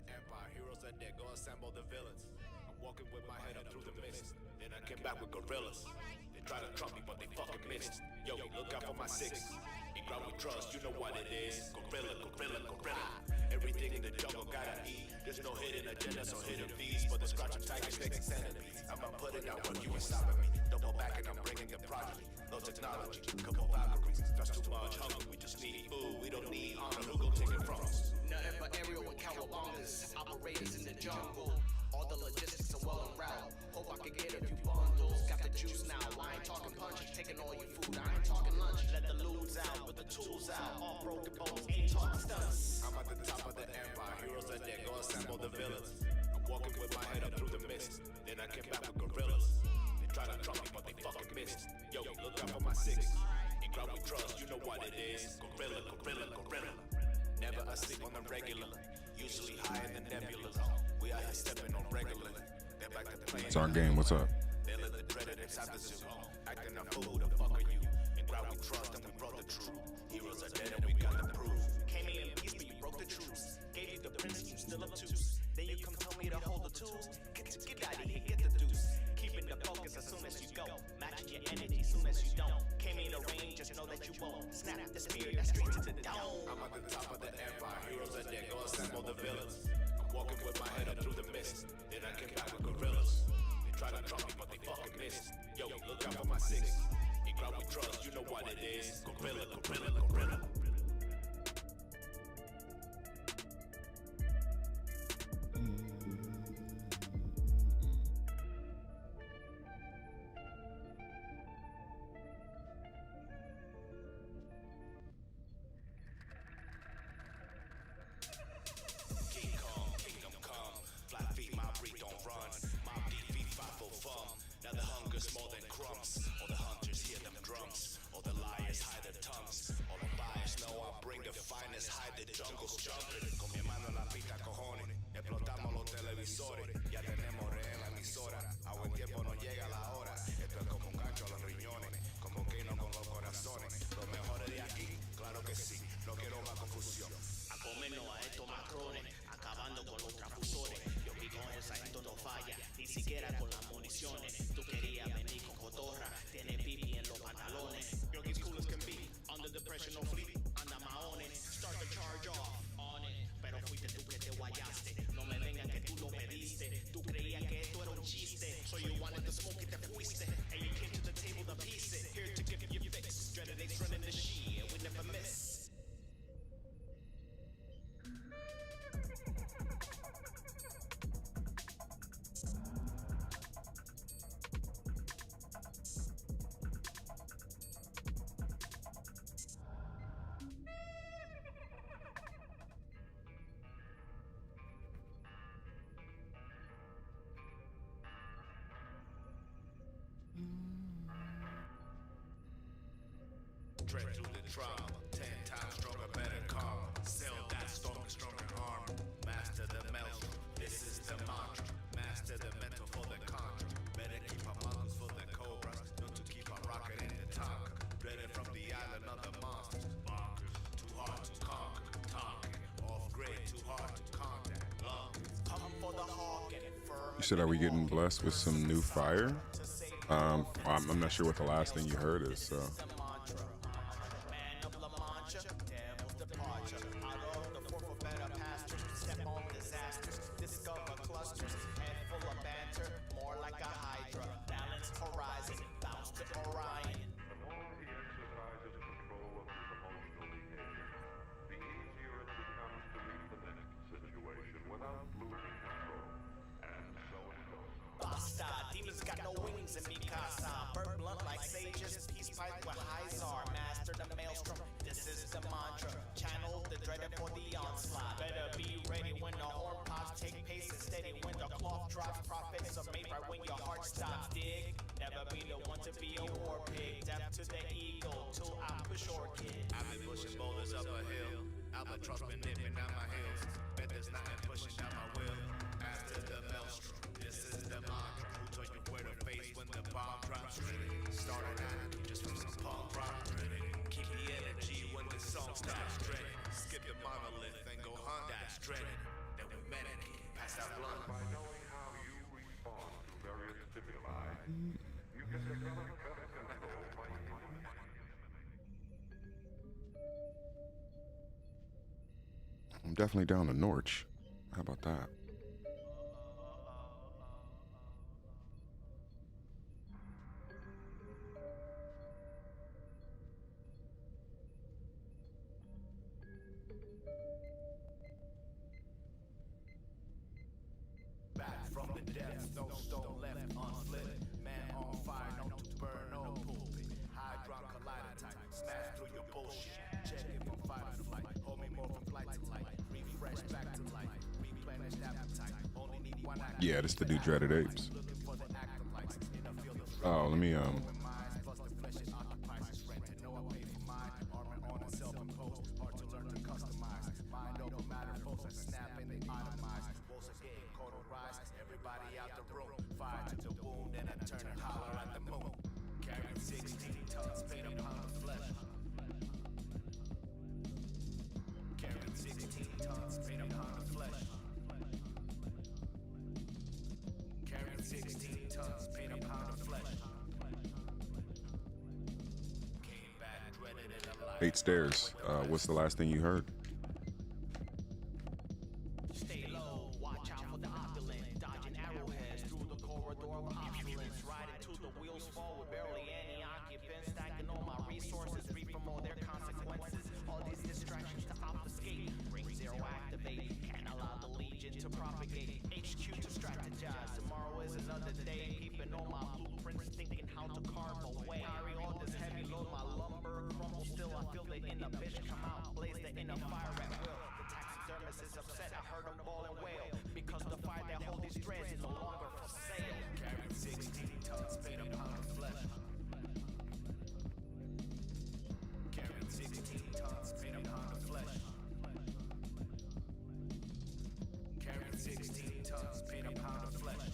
empire, heroes are dead, go assemble the villains. I'm walking with my head up through the mist, then I came back with gorillas. They try to trump me, but they fucking missed. Yo, look out for my six. In ground we trust, you know what it is. Gorilla, gorilla, gorilla. Everything in the jungle gotta eat. There's no hidden agendas or hidden fees, but the scratch of tigers, snakes, and centipedes. I'm not putting out work, you ain't stopping me. Double back and I'm bringing the progeny. No technology, couple Valkyries. That's too much hunger, we just need food. We don't need honor, who gon' take it from us? Nothing but aerial and cowabungas, operators in the jungle. All the logistics are well en route. Hope I can get a few bundles. Got the juice now. I ain't talking punch. Taking all your food. I ain't talking lunch. Let the loots out, with the tools out. All broken bones. Ain't talking stunts. I'm at the top of the empire. Heroes are dead. Go assemble the villains. I'm walking with my head up through the mist. Then I came back with gorillas. They try to trump me, but they fucking missed. Yo, look out for my six. In ground we trust. You know what it is. Gorilla, gorilla, gorilla. Never asleep on the regular. Usually high in the nebulas. We out here stepping on regular. They're back to playing. It's our game. What's up? They let the dreaded inside the zoo. Acting a fool, the fuck are you? In ground we trust and we brought the truth. Heroes are dead and we got the proof. Came in peace, but you broke the truce. Gave you the prince, you still obtuse. Then you come tell me to hold the tools. Get out of here, get the deuce. Keeping the focus as soon as you go. Matching your energy soon as you don't. Came in the range, just know that you won't. Snap the spear, that's straight to the dome. I'm at the top of the empire. Heroes are dead, go assemble the villains. I'm walking with my head up through the mist. Then I came back with gorillas. They try to trump me, but they fucking missed. Yo, look out for my six. In ground we trust, you know what it is. Gorilla, gorilla, gorilla. King Kong, kingdom come. Flat feet, my breed don't run. Mob defeat, fight for fun. Now the hunger's more than crumbs. All the hunters hear them drums. All the liars hide their tongues. All the buyers know I bring the finest. Hide the jungle's jumping. Con mi mano en la pista, cojones. Explotamos los televisores. Ya tenemos rehén la emisora. A buen tiempo no llega la hora. Esto es como un gancho a los riñones. Como que no con los corazones. Los mejores de aquí, claro que sí. No quiero más confusión. A comernos a estos macrones, acabando con los transfusores. Yo vi con el sargento no falla, ni siquiera con las municiones. Tú querías venir con cotorra, tiene pipi en los pantalones. You're as cool as can be, under the pressure no flee. Anda maones, start the charge off, on it. Pero fuiste tú que te guayaste, no me vengan que tú lo pediste. Tú creías que esto era un chiste, so you wanted the smoke y te fuiste. And you came to the table to piece it, here to give you your fix. Dreaded days running the shit, we never miss. Dread through the trauma, 10 times stronger, better karma. Sell that stronger, stronger armor. Master the maelstrom, this is the mantra. Master the mental for the contra. Better keep our muzzles for the cobras, not to keep our rocket in the Tonka. Dreaded from the island of the monsters. Bonkers, too hard to conquer. Tonkin, off grid, too hard to contact. Come for the hawk and firm. You said, are we getting blessed with some new fire? I'm not sure what the last thing you heard is, so. Discover clusters, head full of banter, more like a hydra. Balance horizon, bounce to Orion. The more he exercises control of his emotional behavior, the easier it becomes to meet the next situation without losing control. And so it goes. Basta, demons got no wings in Mikasa. Bird blunt like sages, peace pipe with Hyzar. Master the maelstrom, this is the mantra. Channel the dreaded for the onslaught. Better be ready when the horn pops, take pace and steady. When the cloth drops, profits are made right when your heart stops. Dig, never be the one to be a war pig. Death to the eagle, till I push orchid. I've been pushing boulders up a hill. Albatross been nipping down my heels. Bet there's nothing pushing down my will. After the maelstrom, this is the mantra. Who told you where to face when the bomb drops? Started out just from some punk rock. Keep the energy when the song starts dreaded. Skip the monolith and go hunt. That's dreaded. Then we met it. By knowing how you respond to various stimuli, you can develop better control by emotion. I'm definitely down to Norch. How about that? Back from the depths, no stone left unflipped. Man on fire, known to burn, no pulpit. Hydron collider type, smash through your bullshit. Check it from fight or flight, hold me more from flight to light. Refresh back to life, replenish appetite. Only need one act. Yeah, this the new Dreaded Apes. Looking for the acolytes in a field of Oh, let me minds, plus the flesh it occupies its rent. To know I pay for mine, armor on and self-imposed, hard to learn to customize. Mind over matter, folks that snap and they itemize. Wolves are getting cauterized, everybody out the room. Fire to the wound and I turn and holler at the moon. Carrying 16 tons, paid a pound of flesh. Carrying 16 tons, paid a pound of flesh. Carrying 16 tons, paid a pound of flesh. Came back dreaded and alive. 8 Stairs. What's the last thing you heard? Stay low, watch out for the opulent, dodging arrowheads through the corridor of opulence, riding till the wheels fall with barely any occupants, stacking all my resources, free from all their consequences. All these distractions to obfuscate, ring zero activate, can't allow the legion to propagate. HQ to strategize, tomorrow is another day, keeping all my blueprints, thinking how to carve away. Carry all this heavy load, my lumber crumbles still. I feel the inner bitch come out, blaze the inner fire at will. The taxidermist is upset, I heard him bawl and wail, because the fire that hold these dreads is no longer for sale. Carrying 16 tons, paid a pound of flesh. Carrying 16 tons, paid a pound of flesh. Carrying 16 tons, paid a pound of flesh.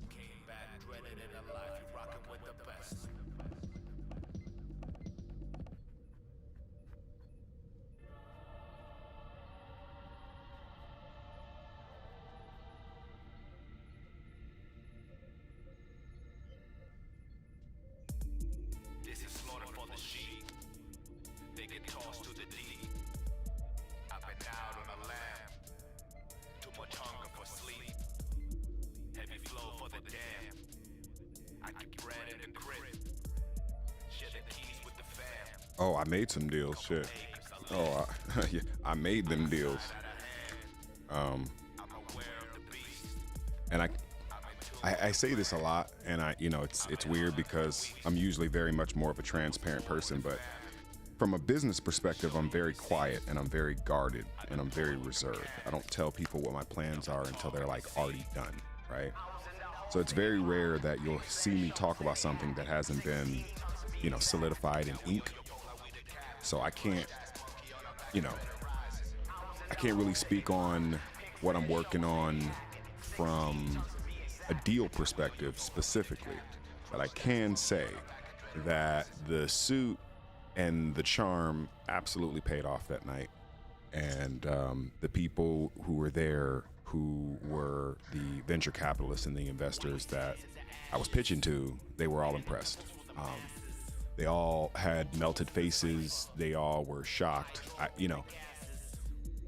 Came back dreaded and alive, you rockin' with the best. This is slaughter for the sheep. They get tossed to the deep. I've been out on a lamb. Too much hunger for sleep. Heavy flow for the damned. I get bread in the crib. Share the keys with the fam. Oh, I made some deals. Shit. Oh, yeah, I made them deals. I'm aware of the beast. And I say this a lot, and it's weird because I'm usually very much more of a transparent person, but from a business perspective, I'm very quiet and I'm very guarded and I'm very reserved. I don't tell people what my plans are until they're like already done, right? So it's very rare that you'll see me talk about something that hasn't been, solidified in ink. So I can't really speak on what I'm working on from a deal perspective specifically, but I can say that the suit and the charm absolutely paid off that night. And the people who were there, who were the venture capitalists and the investors that I was pitching to, they were all impressed. They all had melted faces. They all were shocked.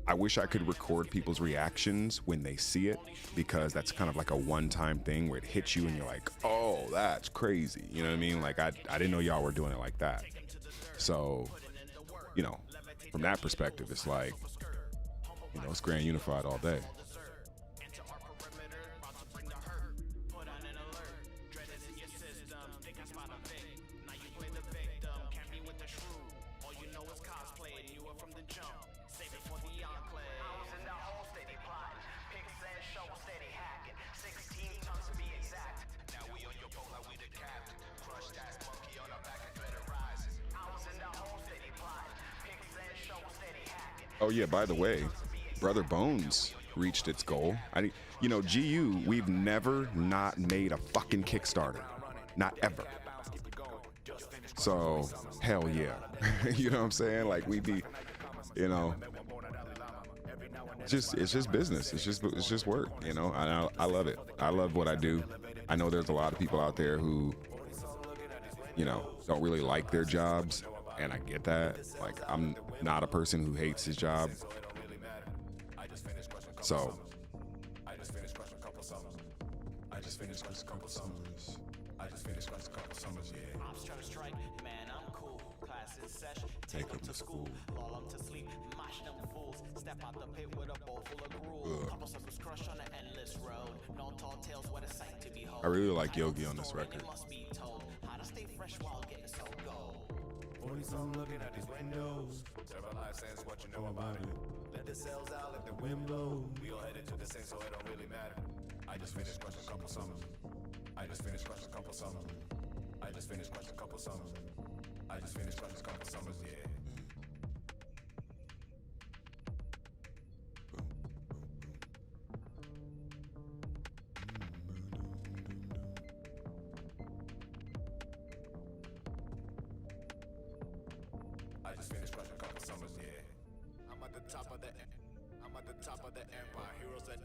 I wish I could record people's reactions when they see it, because that's kind of like a one-time thing where it hits you and you're like, oh, that's crazy. You know what I mean? Like, I didn't know y'all were doing it like that. So, from that perspective, it's like, it's Grand Unified all day. Oh yeah, by the way, Brother Bones reached its goal. GU, we've never not made a fucking Kickstarter. Not ever. So, hell yeah. You know what I'm saying? Like, we be, it's just business. It's just work, you know. I love it. I love what I do. I know there's a lot of people out there who, you know, don't really like their jobs, and I get that. Like, I'm not a person who hates his job. So I just finished crushing a couple summers. Yeah. I'm trying to strike, man, I'm cool. Class in session, take them to school. Lull them to sleep, mash them fools. Step out the pit with a bowl full of gruel. Couple suckers crush on an endless road. No tall tales, what a sight to behold. I really like Yogi on this record. It must be told how to stay fresh while getting so gold. 40-something looking at these windows. Several life sense what you know about it. Let the sails out, let the wind blow. We all headed to the same, so it don't really matter. I just finished crushing a couple summers. I just finished crushing a couple summers. I just finished crushing a couple summers. I just finished crushing a couple summers, yeah. I just finished crushing a couple summers, yeah. I'm at the top of the empire, heroes and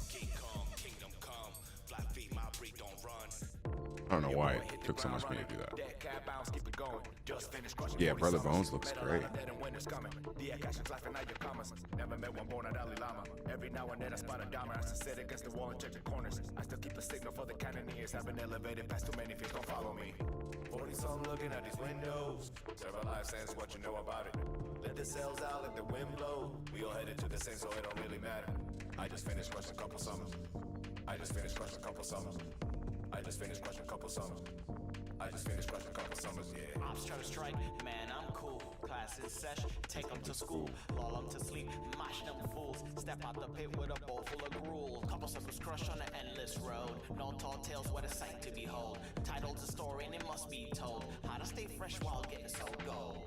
King Kong, kingdom come. Flat feet, my breed don't run. I don't know why it took so much for me to do that. Yeah, Brother Bones looks great. Never met one born at Ali Lama. Every now and then I spot a diamond. I sit against the wall and check the corners. I still keep a signal for the cannoneers. I've been elevated past too many fears, don't follow me. 40-something looking at these windows. Several life sense what you know about it. Let the sails out, let the wind blow. We all headed to the same, so it don't really matter. I just finished crushing a couple summers. I just finished crushing a couple summers. I just finished crushing a couple summers. I just finished crushing a couple summers, yeah. I'm trying to strike, man, I'm cool. Class in session, take them to school. Lull them to sleep, mash them fools. Step out the pit with a bowl full of gruel. Couple suckers crush on an endless road. No tall tales, what a sight to behold. Title's a story and it must be told. How to stay fresh while getting so gold.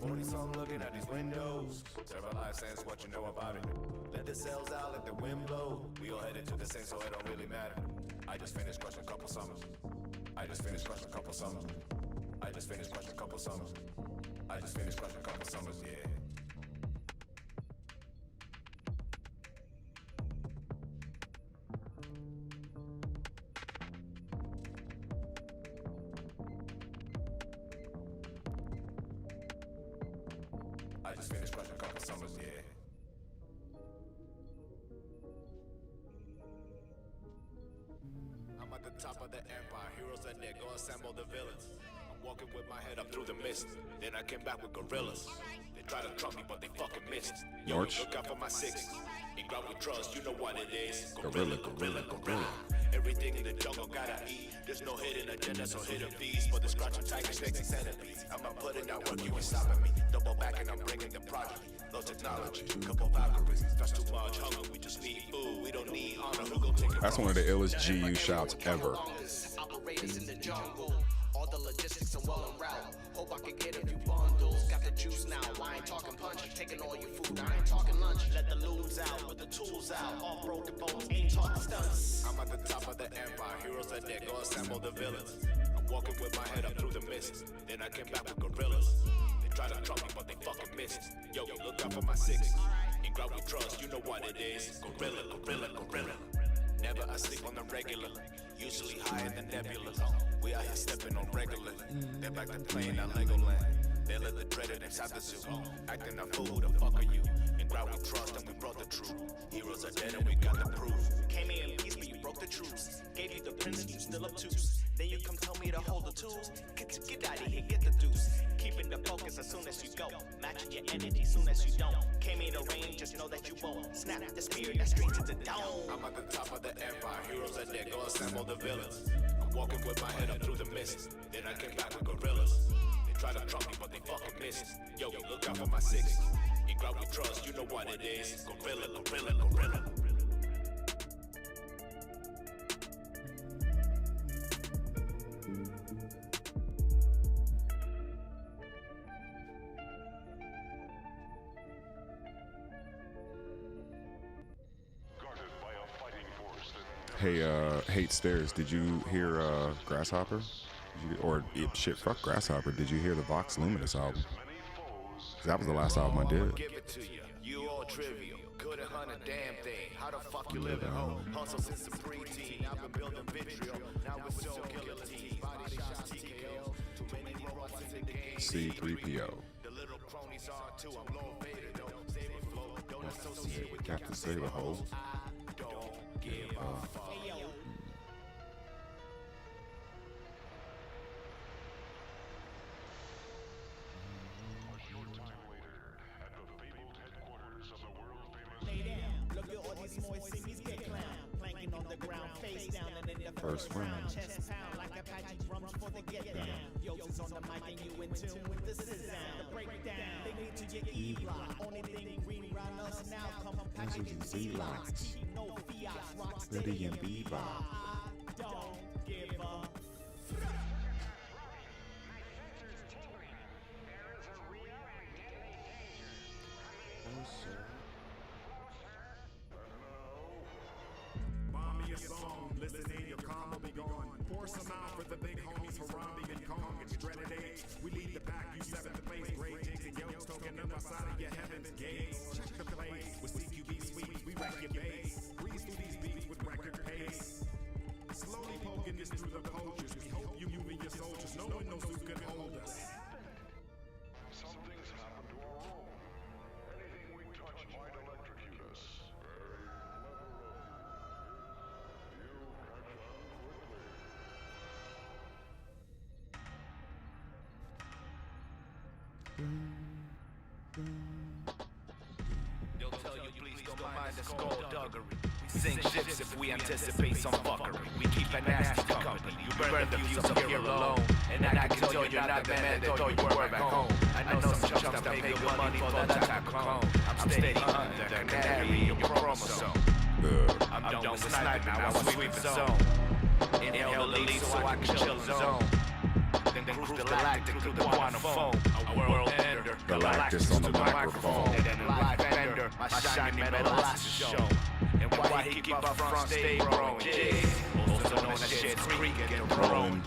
40-something looking at these windows. Several life sense what you know about it. Let the sails out, let the wind blow. We all headed to the same, so it don't really matter. I just finished crushing a couple summers. I just finished crushing a couple summers. I just finished crushing a couple summers. I just finished crushing a couple summers, yeah. I just finished crushing a couple summers, yeah. I'm at the top of the empire, heroes and they go assemble the villains. I'm walking with my head up through the mist. Then I came back with gorillas. They try to trump me, but they fucking missed. Yo, Norch. look out for my six. In ground we trust, you know what it is. Gorilla. Everything in the jungle gotta eat. There's no hidden agenda, so hidden feast. But the scratching tigers, snakes, and centipedes. I'ma put in that work, you ain't stopping me. Double back and I'm bringing the project. Low technology, couple Valkyries. That's too much hunger, we just need food. We don't need honor, who gon' take it? That's one of the illest GU shouts ever. Operators in the jungle. All the logistics are well en route. Hope I can get a few bundles. Got the juice now. I ain't talking punch. Taking all your food. I ain't talking lunch. Let the looms out with the tools out. All broken bones. Ain't talking stunts. I'm at the top of the empire. Heroes are there. Go assemble the villains. I'm walking with my head up through the mist. Then I came back with gorillas. They try to trump me, but they fucking missed. Yo, look out for my six. In ground we trust, you know what it is. Gorilla. Never asleep on the regular. Usually high in the nebula. We out here stepping on regular. They're back to playing on Legoland. They let the dreaded inside the zoo. Acting a fool, who the fuck are you? In ground we trust and we brought the truth. Heroes are dead and we got the proof. Came here in peace, but you broke the truce. Gave you the prince and you still obtuse. Then you come tell me to hold the tools. Get out of here, get the deuce. Keeping the focus as soon as you go. Matching your energy soon as you don't. Came here to reign, just know that you won't. Snap the spear, that's straight to the dome. I'm at the top of the empire. Heroes are there, go assemble the villains. I'm walking with my head up through the mist. Then I came back with gorillas. They try to trump me, but they fucking missed. Yo, look out for my six. In ground we trust, you know what it is. Gorilla. Hey, Hate Stairs, did you hear Grasshopper? Shit, fuck Grasshopper. Did you hear the Vox Luminous album? 'Cause that was the last album I did. Give it to you. You all trivial. Couldn't hunt a damn thing. How the fuck you live at home? Hustle since the preteen. I've been building vitriol. Now it's so killer team. Body shots, TKO. Too many robots in the game. C3PO. The little cronies are too. I'm Lord Vader though. Save a flow. Don't associate with Captain Saberhole. Don't give a fuck. First round. This is Z-Locks. Ready and Bebop. Don't give up. Bomb me a song, listen in, your calm will be gone. Pour some out for the big homies, Harambe and Kong. It's dreaded age, we lead the pack, you seventh place. Great jigs and yokes, token up outside of your heaven's gates. Check the place, with CQB sweet, we wreck your base. Breeze through these beats with record pace. Slowly poking this through the poachers. We hope you moving your soldiers, no one knows who could hold us. Something's happened to our room. Anything we touch might electrocute us. Very clever of you. You catch on quickly. They'll tell you please don't mind the skullduggery. We sink ships if we anticipate some fuckery. We keep a nasty company. You burn the fuse up here alone. And I can tell you're not the man that thought you were back home. I know some chumps that pay good money for that type of clone. I'm steady under the canary your chromosome. I'm done with sniping, now I sweep the zone. Inhale the lead so I can chill the zone. Then cruise galactic through the quantum foam. A world ender, Galactus on the microphone. And then a live ender, my shiny metal ass is shown. And why he keep up front stage growing, also known as shit's creaking and rolling.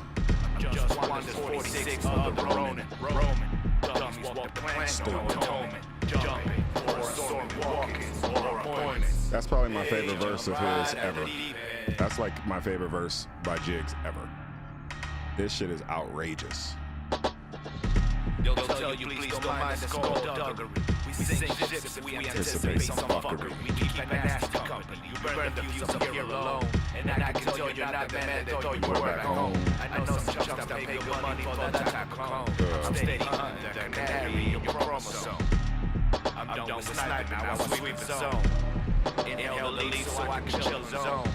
I'm just one of the 46 other Ronin. Dummies walk the planet, no atonement. Jumping, or a storm walking, or a morning. That's probably my favorite verse of his ever. That's like my favorite verse by Jigs ever. This shit is outrageous. They'll tell you please don't mind the skullduggery. We sink ships if we anticipate some fuckery. We keep a nasty company. You burn the fuse up here alone. And I can tell you're not the man that thought you were back home. I know some chumps that pay good money for that type of clone. I'm steady under the canary your chromosome. I'm done with sniping, now I sweep the zone. Inhale the lead so I can chill the zone.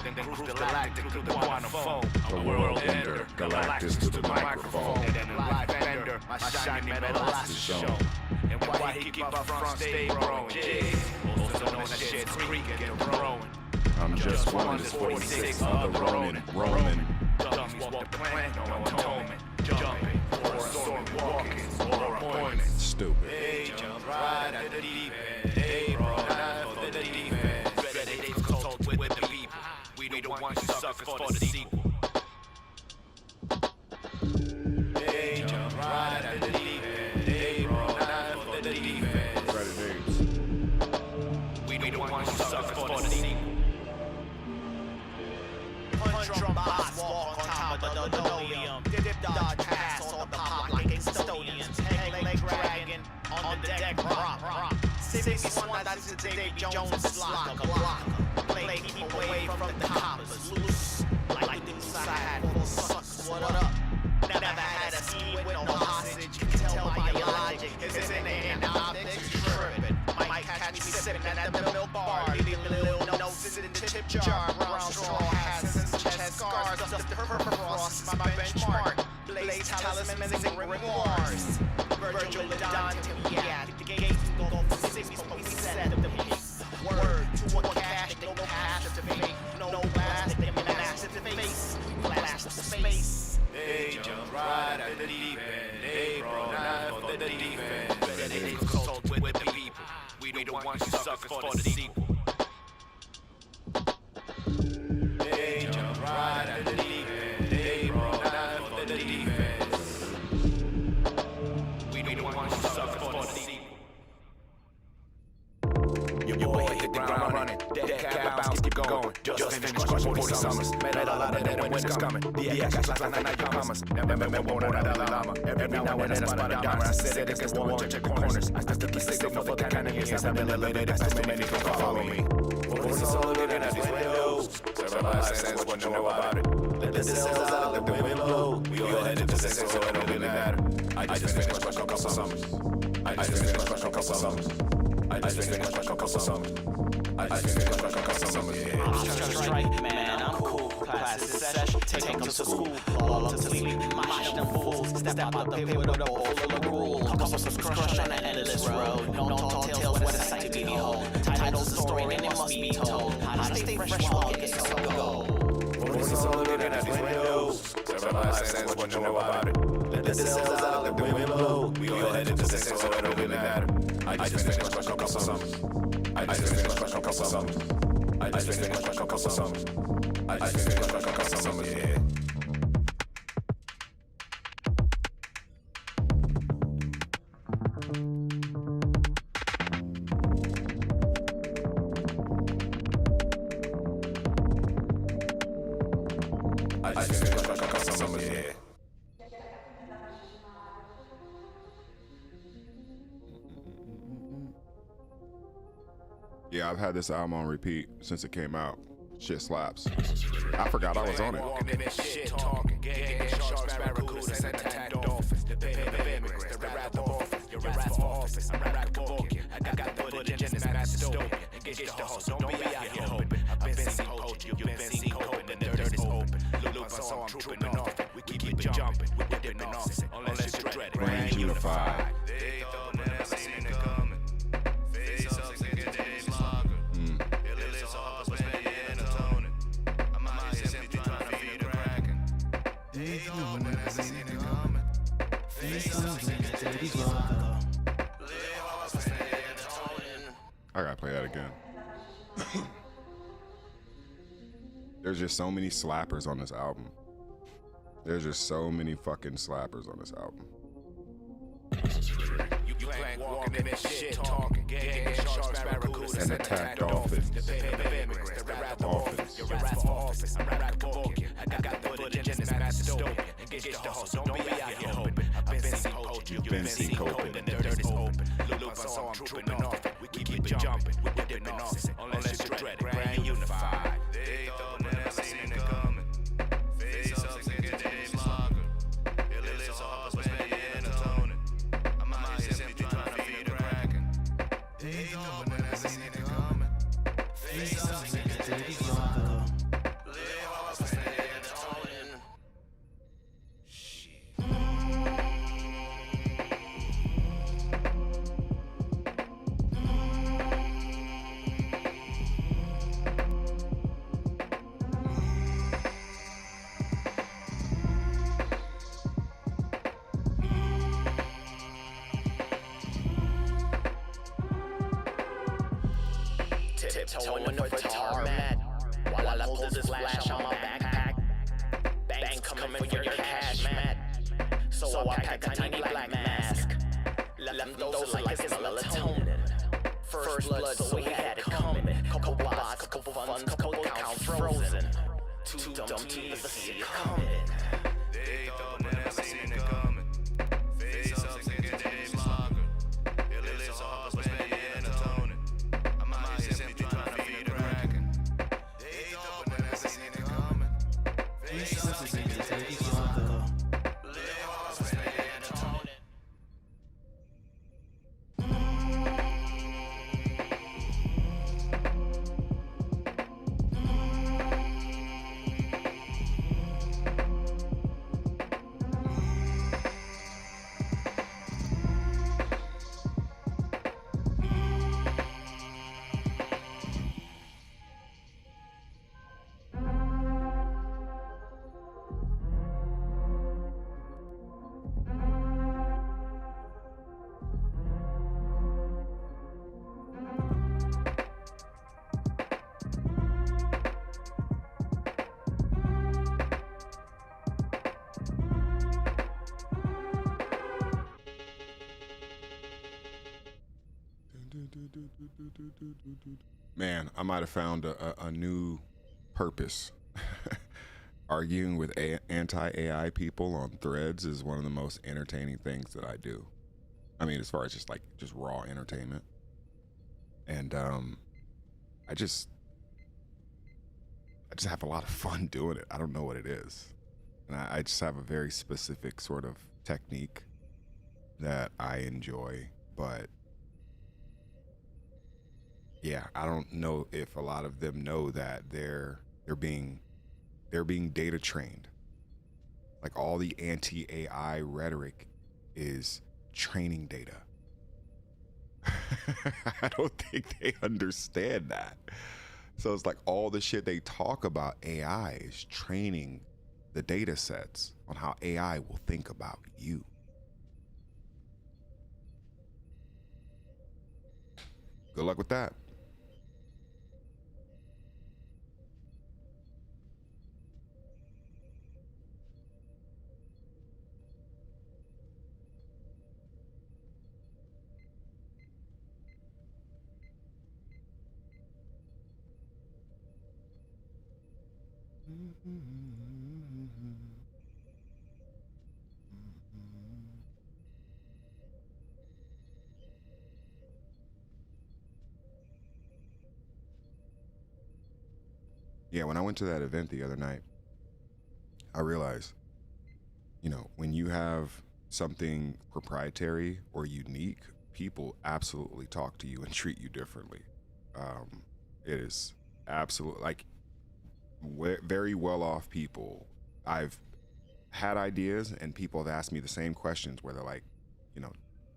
Then cruise galactic through the quantum foam. The world ender, Galactus to the microphone. And then a live ender, my shiny metal ass is shown. And why he keep up front stage growing, also known as shit's creaking and growing. I'm just one of the 46 other Ronin. Dummies walk the planet, no atonement. Jumping, or a storm walking, or a morning. Stupid. They jump right at the deep end. They brought out for the deep end. Ready to consult with the people. We don't want you suckers for the sequel. They jump right at the deep end. They brought out for the deep end. We don't want you suckers for the sequel. Punch drum bots, walk on top of the linoleum. Dip dodge pass on the pop like custodians. Hang leg dragon on the deck rock. Sippy swan that's the Davy Jones locker. Play keep away from the coppers. Loose like the inside full of sucks. What up? Never had a ski with no hostage. Can tell by your logic. Is it an optics? Trippin'. Might catch me sipping at the milk bar. Leaving little notes in the tip jar. Brown straw hats and chest scars. Dust the purple frost is my benchmark. Blaze talismans and grimoires. Virgil and Dante, yeah. The gate can go for 6, but we set the piece. Word to a cash, no pass to fate. No blast, they blast to face. Blast to space. They jump right at the deep end. They brought out for the deep end. Ready to consult with the people. We don't want you suckers for the sequel. going. Just finished crushing 40 summers. Made a lot of them when it's coming. The actions like I your mamas. Never won't a Dalai Lama. Every now and then I spot a dime. I said it against the wall, check the corners. I still keep signal for the cannon years. I've been elevated, that's too many people follow me. What's the soul looking at these windows? Several life sense, what you know about it. Let the cells out, let the wind blow. We all headed to sex, so it don't really matter. I just finished crushing a couple summers. I just finished crushing a couple summers. I just finished crushing a couple summers. I just finished crushing a couple summers, yeah. I'm just right, man, I'm cool. Class is session, take them to school. All up to sleep, mash them fools. Step out the paper with a bowl full of rules. Couple some crush on the endless road. No tall tales, what a sight to behold. Titles the story, and it must be told. How to stay fresh while getting so gold. What's the soul looking at these windows? Several life sense, what you know about it. Let the cells out, let the wind blow. We all headed to sex, so it don't really matter. I just finished crushing a couple summers. I just finished crushing a couple summers. I just finished crushing a couple summers. I just finished crushing a couple summers, yeah. I just finished crushing a couple summers, yeah. Yeah, I've had this album on repeat since it came out. Shit slaps. I forgot I was on it. Walking in this shit talking, gang sharks, barracudas, and attack dolphins. The pain of immigrants, the wrath of orphans, your wrath for office. I'm rap-walking. I got the footage in this mastodonia. Engage the hustle, don't be out here hoping. I've been seen poaching, you've been seen coping, and the dirt is open. Look, so I'm trooping off. We keep it jumping, we dipping off. Unless you're dreaded, Grand Unified. They thought never seen it coming. Face up and get James Locker. Your lips are hard, but spend your atoning. I'm out here simply trying to feed a kraken. They thought never seen it coming. Face up and get James Locker. Live hard, spend your atoning. I gotta play that again. There's just so many slappers on this album. There's just so many fucking slappers on this album. You playing walking in this shit talking, gang sharks, barracudas, And attack dolphins. The pain of immigrants, the wrath of orphans, your wrath for office. I'm rap-walking. I got the footage in this mastodonia. Engage the hustle, don't be out here hoping. I've been seen poaching, you've been seen coping, and the dirt is open. Look, so I'm trooping off. We keep it jumping, we dipping off. Unless you're dreaded, Grand Unified. They thought never seen it coming. Face up and get James Locker. Your lips are hard, but spend your atoning. I'm out here simply trying to feed a kraken. They thought never seen it coming. Face up and get James Locker. Live hard, spend your atoning. Tiptoeing over tarmac while I pull this flash on my backpack. Banks coming for your cash, Matt. So I pack a tiny black mask. Left those like it's melatonin. First blood, so we had it coming. Couple bots, couple funds, couple accounts frozen. Too dumb to even see it coming. They thought never seen it coming. Face up and get James Locker. Your lips are hard, but spend your atoning. I'm out here simply trying to feed a kraken. They thought never seen it coming. Face up and get James Locker. Live hard, spend your atoning. Man, I might have found a new purpose. Arguing with anti-AI people on threads is one of the most entertaining things that I do. I mean, as far as just raw entertainment. And I just have a lot of fun doing it. I don't know what it is. And I just have a very specific sort of technique that I enjoy, but yeah, I don't know if a lot of them know that they're being data trained. Like all the anti-AI rhetoric is training data. I don't think they understand that. So it's like all the shit they talk about AI is training the data sets on how AI will think about you. Good luck with that. Yeah, when I went to that event the other night, I realized, when you have something proprietary or unique, people absolutely talk to you and treat you differently. It is absolutely like very well off people. I've had ideas and people have asked me the same questions where they're like,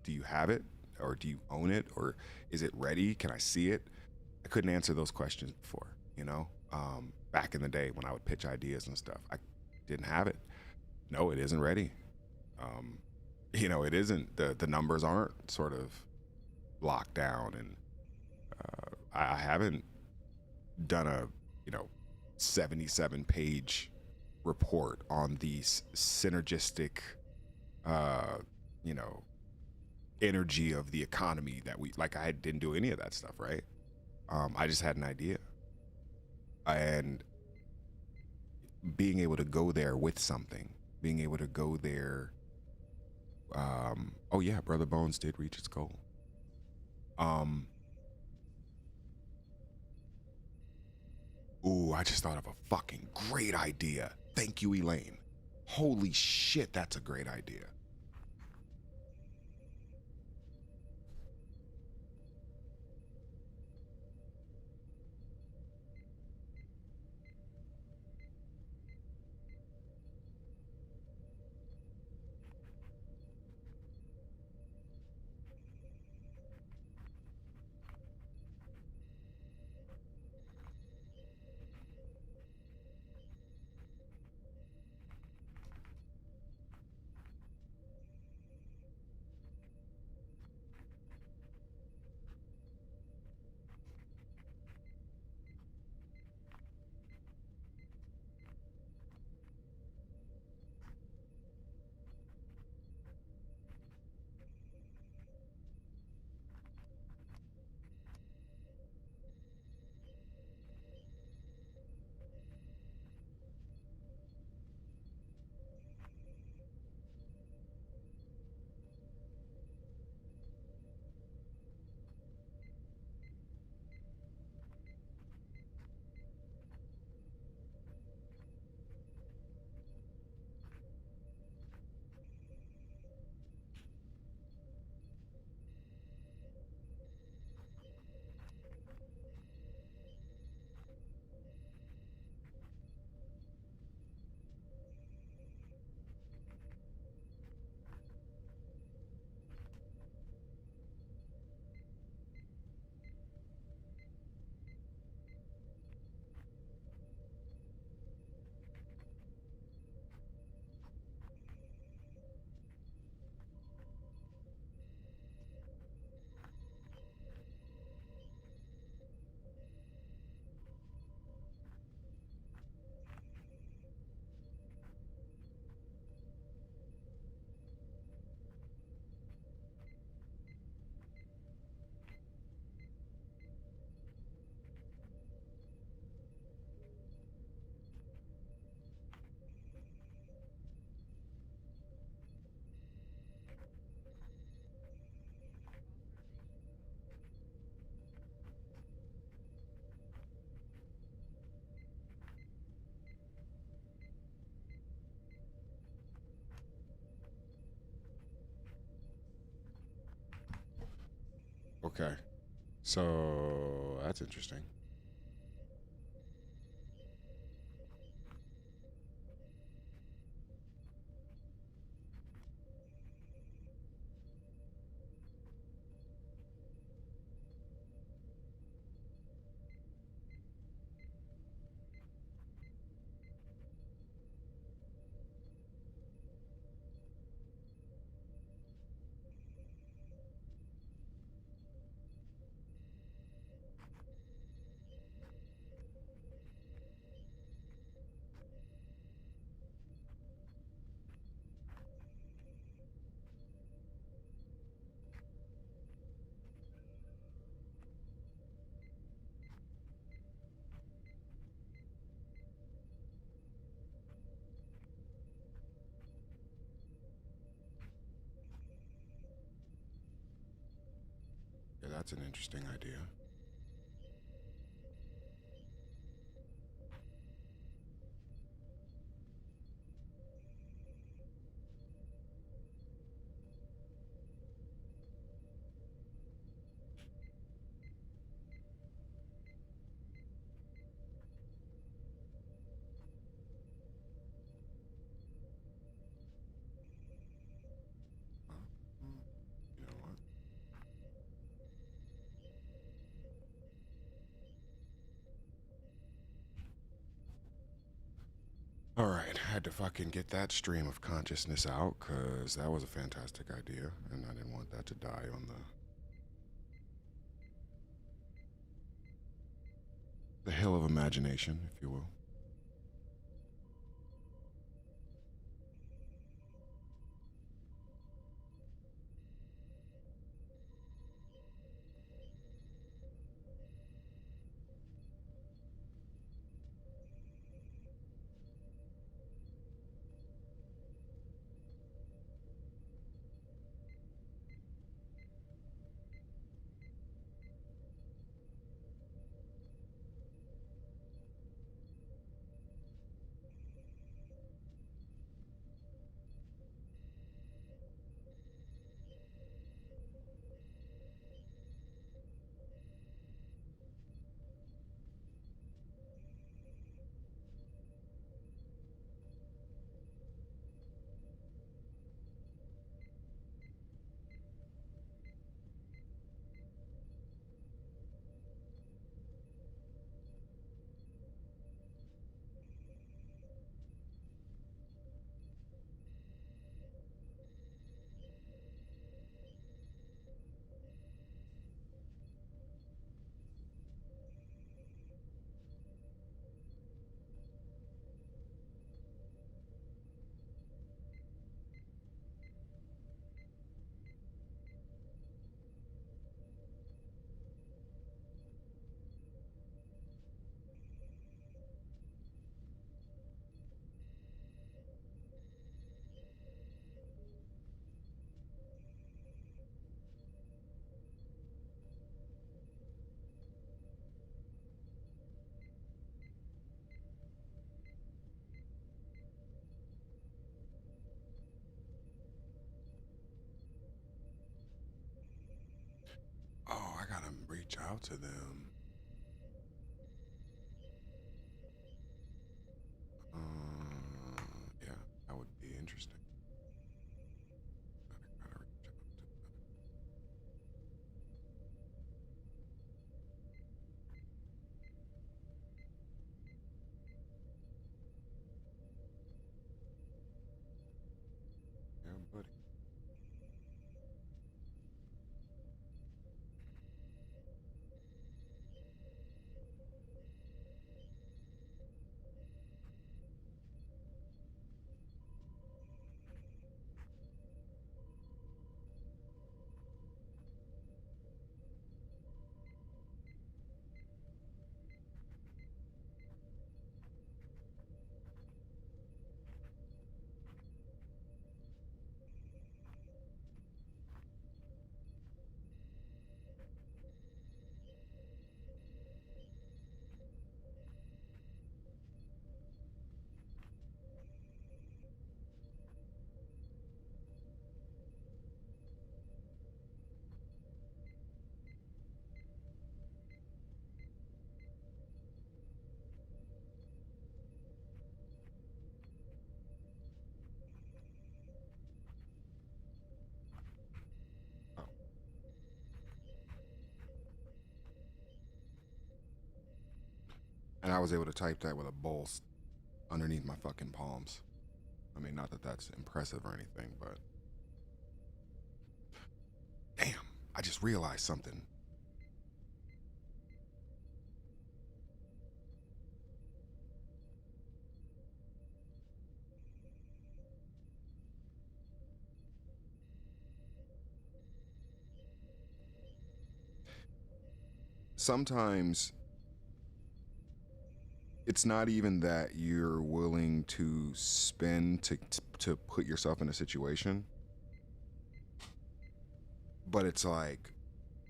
do you have it or do you own it or is it ready? Can I see it? I couldn't answer those questions before, back in the day when I would pitch ideas and stuff. I didn't have it. No, it isn't ready. It isn't, the numbers aren't sort of locked down, and I haven't done a 77 page report on the synergistic energy of the economy that I didn't do any of that stuff, right? I just had an idea, and being able to go there with something, being able to go there. Oh yeah, Brother Bones did reach its goal. Ooh, I just thought of a fucking great idea. Thank you, Elaine. Holy shit, that's a great idea. Okay. So that's interesting. Yeah, that's an interesting idea. You know what? All right, I had to fucking get that stream of consciousness out because that was a fantastic idea, and I didn't want that to die on the hill of imagination, if you will. Oh, I gotta reach out to them. Yeah, that would be interesting. I gotta reach out to them. Yeah, buddy. And I was able to type that with a bowl underneath my fucking palms. I mean, not that that's impressive or anything, but damn, I just realized something. Sometimes it's not even that you're willing to spend to put yourself in a situation, but it's like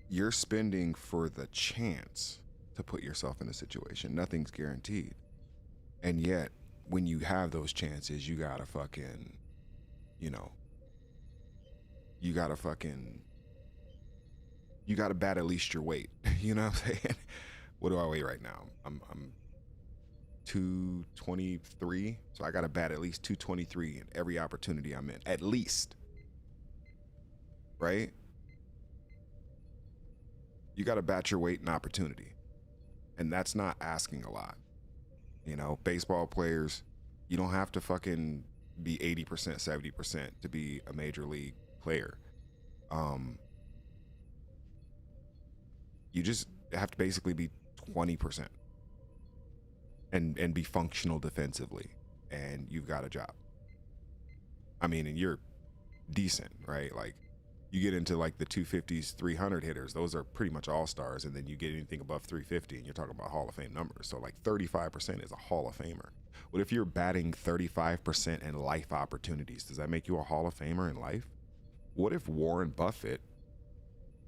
you're spending for the chance to put yourself in a situation. Nothing's guaranteed. And yet, when you have those chances, you gotta fucking, you gotta bat at least your weight. You know what I'm saying? What do I weigh right now? I'm 223, so I gotta bat at least 223 in every opportunity I'm in, at least. Right? You gotta bat your weight in opportunity, and that's not asking a lot. Baseball players, you don't have to fucking be 80%, 70% to be a major league player. You just have to basically be 20% and be functional defensively, and you've got a job. I mean, and you're decent, right? Like, you get into like the 250s, 300 hitters, those are pretty much all-stars, and then you get anything above 350 and you're talking about Hall of Fame numbers. So like 35% is a Hall of Famer. What if you're batting 35% in life opportunities? Does that make you a Hall of Famer in life? What if Warren Buffett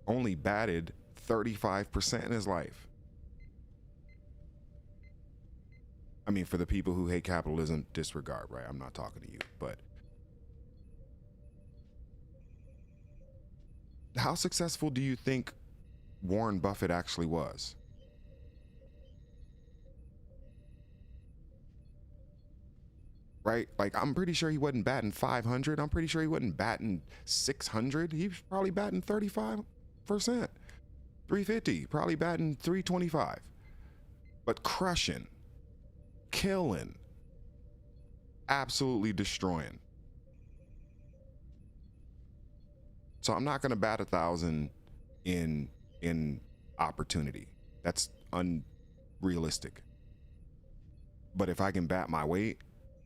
only batted 35% in his life? I mean, for the people who hate capitalism, disregard, right? I'm not talking to you, but how successful do you think Warren Buffett actually was? Right? Like, I'm pretty sure he wasn't batting 500. I'm pretty sure he wasn't batting 600. He was probably batting 35%. 350, probably batting 325. But crushing, killing, absolutely destroying. So I'm not going to bat 1,000 in opportunity. That's unrealistic. But if I can bat my weight,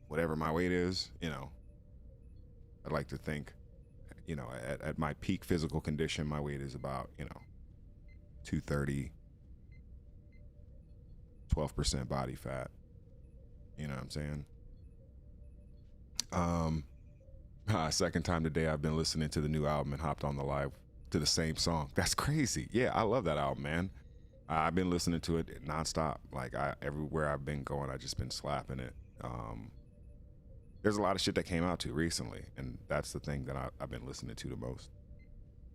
whatever my weight is, I'd like to think, at my peak physical condition, my weight is about, 230, 12% body fat. You know what I'm saying? Second time today I've been listening to the new album and hopped on the live to the same song. That's crazy. Yeah, I love that album, man. I've been listening to it nonstop. Like, everywhere I've been going, I've just been slapping it. There's a lot of shit that came out too recently, and that's the thing that I've been listening to the most.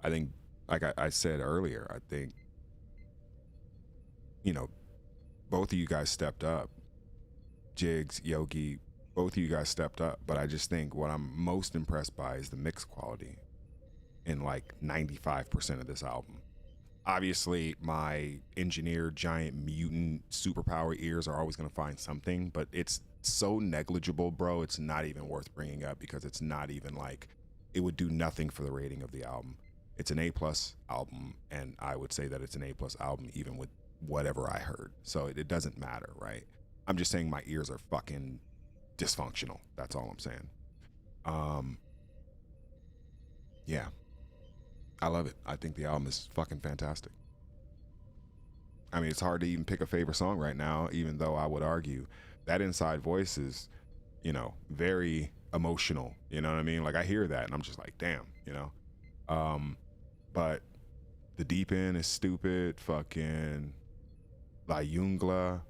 I think, like I said earlier, I think, both of you guys stepped up. Jigs, Yogi, both of you guys stepped up, but I just think what I'm most impressed by is the mix quality in like 95% of this album. Obviously, my engineer, giant mutant superpower ears are always going to find something, but it's so negligible, bro. It's not even worth bringing up because it's not even like, it would do nothing for the rating of the album. It's an A+ album, and I would say that it's an A+ album even with whatever I heard. So it doesn't matter, right? I'm just saying my ears are fucking dysfunctional. That's all I'm saying. Yeah, I love it. I think the album is fucking fantastic. I mean, it's hard to even pick a favorite song right now, even though I would argue that Inside Voice is, very emotional. You know what I mean? Like, I hear that and I'm just like, damn, but the Deep End is stupid. Fucking La Jungla,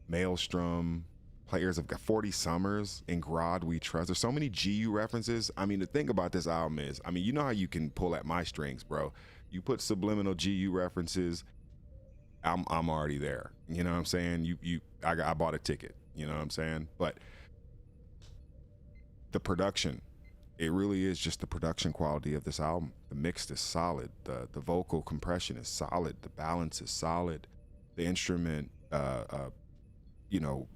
Maelstrom, Players of 40 Summers, In Grod We Trust. There's so many GU references. I mean, the thing about this album is, you know how you can pull at my strings, bro. You put subliminal GU references, I'm already there. You know what I'm saying? I bought a ticket. You know what I'm saying? But the production, it really is just the production quality of this album. The mix is solid. The vocal compression is solid. The balance is solid. The instrument you know,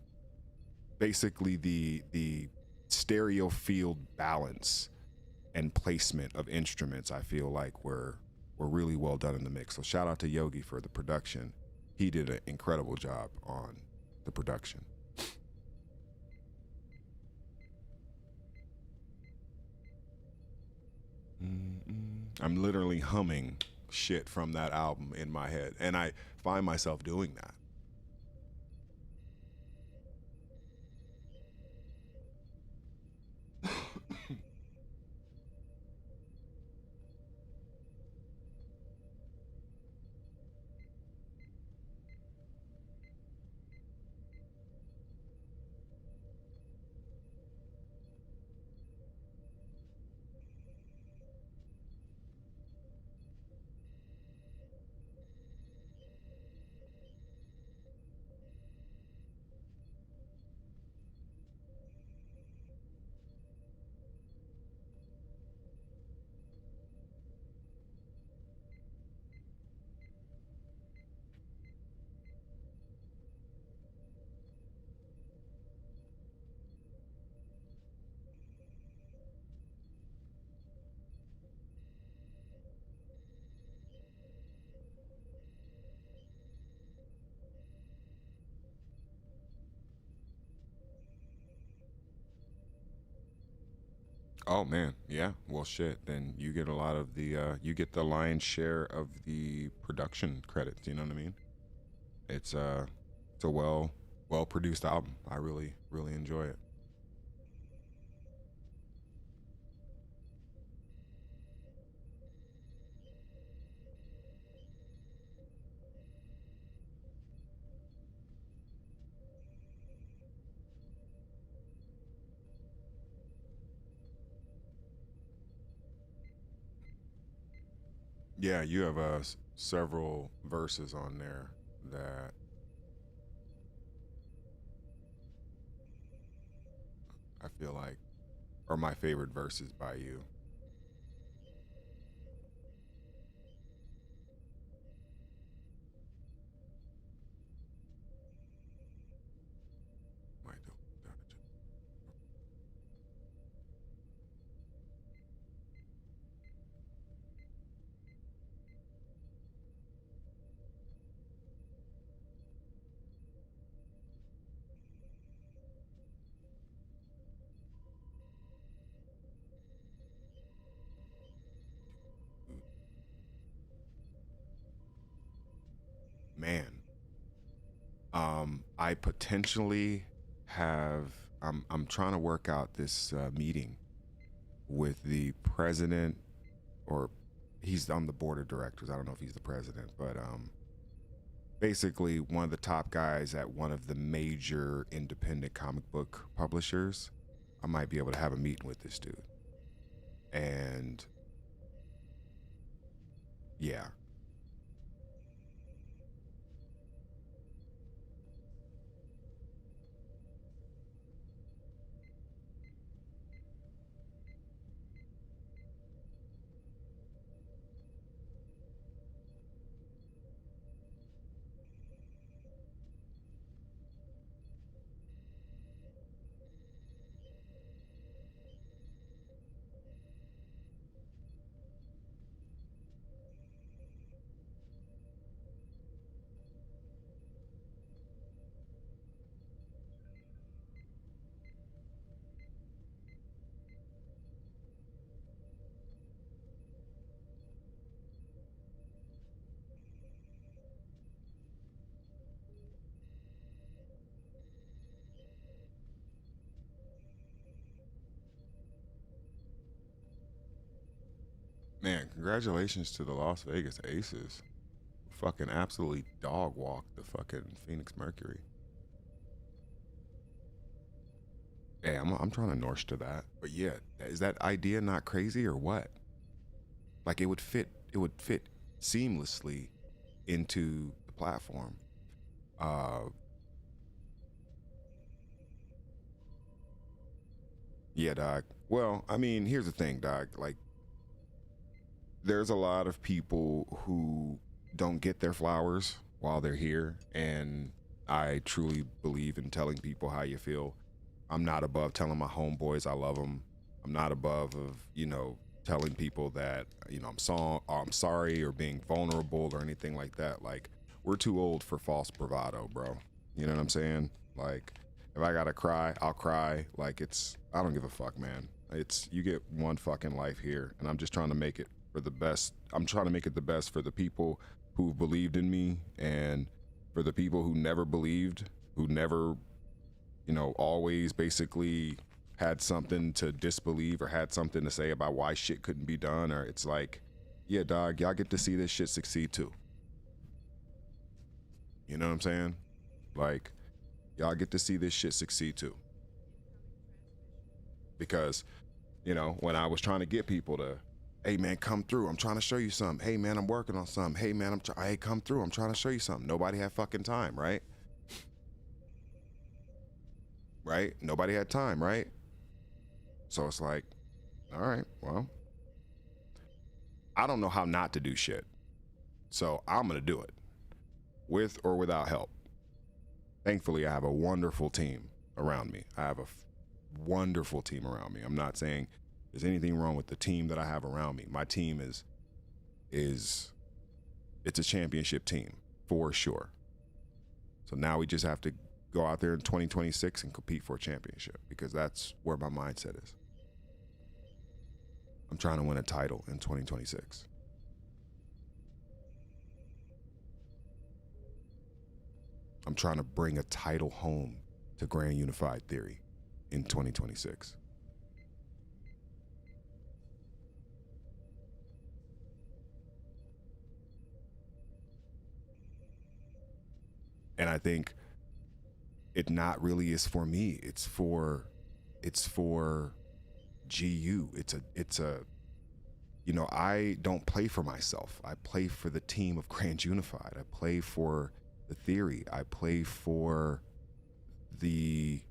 basically the stereo field balance and placement of instruments, I feel like were really well done in the mix. So shout out to Yogi for the production. He did an incredible job on the production. I'm literally humming shit from that album in my head, and I find myself doing that. Oh man, yeah. Well, shit. Then you get a lot of the you get the lion's share of the production credits. You know what I mean? It's a well produced album. I really enjoy it. Yeah, you have several verses on there that I feel like are my favorite verses by you. Might do- Man, I potentially have. I'm trying to work out this meeting with the president, or he's on the board of directors. I don't know if he's the president, but basically one of the top guys at one of the major independent comic book publishers. I might be able to have a meeting with this dude, and yeah, man, congratulations to the Las Vegas Aces. Fucking absolutely dog walked the fucking Phoenix Mercury. Yeah, I'm trying to norse to that. But yeah, is that idea not crazy or what? Like it would fit seamlessly into the platform. Uh yeah, dog. Well, I mean, here's the thing, dog. Like there's a lot of people who don't get their flowers while they're here, and I truly believe in telling people how you feel. I'm not above telling my homeboys I love them. I'm not above of, telling people that, I'm sorry or being vulnerable or anything like that. Like, we're too old for false bravado, bro. You know what I'm saying? Like, if I gotta cry, I'll cry. Like, I don't give a fuck, man. You get one fucking life here, and I'm just trying to make it for the best. I'm trying to make it the best for the people who believed in me, and for the people who never believed, who never, always basically had something to disbelieve or had something to say about why shit couldn't be done. Or it's like, yeah, dog, y'all get to see this shit succeed too. You know what I'm saying? Like, y'all get to see this shit succeed too. Because, when I was trying to get people to, hey man, come through, I'm trying to show you something. Hey man, I'm working on something. Hey man, hey, come through, I'm trying to show you something. Nobody had fucking time, right? Right? Nobody had time, right? So it's like, all right, well, I don't know how not to do shit. So I'm gonna do it, with or without help. Thankfully, I have a wonderful team around me. I have a wonderful team around me. I'm not saying there's anything wrong with the team that I have around me. My team is it's a championship team for sure. So now we just have to go out there in 2026 and compete for a championship, because that's where my mindset is. I'm trying to win a title in 2026. I'm trying to bring a title home to Grand Unified Theory in 2026. And I think it not really is for me. It's for GU. It's a I don't play for myself. I play for the team of Grand Unified. I play for the theory. I play for the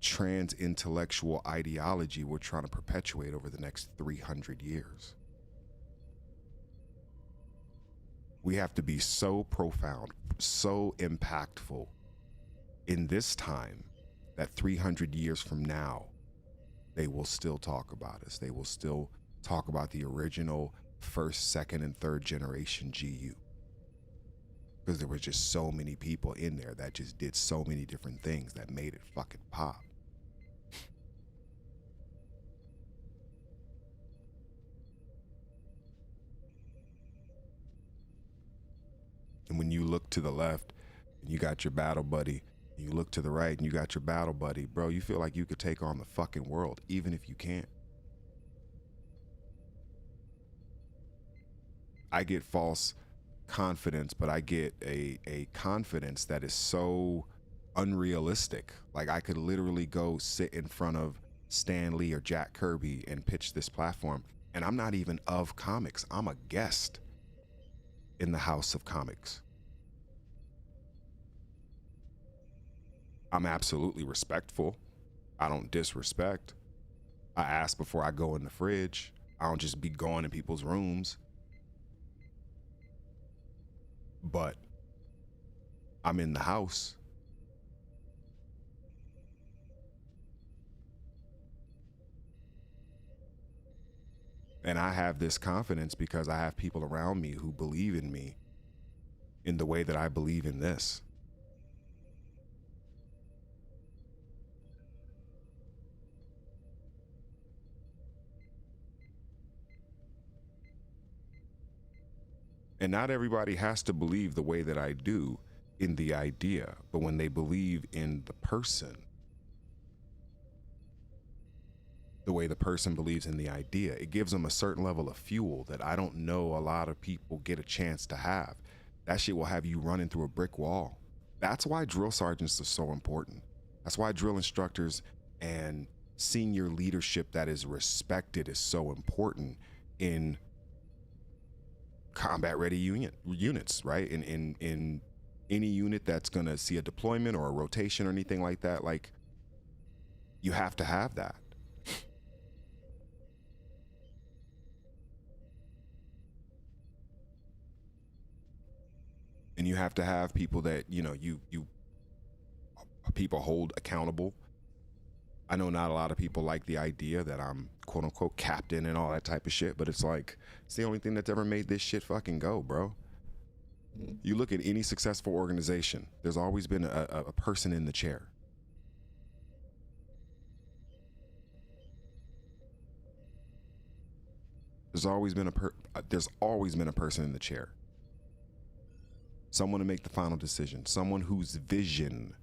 trans intellectual ideology we're trying to perpetuate over the next 300 years. We have to be so profound, so impactful in this time that 300 years from now, they will still talk about us. They will still talk about the original first, second, and third generation GU. Because there were just so many people in there that just did so many different things that made it fucking pop. And when you look to the left and you got your battle buddy, and you look to the right and you got your battle buddy, bro, you feel like you could take on the fucking world, even if you can't. I get false confidence, but I get a confidence that is so unrealistic. Like, I could literally go sit in front of Stan Lee or Jack Kirby and pitch this platform, and I'm not even of comics. I'm a guest in the house of comics. I'm absolutely respectful. I don't disrespect. I ask before I go in the fridge. I don't just be going in people's rooms. But I'm in the house. And I have this confidence because I have people around me who believe in me in the way that I believe in this. And not everybody has to believe the way that I do in the idea, but when they believe in the person, the way the person believes in the idea, it gives them a certain level of fuel that I don't know a lot of people get a chance to have. That shit will have you running through a brick wall. That's why drill sergeants are so important. That's why drill instructors and senior leadership that is respected is so important in combat ready units, right? In any unit that's gonna see a deployment or a rotation or anything like that, like, you have to have that. and you have to have people that, you know, you people hold accountable. I know not a lot of people like the idea that I'm quote unquote captain and all that type of shit, but it's like, it's the only thing that's ever made this shit fucking go, bro. You look at any successful organization, there's always been a person in the chair. There's always been a person in the chair. Someone to make the final decision, someone whose vision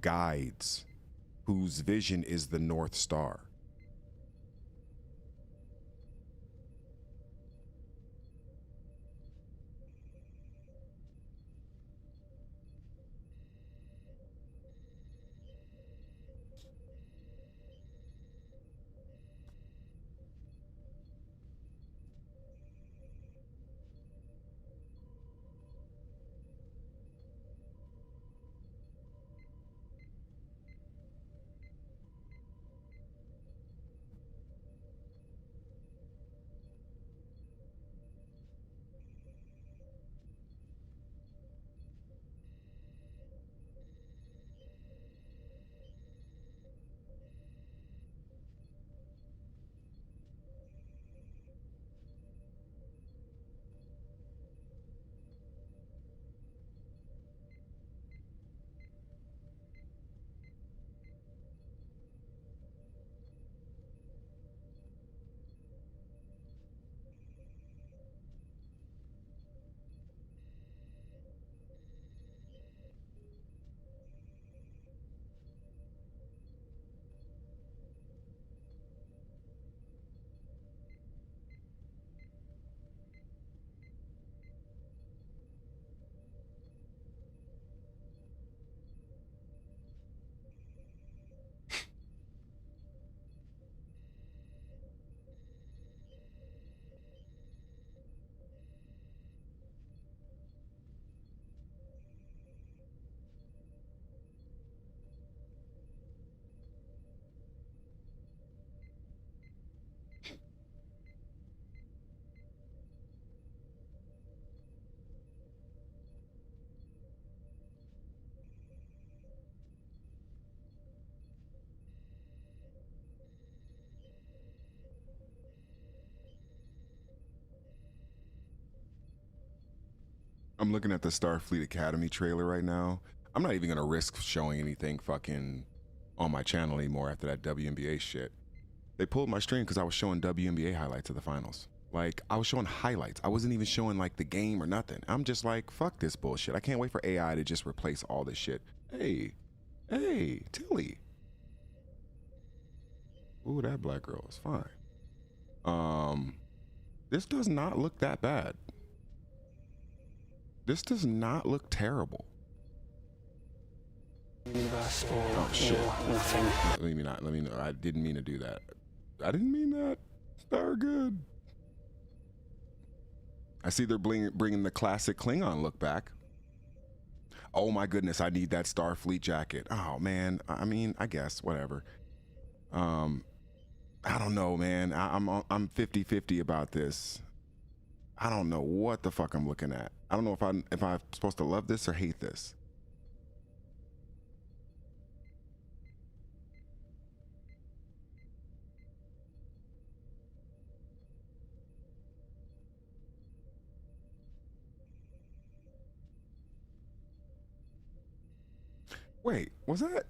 guides, whose vision is the North Star. I'm looking at the Starfleet Academy trailer right now. I'm not even gonna risk showing anything fucking on my channel anymore after that WNBA shit. They pulled my stream because I was showing WNBA highlights of the finals. Like, I was showing highlights. I wasn't even showing like the game or nothing. I'm just like, fuck this bullshit. I can't wait for AI to just replace all this shit. Hey, Tilly. Ooh, that black girl is fine. This does not look that bad. This does not look terrible. Universe Oh shit. or nothing. Let me know. I didn't mean to do that. I didn't mean that. Star good. I see they're bringing the classic Klingon look back. Oh my goodness, I need that Starfleet jacket. Oh man, I mean, I guess whatever. I don't know, man. I'm 50-50 about this. I don't know what the fuck I'm looking at. I don't know if I'm supposed to love this or hate this. Wait, was that?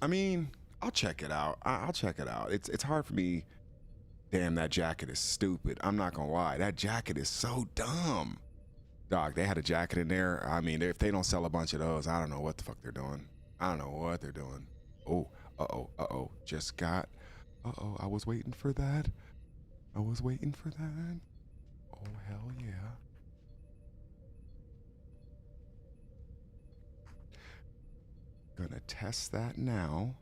I mean, I'll check it out. I'll check it out. It's hard for me. Damn, that jacket is stupid. I'm not gonna lie. That jacket is so dumb. Dog, they had a jacket in there. I mean, if they don't sell a bunch of those, I don't know what the fuck they're doing. I don't know what they're doing. Oh, uh-oh. Just got, I was waiting for that. I was waiting for that. Oh, hell yeah. Gonna test that now.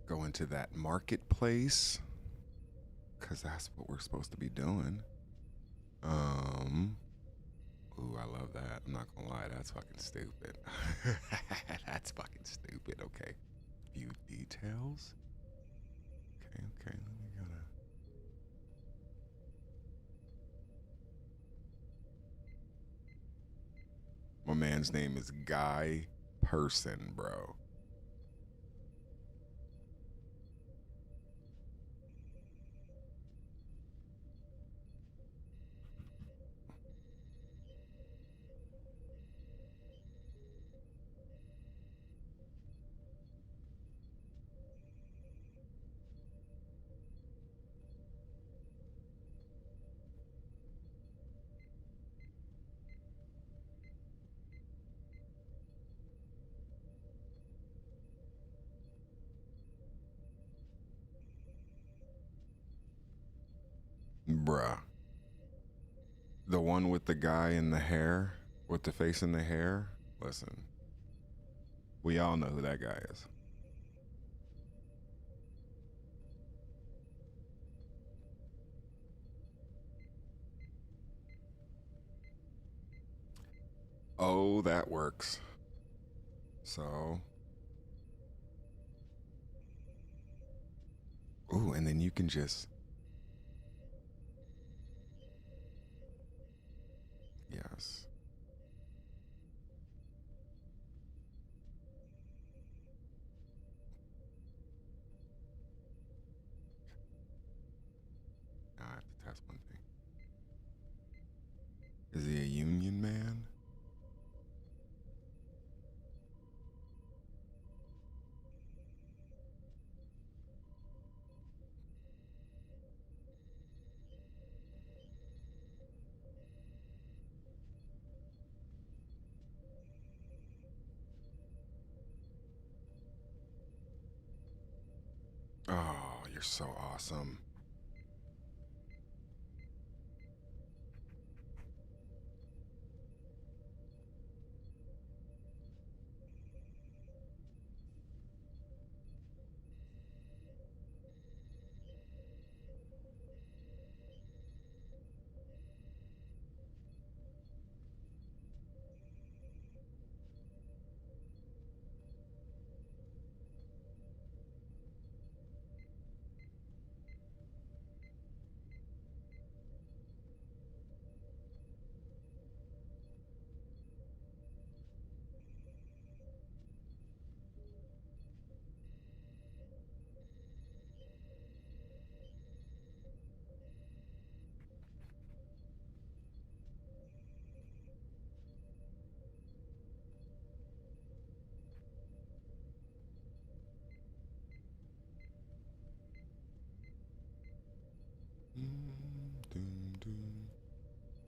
go into that marketplace, because that's what we're supposed to be doing. Ooh, I love that. I'm not gonna lie, that's fucking stupid. That's fucking stupid. Okay. View details. Okay, let me go to. My man's name is Guy Person, bro. Bruh. The one with the guy in the hair, with the face in the hair. Listen, we all know who that guy is. Oh, that works. So. Ooh, and then you can just. Yes. Now I have to test one thing. Is he a union man? Oh, you're so awesome.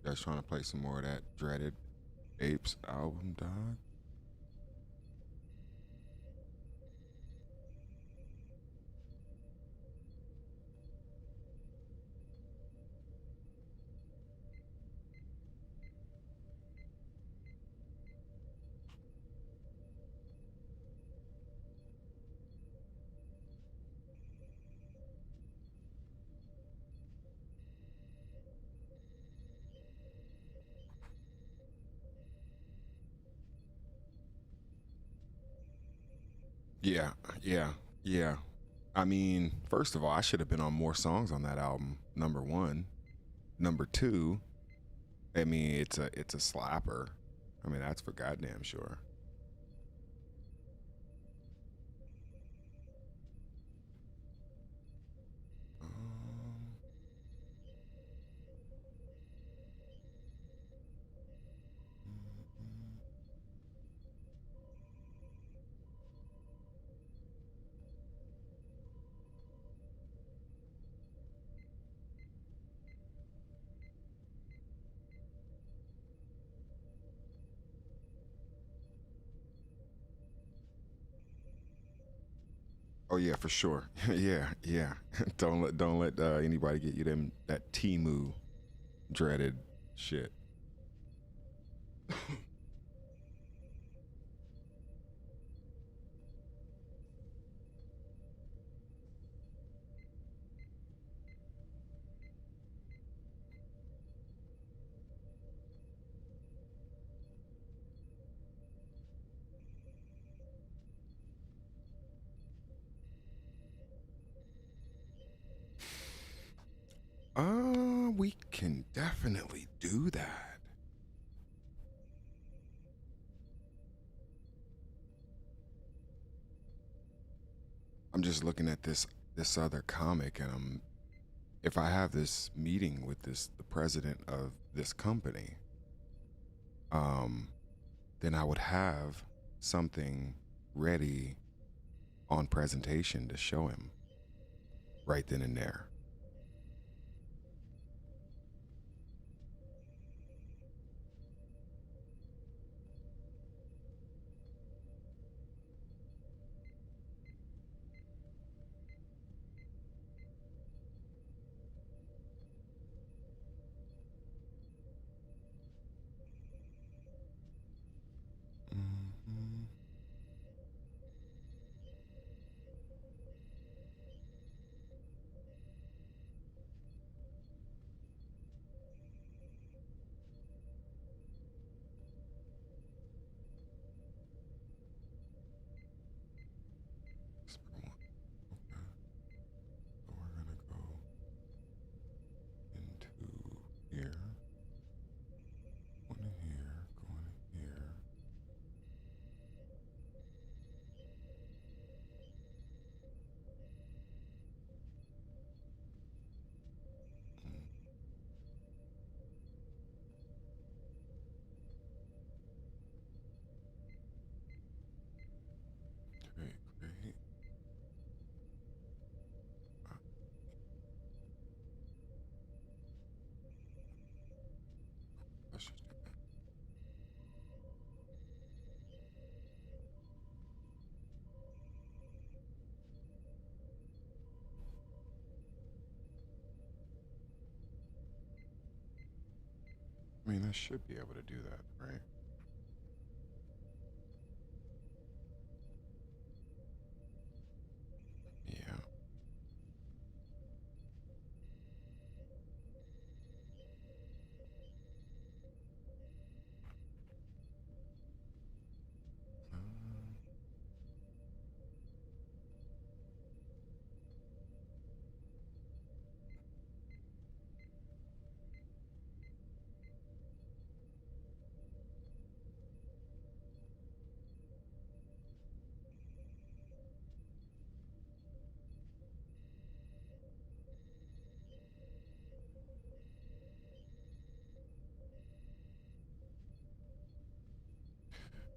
You guys trying to play some more of that dreaded Apes album, dog? Yeah, yeah. I mean, first of all, I should have been on more songs on that album. Number one. Number two, I mean, it's a slapper. I mean, that's for goddamn sure. Um, oh yeah, for sure. Yeah. Don't let anybody get you them that Timu dreaded shit. We can definitely do that. I'm just looking at this other comic, and if I have this meeting with the president of this company, then I would have something ready on presentation to show him right then and there. I mean, I should be able to do that, right? Yeah.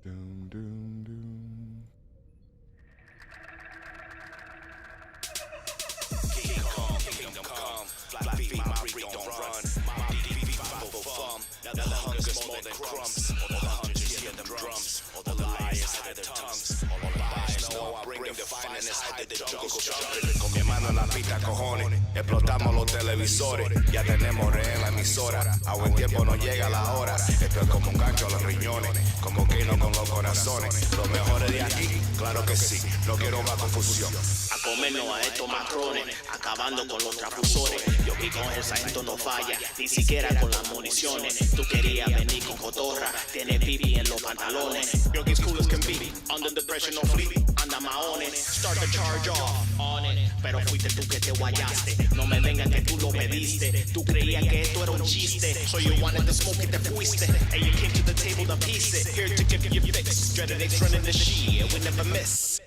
Doom, doom, doom. King Kong, kingdom come. Flat feet, my breed don't run. My DV, follow thumb. Now the hunger's more than crumbs. All the hunters hear them drums. All the liars hide their tongues. All the liars know I bring the finest hide the jungle's jumping. Con mi mano en la pista, cojones. Explotamos los televisores. Ya tenemos rehén la emisora. A buen tiempo no llega la hora. Esto es como un gancho a los riñones. Como Greydon con los corazones. Los mejores de aquí, claro que sí. No quiero más confusión. A comernos a estos macrones, acabando con los trafusores. Yo vi con el sargento no falla, ni siquiera con las municiones. Tú querías venir con cotorra, tiene pipi en los pantalones. Yo que cool as can be, under the pressure no flee. Anda maones, start the charge off, on it. Pero fuiste tú que te guayaste, no me vengan que tú lo pediste. Tú creías que esto era un chiste, so you wanted to smoke y te fuiste. And you came to the table to piece it, here to give you your fix. Dreaded X running the shit, we never miss.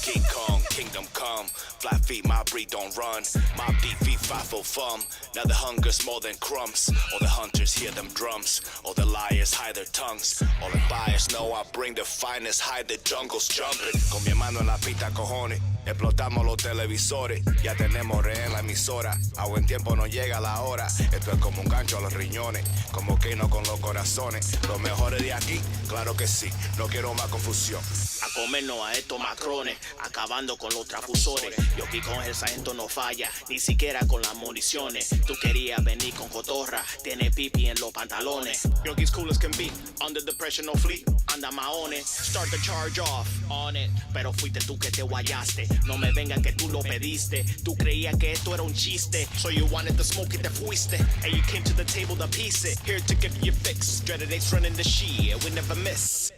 King Kong, kingdom come. Flat feet, my breed don't run. My DV, follow thumb. Now the hunger's more than crumbs. All the hunters hear them drums. All the liars hide their tongues. All the buyers know I bring the finest, hide the jungle's jumping. Con mi mano en la pista, cojones. Explotamos los televisores. Ya tenemos rehén la emisora. A buen tiempo no llega la hora. Esto es como un gancho a los riñones. Como Greydon con los corazones. Los mejores de aquí, claro que sí. No quiero más confusión. comernos a estos macrones, acabando con los trafusores. Yo aquí con el sargento no falla, ni siquiera con las municiones. Tú querías venir con cotorra, tiene pipi en los pantalones. Yo aquí cool as can be, under the pressure no flee. Anda maones, start the charge off, on it. Pero fuiste tú que te guayaste, no me venga que tú lo pediste. Tú creías que esto era un chiste, so you wanted the smoke y te fuiste. And you came to the table to piece it, here to give you your fix. Dreaded ace running the shit, we never miss.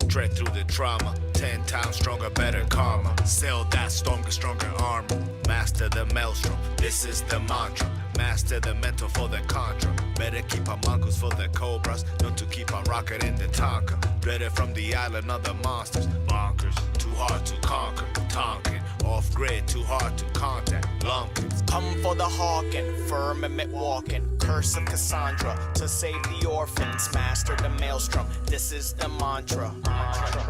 Tread through the trauma, 10 times stronger, better karma. Sell that stronger armor. Master the maelstrom, this is the mantra. Master the mental for the contra. Better keep our mongoose for the cobras, not to keep our rocket in the Tonka. Dreaded from the island of the monsters. Bonkers, too hard to conquer. Tonkin, off grid, too hard to contact. Lumpkins. Come for the hawking, firmament walking. Curse of Cassandra to save the orphans. Master the maelstrom, this is the mantra.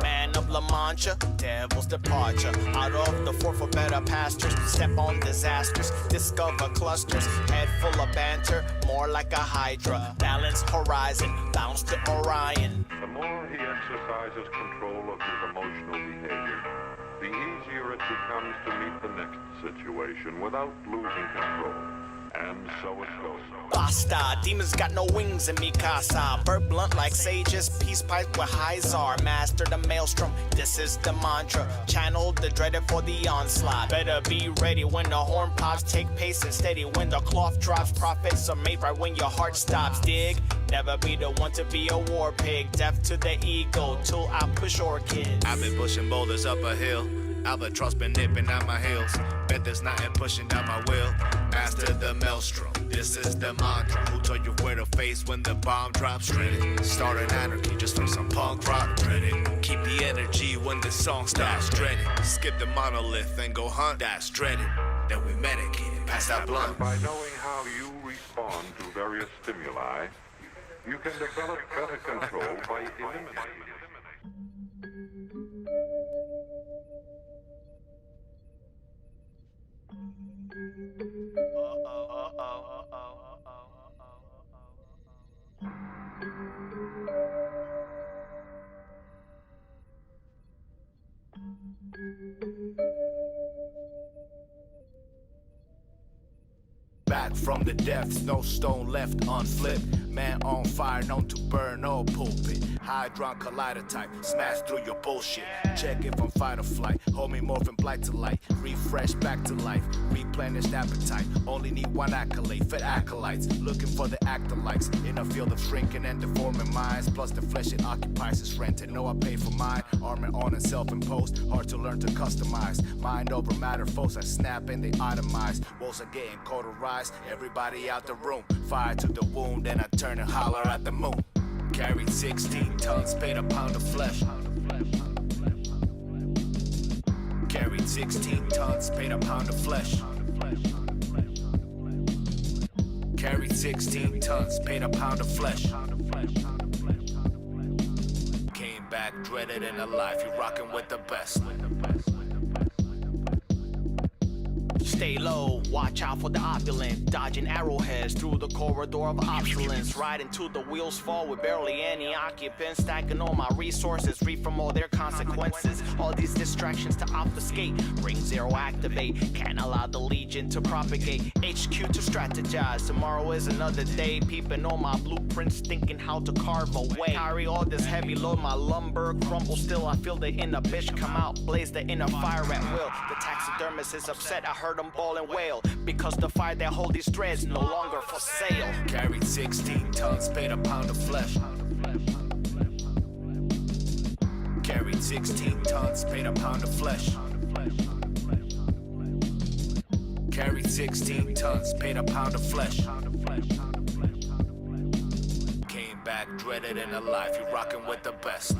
Man of La Mancha, devil's departure. Out of the fort for better pastures. Step on disasters, discover clusters. Head full of banter, more like a hydra. Balance horizon, bounce to Orion. The more he exercises control of his emotional behavior, the easier it becomes to meet the next situation without losing control. And so it goes. Basta, demons got no wings in me casa. Bird blunt like sages, peace pipe with high czar. Master the maelstrom, this is the mantra. Channel the dreaded for the onslaught. Better be ready when the horn pops. Take pace and steady when the cloth drops. Profits are made right when your heart stops. Dig, never be the one to be a war pig. Death to the ego till I push orchids. I've been pushing boulders up a hill. Albatross been nipping at my heels. Bet there's nothing pushing down my wheel. Master the maelstrom, this is the mantra. Who told you where to face when the bomb drops? Dreaded. Start an anarchy just for some punk rock. Dreaded. Keep the energy when the song starts. Dreaded. Skip the monolith and go hunt. That's dreaded. Then we medicate. Pass that blunt. By knowing how you respond to various stimuli, you can develop better control by eliminating them. Back from the depths, no stone left unflipped. Man on fire, known to burn all pulpit. Hydron collider type, smash through your bullshit. Check if I'm fight or flight. Homie morphin' blight to light. Refresh back to life. Replenished appetite. Only need one accolade. Fed acolytes. Looking for the actor-likes. In a field of shrinking and deforming minds. Plus the flesh it occupies is rented. Know I pay for mine. Armor on and self-imposed. Hard to learn to customize. Mind over matter, foes I snap and they itemize. Woes are getting cauterized. Everybody out the room. Fire to the wound, then I turn and holler at the moon. Carried 16 tons, paid a pound of flesh. Carried 16 tons, paid a pound of flesh. Carried 16 tons, paid a pound of flesh. Came back dreaded and alive, you rockin' with the best. Stay low, watch out for the opulent. Dodging arrowheads through the corridor of opulence. Riding till the wheels fall with barely any occupants. Stacking all my resources, free from all their consequences. All these distractions to obfuscate. Ring zero activate, can't allow the legion to propagate. HQ to strategize, tomorrow is another day. Peeping on my blueprints, thinking how to carve away. Carry all this heavy load, my lumber crumble still. I feel the inner bitch come out, blaze the inner fire at will. The taxidermist is upset, I heard him ball and wail. Because the fire that hold these threads no longer for sale. Carried 16 tons, paid a pound of flesh. Carried 16 tons, paid a pound of flesh. Carried 16 tons, paid a pound of flesh. Came back dreaded and alive, you rockin' with the best.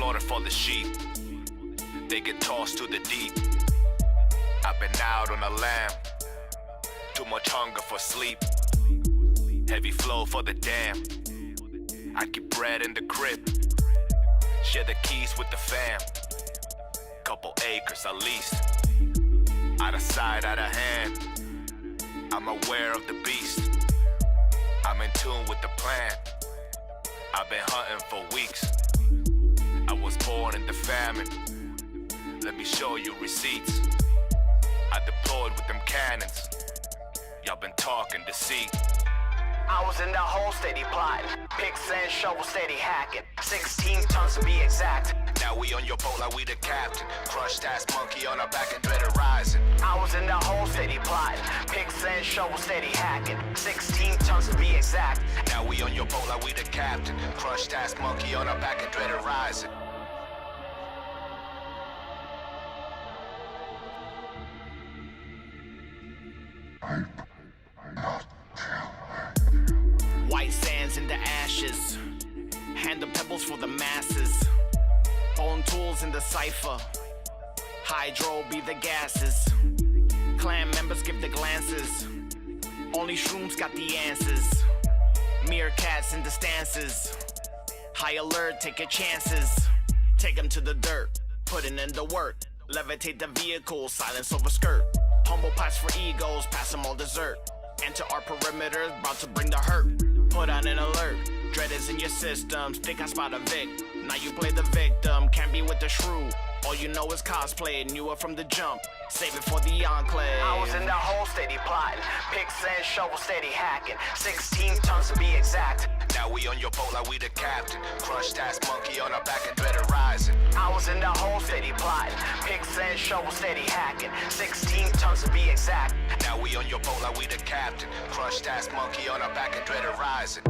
slaughter for the sheep. They get tossed to the deep. I've been out on a lamb. Too much hunger for sleep. Heavy flow for the dam. I keep bread in the crib. Share the keys with the fam. Couple acres at least. Out of sight, out of hand. I'm aware of the beast. I'm in tune with the plan. I've been hunting for weeks. I was born in the famine. Let me show you receipts. I deployed with them cannons. Y'all been talking deceit. I was in the hole steady plotting. Picks and shovel steady hacking. 16 tons to be exact. Now we on your boat like we the captain. Crushed ass monkey on our back and dreaded rising. I was in the hole steady plotting. Picks and shovel steady hacking. 16 tons to be exact. Now we on your boat like we the captain. Crushed ass monkey on our back and dreaded rising. White sands in the ashes. Hand the pebbles for the masses. Bone tools in the cipher. Hydro be the gases. Clan members give the glances. Only shrooms got the answers. Meerkats in the stances. High alert, take your chances. Take them to the dirt, putting in the work. Levitate the vehicle, silence over skirt. Humble pies for egos, pass them all dessert. Enter our perimeters, about to bring the hurt. Put on an alert, dread is in your systems. Think I spot a Vic, now you play the victim. Can't be with the shrew, all you know is cosplay. Knew it from the jump, save it for the enclave. I was in the hole steady plotting. Picks and shovel steady hacking. 16 tons to be exact. Now we on your boat like we the captain. Crushed ass monkey on our back and dreaded rising. I was in the hole steady plotting. Picks and shovel steady hacking. 16 tons to be exact. Now we on your boat like we the captain. Crushed ass monkey on our back and dreaded rising.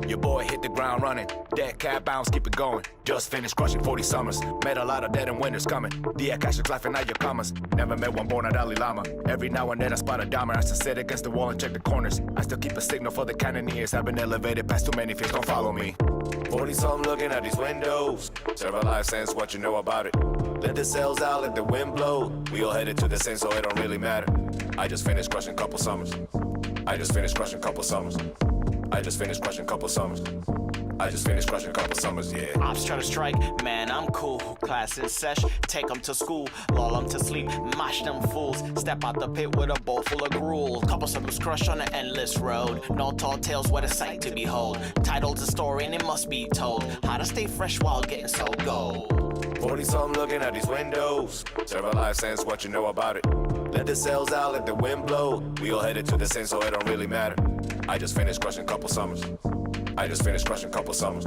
Your boy hit the ground running. Dead cat bounce, keep it going. Just finished crushing 40 summers. Met a lot of dead and winters coming. The Akashic laughing at your commas. Never met one born at Dalai Lama. Every now and then I spot a diamond. I still sit against the wall and check the corners. I still keep a signal for the cannoneers. I've been elevated past too many fears, don't follow me. 40-something looking at these windows. Serve a life sense, what you know about it. Let the sails out, let the wind blow. We all headed to the same, so it don't really matter. I just finished crushing couple summers. I just finished crushing couple summers. I just finished crushing couple summers. I just finished crushing couple summers, yeah. Ops try to strike, man, I'm cool. Class in sesh, take them to school. Lull them to sleep, mash them fools. Step out the pit with a bowl full of gruel. Couple summers crushed on an endless road. No tall tales, what a sight to behold. Title's a story and it must be told. How to stay fresh while getting so gold. 40-something looking at these windows. Serve a life sense, what you know about it. Let the sails out, let the wind blow. We all headed to the same, so it don't really matter. I just finished crushing couple summers. I just finished crushing couple summers.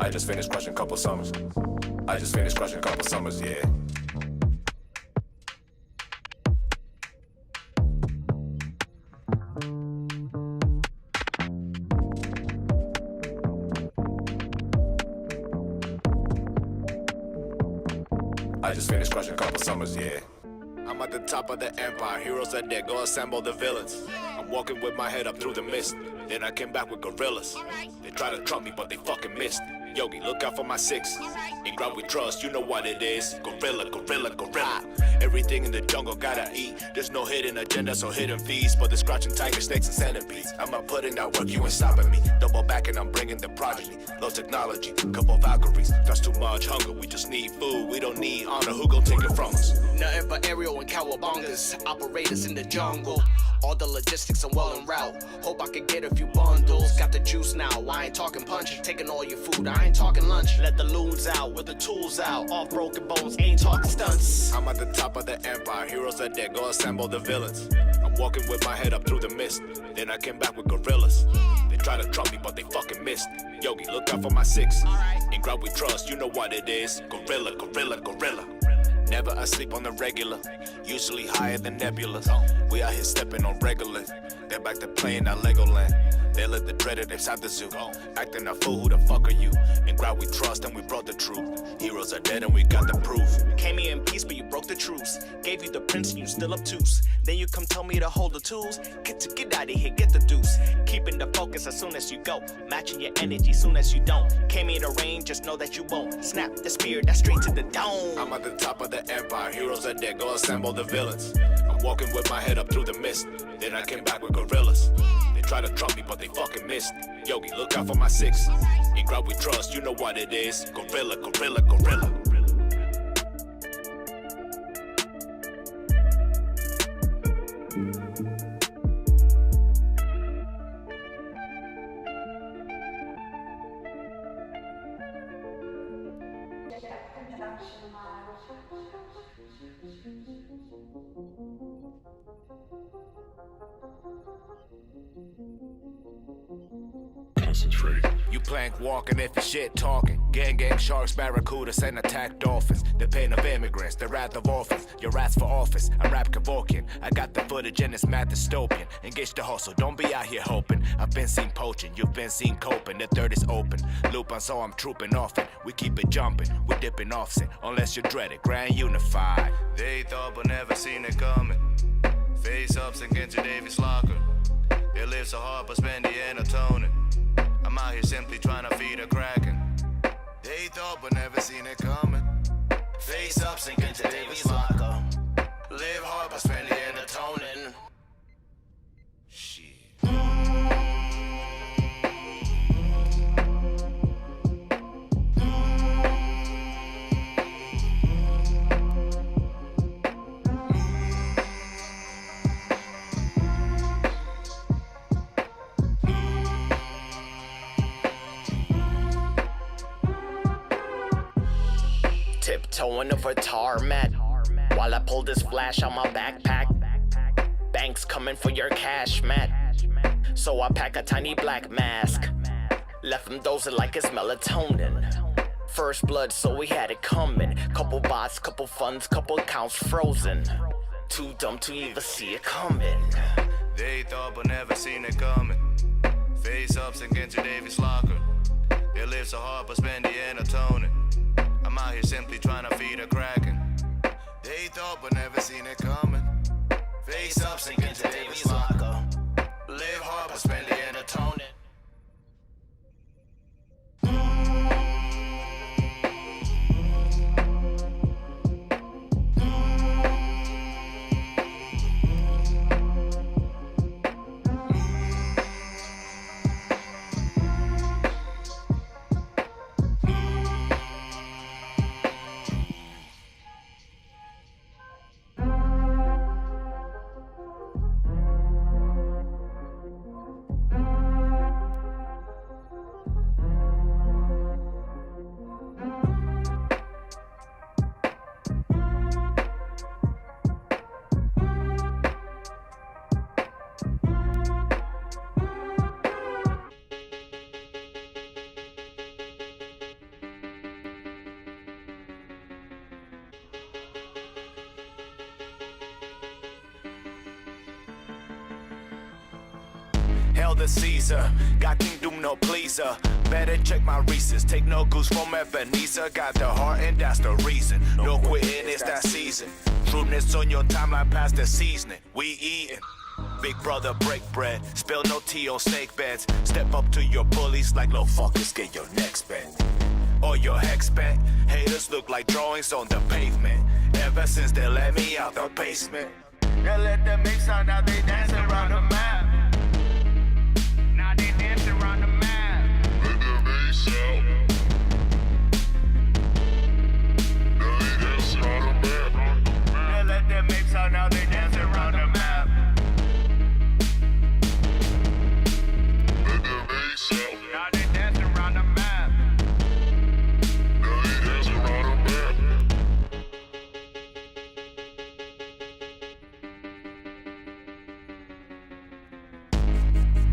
I just finished crushing couple summers. I just finished crushing couple summers, yeah. I just finished crushing couple summers, yeah. I'm at the top of the empire, heroes are dead, go assemble the villains. I'm walking with my head up through the mist, then I came back with gorillas. They tried to trump me, but they fucking missed. Yogi, look out for my six. In ground we trust, you know what it is. Gorilla, gorilla, gorilla. Everything in the jungle gotta eat. There's no hidden agenda, so hidden feast. But they're scratching tigers, snakes, and centipedes. I'ma put in that work, you ain't stopping me. Double back and I'm bringing the progeny. Low technology, couple Valkyries. That's too much hunger, we just need food. We don't need honor, who gon' take it from us? Nothing but aerial and cowabungas. Operators in the jungle. All the logistics are well en route. Hope I can get a few bundles. Got the juice now, I ain't talking punch. Taking all your food, I ain't talking lunch. Let the loons out, with the tools out. Off broken bones, ain't talking stunts. I'm at the top of the empire, heroes are dead, go assemble the villains. I'm walking with my head up through the mist, then I came back with gorillas. They tried to trump me, but they fucking missed. Yogi, look out for my six. In ground we trust, you know what it is. Gorilla, gorilla, gorilla. Never asleep on the regular, usually higher than nebula. We out here stepping on regular. They're back to playing our Legoland. They let the dreaded inside the zoo. Acting a fool, who the fuck are you? In God we trust and we brought the truth. Heroes are dead and we got the proof. Came here in peace, but you broke the truce. Gave you the prince and you still obtuse. Then you come tell me to hold the tools. Get out of here, get the deuce. Keeping the focus as soon as you go. Matching your energy soon as you don't. Came here to reign, just know that you won't. Snap the spear, that's straight to the dome. I'm at the top of the empire. Heroes are dead, go assemble the villains. I'm walking with my head up through the mist. Then I came back with gorillas. They tried to trump me, but they fucking missed. Yogi, look out for my 6. In crowd we trust, you know what it is. Gorilla, gorilla, gorilla. Concentrate. You plank walking if you shit talking. Gang sharks, barracudas, and attack dolphins. The pain of immigrants, the wrath of orphans. Your wrath for office, I'm rap Kevorkian. I got the footage and it's mad dystopian. Engage the hustle, don't be out here hoping. I've been seen poaching, you've been seen coping. The third is open, looping so I'm trooping often. We keep it jumping, we dipping offset. Unless you dread it, grand unified. They thought but never seen it coming. Face ups against your Davis locker. They live so hard but spend the end of toning. I'm out here simply trying to feed a kraken. They thought but never seen it coming. Face ups against your Davis locker. Live hard but spend the end of toning. Shit. Tiptoeing over tarmac while I pull this flash out my backpack. Banks coming for your cash, Matt. So I pack a tiny black mask. Left him dozing like it's melatonin. First blood, so we had it coming. Couple bots, couple funds, couple accounts frozen. Too dumb to even see it coming. They thought but never seen it coming. Face ups against your Davis locker. They live so hard but spend the end of toning. I'm out here simply trying to feed a kraken. They thought but never seen it coming. Face ups against your Davis locker. Live hard but spend the end of toning. Hail the Caesar, got kingdom no pleaser. Better check my Reese's, take no goose from Ebenezer. Got the heart and that's the reason. No quitting, it's that season. Trueness on your timeline past the seasoning. We eatin'. Big brother break bread, spill no tea on snake beds. Step up to your bullies like little fuckers, get your necks bent. Or your hex bent. Haters look like drawings on the pavement. Ever since they let me out the basement. They let them make sound, now they dance around the map. Now they dance around the map. Let the bass out. Now they dance around the map. They let them make sound, now they dance around the map. Let the bass out. Now they dance around the map. Now they dance around the map.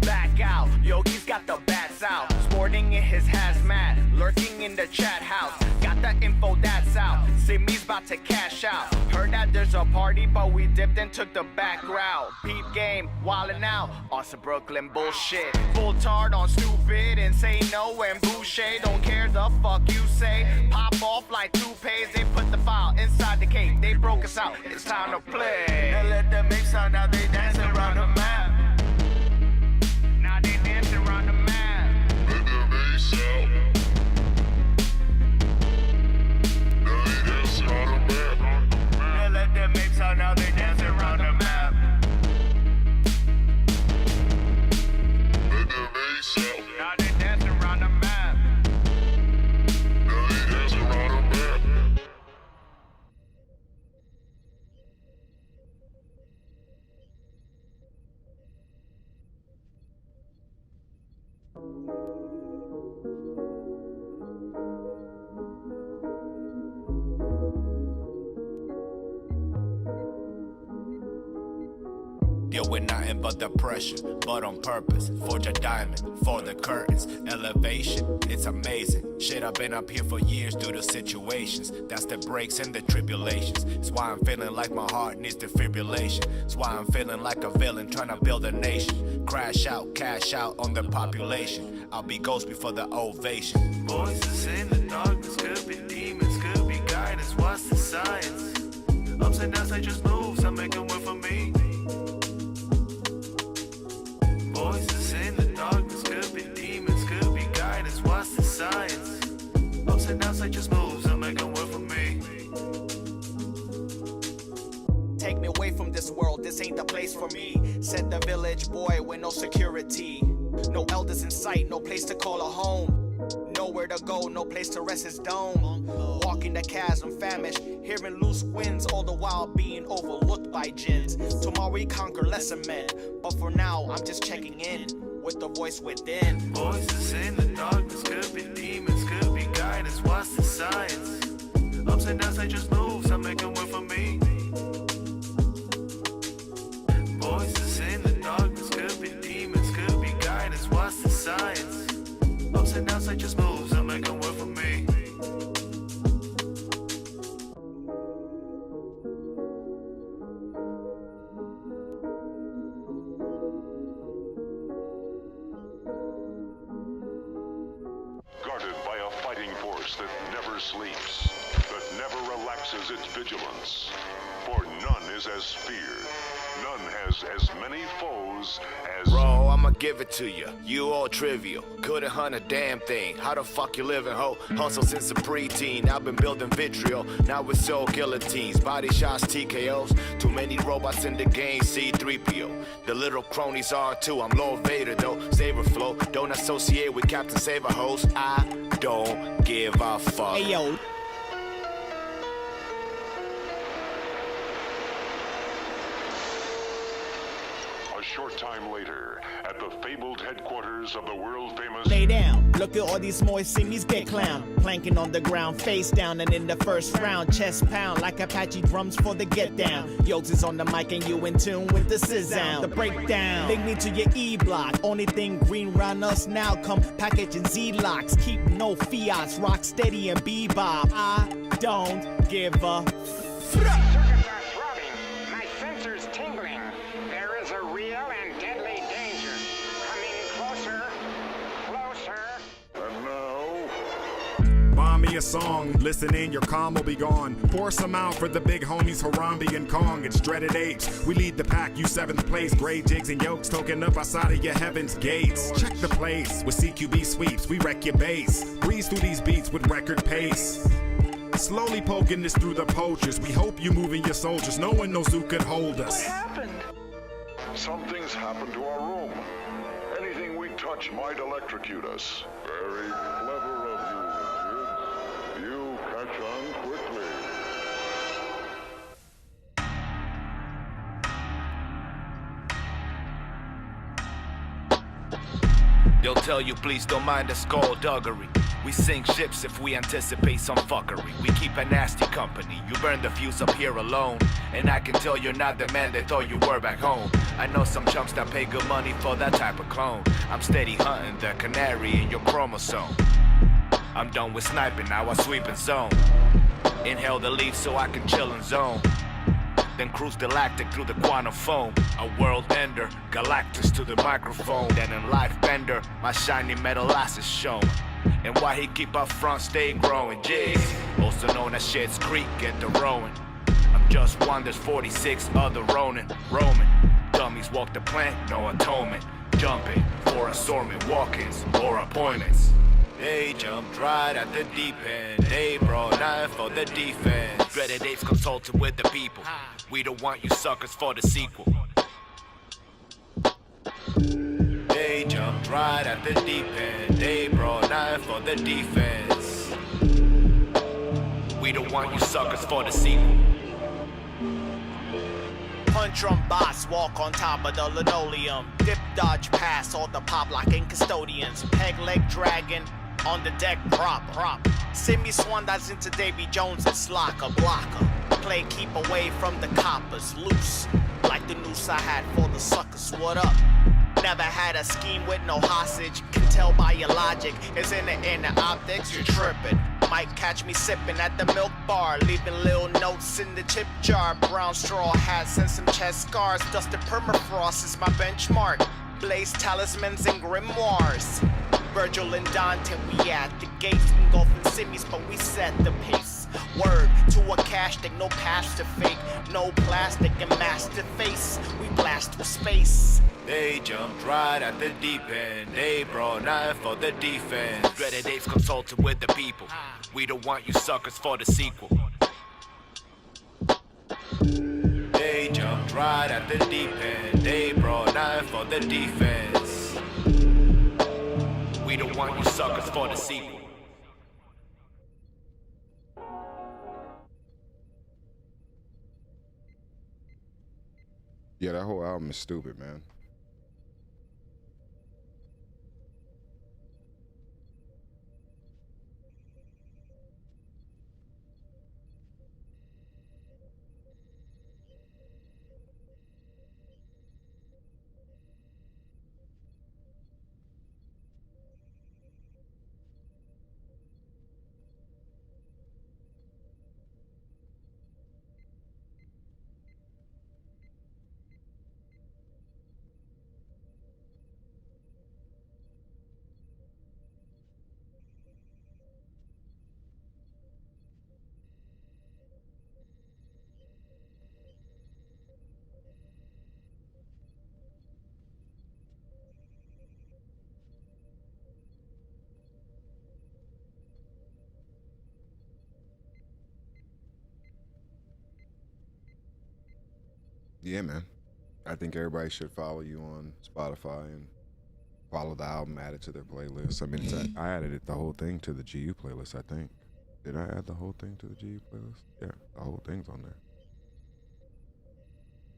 Back out, Yogi's got the bats out. Sporting in his hazmat, lurking in the chat house. Got the info that's out. See me's about to cash out. Heard that there's a party, but we dipped and took the back route. Peep game, wildin' out on some Brooklyn bullshit. Full tard on stupid and say no and Boucher. Don't care the fuck you say. Pop off like toupees. They put the file inside the cake. They broke us out. It's time to play. They let the mix sound out. They dance around the map. Now they dance around the map. Let the bass out. Now they dance around the map. They let the mix out. Now they dance around the map. Let the bass out. Now they dance around the map. Now they dance around the map. Deal with nothing but the pressure, but on purpose. Forge a diamond for the curtains. Elevation, it's amazing. Shit, I've been up here for years due to situations. That's the breaks and the tribulations. It's why I'm feeling like my heart needs defibrillation. It's why I'm feeling like a villain trying to build a nation. Crash out, cash out on the population. I'll be ghost before the ovation. Voices in the darkness, could be demons, could be guidance. What's the science? Ups and downs, I just moves, I make them work for me. Voices in the darkness, could be demons, could be guidance. What's the science? Ups and downs, I just moves, I make them work for me. Take me away from this world, this ain't the place for me. Said the village boy with no security. No elders in sight, no place to call a home. Nowhere to go, no place to rest his dome. Walking the chasm, famished, hearing loose winds, all the while being overlooked by jinns. Tomorrow we conquer lesser men, but for now I'm just checking in with the voice within. Voices in the darkness, could be demons, could be guidance. What's the science? Ups and downs, I just moves, I make them work for me. Voices in the darkness, could be demons, could be guidance. What's the science? Ups and downs, I just moves, I make them work for me. Guarded by a fighting force that never sleeps, that never relaxes its vigilance. For none is as feared, none has as many foes as... Bro, I'ma give it to you. You all trivial. Couldn't hunt a damn thing. How the fuck you living, ho? Hustle since a preteen. I've been building vitriol. Now it's all guillotines. Body shots, TKOs. Too many robots in the game. C-3PO. The little cronies are too. I'm Lord Vader though. Saber flow. Don't associate with Captain Saber host. I don't give a fuck. Hey yo. A short time later, at the fabled headquarters of the world-famous... Lay down, look at all these moist simmies get clown. Planking on the ground, face down, and in the first round, chest pound like Apache drums for the get down. Yokes is on the mic and you in tune with the sizzle. The breakdown, link me to your E-block. Only thing green round us now come packaging Z-locks. Keep no fiats, rock steady and bebop. I don't give a Circuits are throbbing, my sensors tingling. There is a real and deadly danger. Coming closer, closer. And now... Bomb me a song, listen in, your calm will be gone. Pour some out for the big homies Harambe and Kong. It's dreaded age, we lead the pack, you 7th place. Gray jigs and yokes token up outside of your heaven's gates. Check the place, with CQB sweeps, we wreck your base. Breeze through these beats with record pace. Slowly poking this through the poachers. We hope you moving your soldiers. No one knows who could hold us. Something's happened to our room. Anything we touch might electrocute us. Very clever of you, kids. You catch on quickly. They'll tell you please don't mind the skullduggery. We sink ships if we anticipate some fuckery. We keep a nasty company. You burn the fuse up here alone. And I can tell you're not the man they thought you were back home. I know some chumps that pay good money for that type of clone. I'm steady hunting the canary in your chromosome. I'm done with sniping, now I sweep and zone. Inhale the leaf so I can chill and zone. Then cruise galactic through the quantum foam. A world ender, Galactus to the microphone. Then in life bender, my shiny metal ass is shown. And why he keep up front, stay growing, jeez. Also known as Shit's Creek, get the rowing. I'm just one, there's 46 other Ronin. Roman, dummies walk the plank, no atonement. Jumping for assortment, walk-ins or appointments. They jumped right at the deep end. They brought knife for the defense. Dreaded apes consulting with the people. We don't want you suckers for the sequel. They jumped right at the deep end. They brought knife for the defense. We don't want you suckers for the sequel. Punch drum boss, walk on top of the linoleum. Dip, dodge, pass, all the pop locking custodians. Peg leg dragon, on the deck prop. Simi Swan dives into Davy Jones and Slocker, blocker. Play keep away from the coppers, loose. Like the noose I had for the suckers, what up? Never had a scheme with no hostage. Can tell by your logic, is in the inner optics, you're tripping. Might catch me sipping at the milk bar, leaving little notes in the tip jar. Brown straw hats and some chest scars. Dusted permafrost is my benchmark. Blaze talismans and grimoires. Virgil and Dante, we at the gates. Engulfing simmies, but we set the pace. Word to a cash thing, no pass to fake. No plastic and master face. We blast through space. They jumped right at the deep end. They brought knife for the defense. Dreaded apes consulting with the people. We don't want you suckers for the sequel. They jumped right at the deep end. They brought knife for the defense. We don't want you suckers for the sequel. Yeah, that whole album is stupid, man. Yeah, man. I think everybody should follow you on Spotify and follow the album, add it to their playlist. I mean, I added the whole thing to the GU playlist, I think. Did I add the whole thing to the GU playlist? Yeah, the whole thing's on there.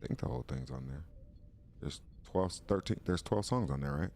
I think the whole thing's on there. There's 12 songs on there, right?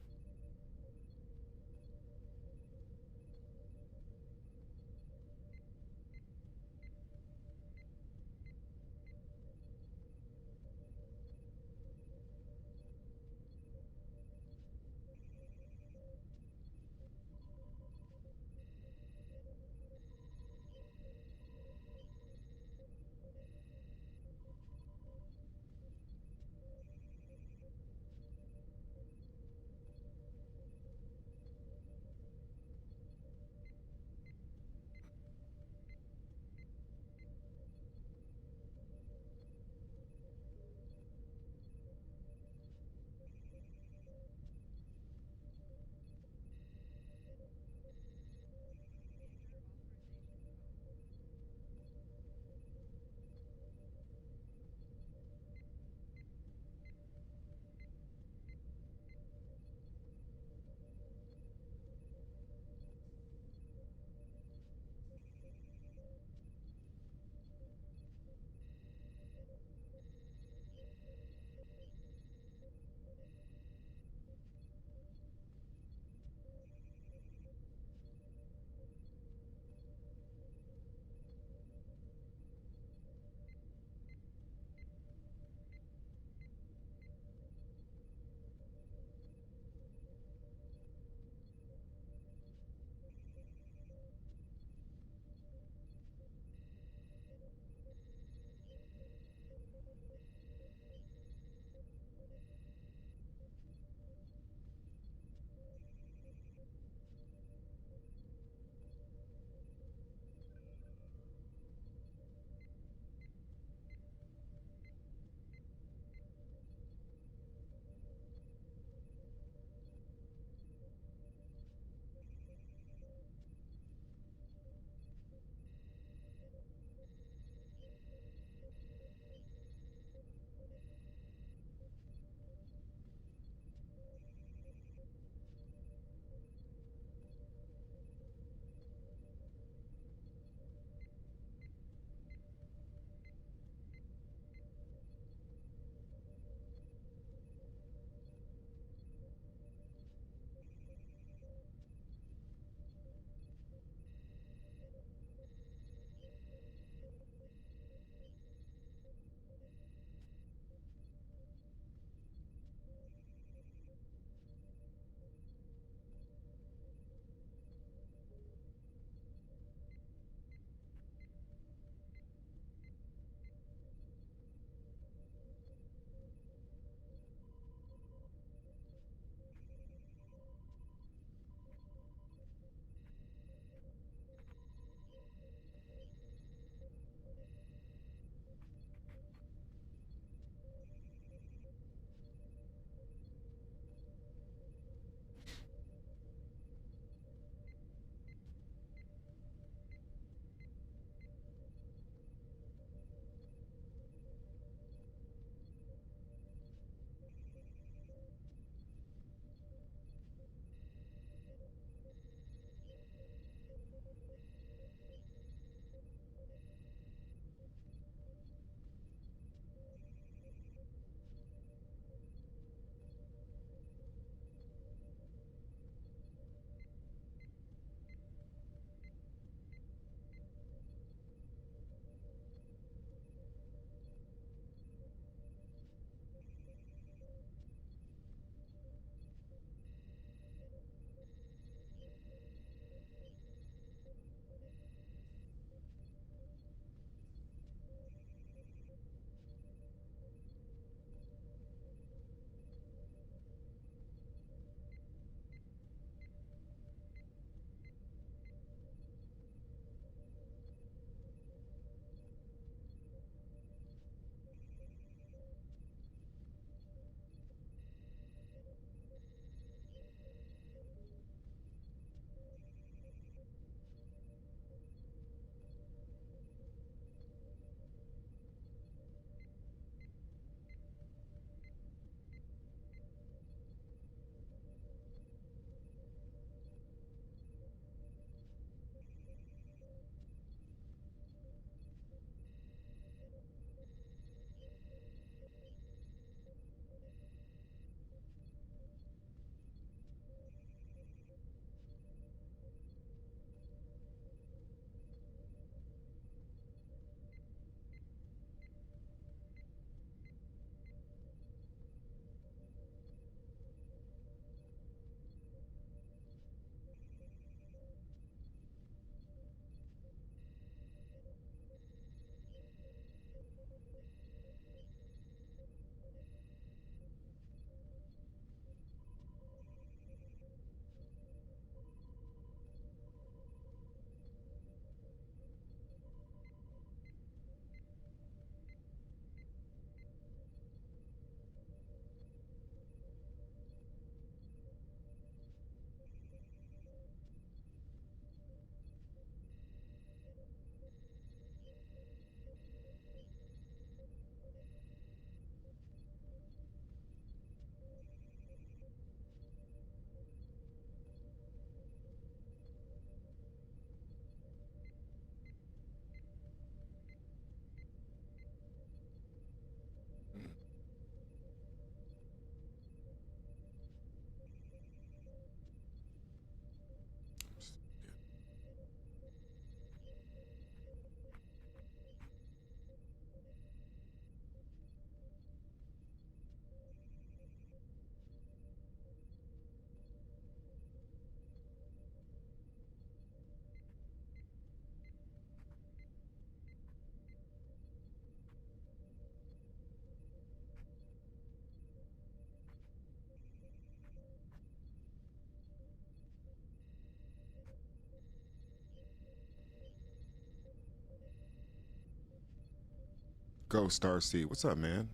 Go Starseed. What's up, man?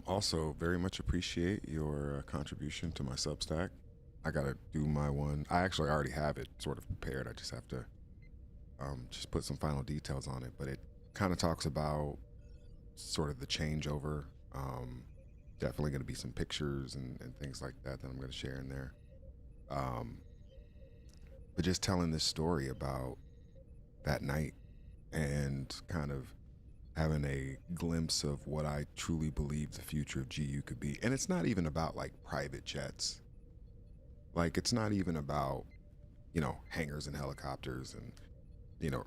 Also, very much appreciate your contribution to my Substack. I gotta do my one. I actually already have it sort of prepared. I just have to just put some final details on it. But it kind of talks about sort of the changeover. Definitely going to be some pictures and things like that I'm going to share in there. But just telling this story about that night and kind of having a glimpse of what I truly believe the future of GU could be. And it's not even about like private jets. Like it's not even about, hangars and helicopters and,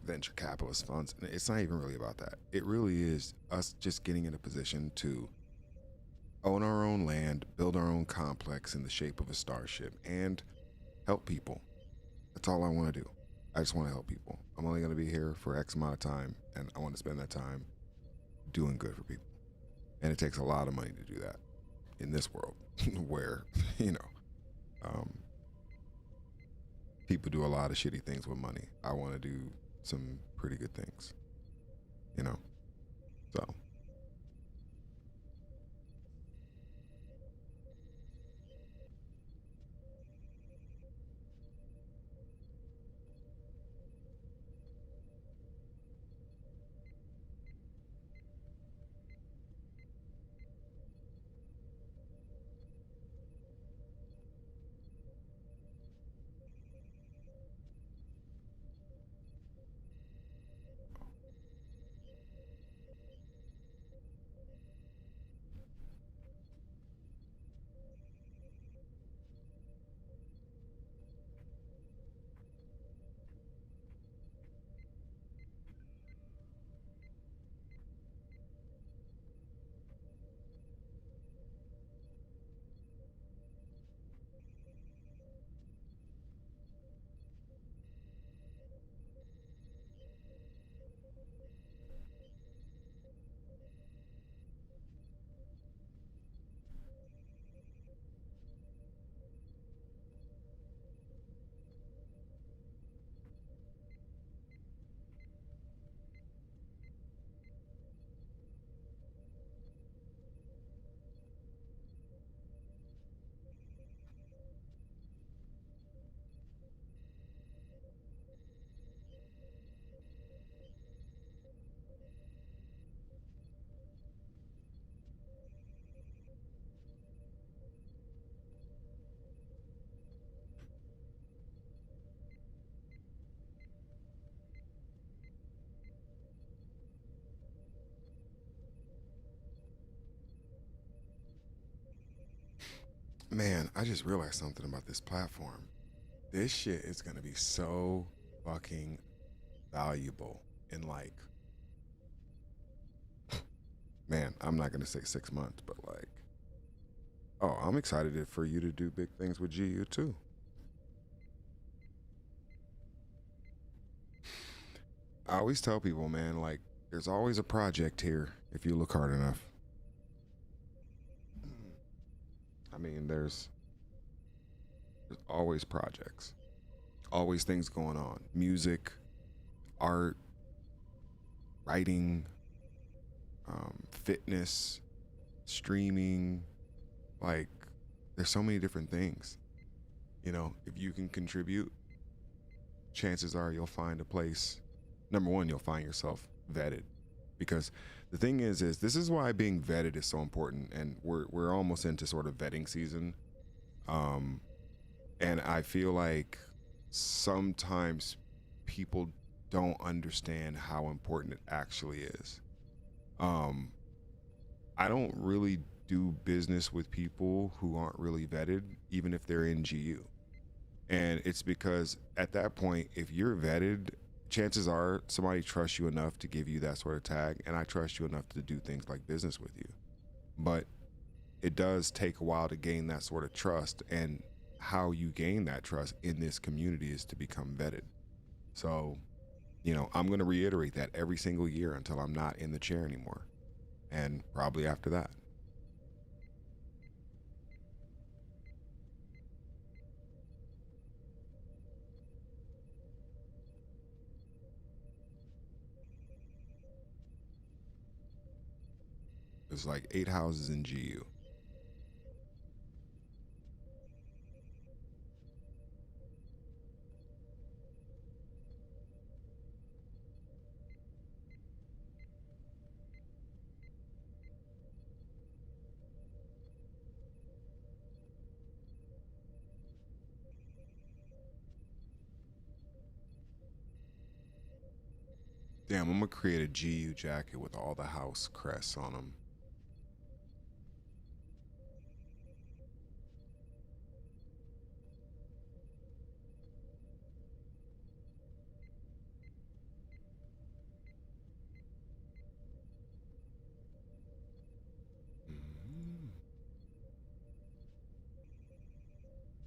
venture capitalist funds. It's not even really about that. It really is us just getting in a position to own our own land, build our own complex in the shape of a starship, and help people. That's all I want to do. I just want to help people. I'm only going to be here for X amount of time, and I want to spend that time doing good for people. And it takes a lot of money to do that in this world where, people do a lot of shitty things with money. I want to do some pretty good things, So. Man, I just realized something about this platform. This shit is gonna be so fucking valuable in like, man, I'm not gonna say 6 months, but like, oh, I'm excited for you to do big things with GU too. I always tell people, man, like, there's always a project here if you look hard enough. I mean, there's always projects, always things going on. Music, art, writing, fitness, streaming. Like, there's so many different things. If you can contribute, chances are you'll find a place. Number one, you'll find yourself vetted. Because the thing is this is why being vetted is so important. And we're almost into sort of vetting season. And I feel like sometimes people don't understand how important it actually is. I don't really do business with people who aren't really vetted, even if they're in GU. And it's because at that point, if you're vetted, chances are somebody trusts you enough to give you that sort of tag, and I trust you enough to do things like business with you. But it does take a while to gain that sort of trust, and how you gain that trust in this community is to become vetted. So, I'm going to reiterate that every single year until I'm not in the chair anymore, and probably after that. There's like 8 houses in GU. Damn, I'm gonna create a GU jacket with all the house crests on them.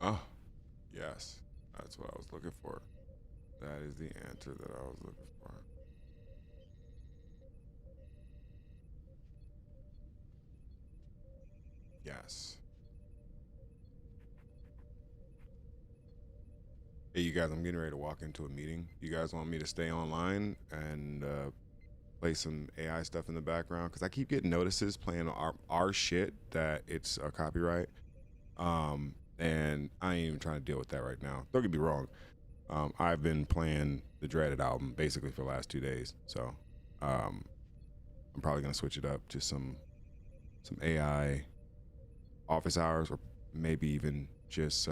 Oh, yes. That's what I was looking for. That is the answer that I was looking for. Yes. Hey, you guys, I'm getting ready to walk into a meeting. You guys want me to stay online and play some AI stuff in the background? Because I keep getting notices playing our shit that it's a copyright. And I ain't even trying to deal with that right now. Don't get me wrong. I've been playing the Dreaded album basically for the last 2 days. So I'm probably going to switch it up to some AI office hours, or maybe even just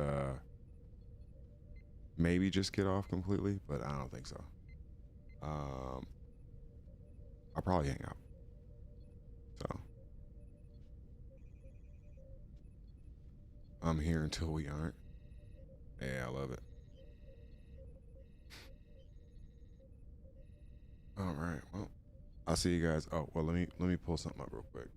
get off completely, but I don't think so. I'll probably hang out. So I'm here until we aren't. Yeah, I love it. All right, well, I'll see you guys. Oh, well, let me pull something up real quick.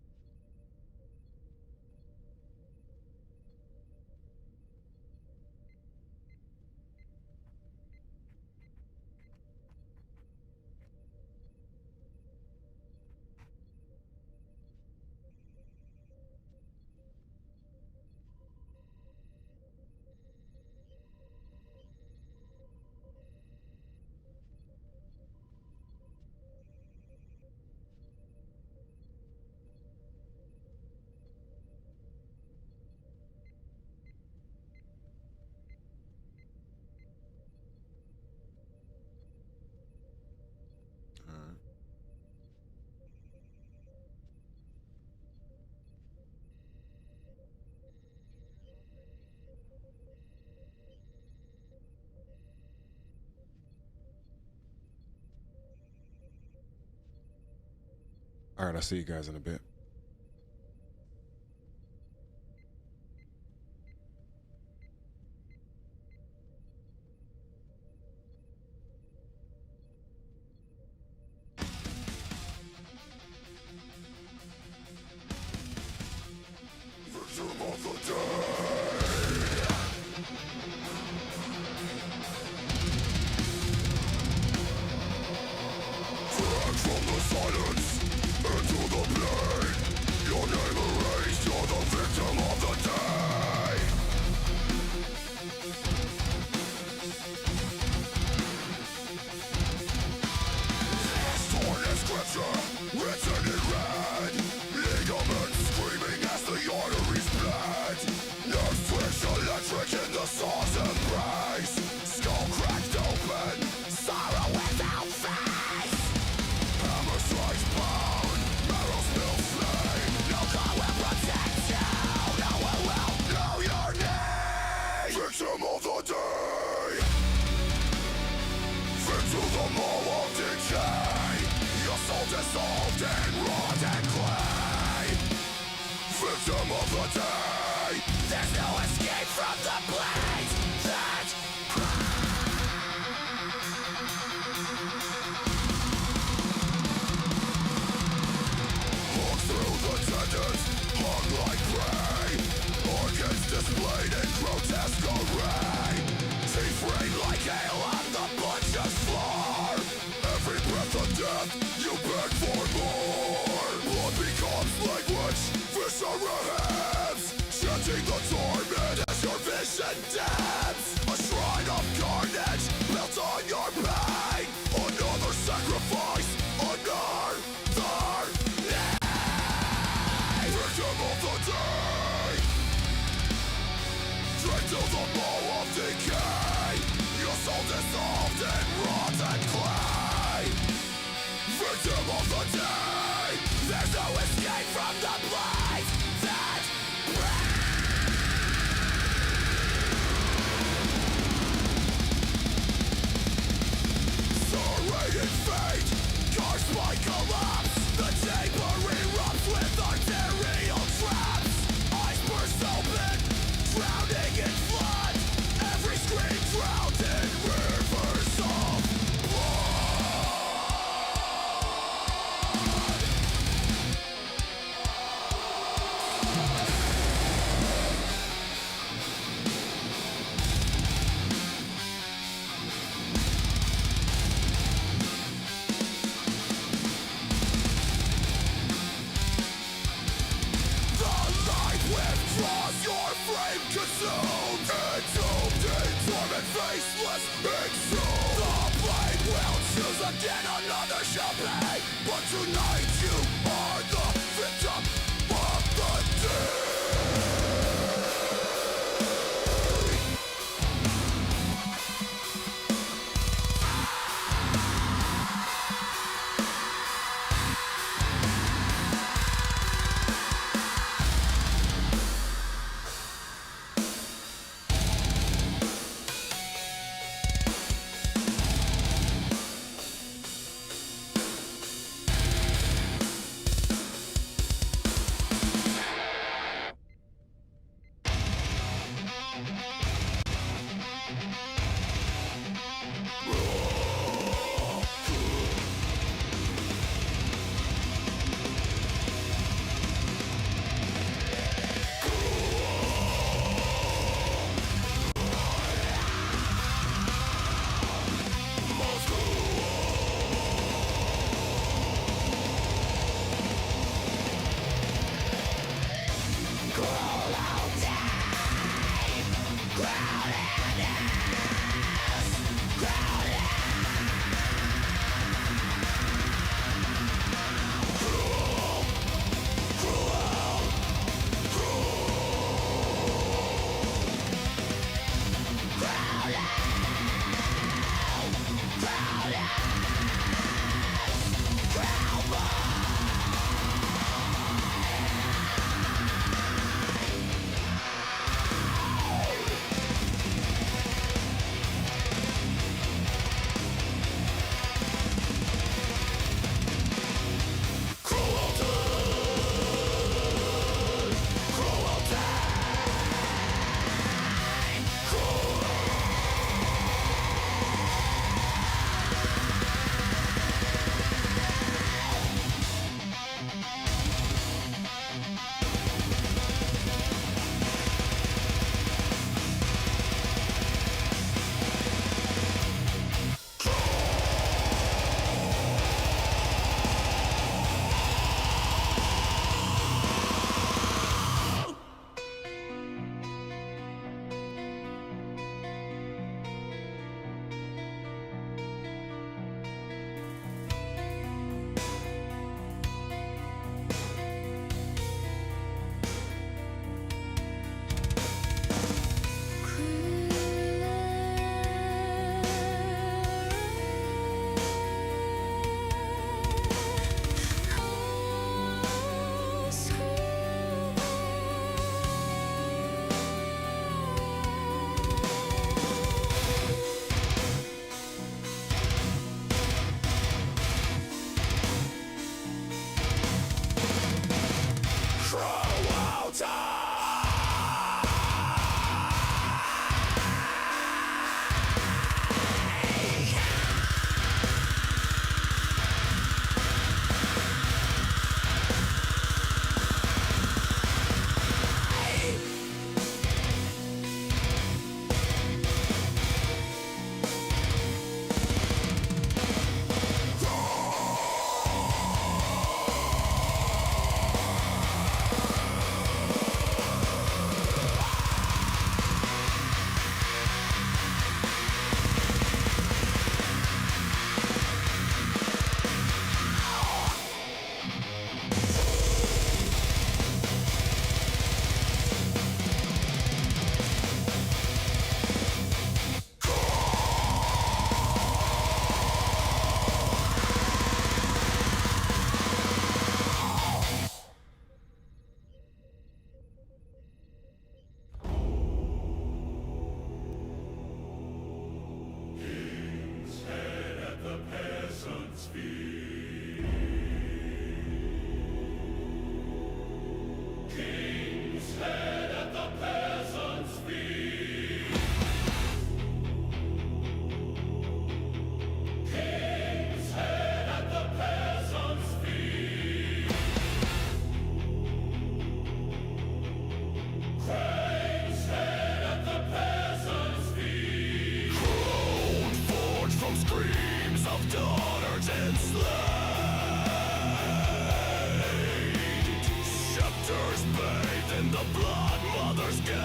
All right, I'll see you guys in a bit. Chanting the torment as your vision Hunters bathed in the blood mothers gave.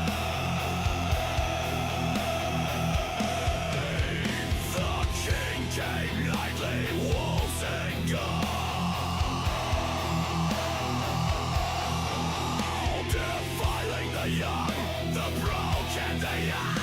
The king came nightly, wolves and gold, defiling the young, the broken, the young.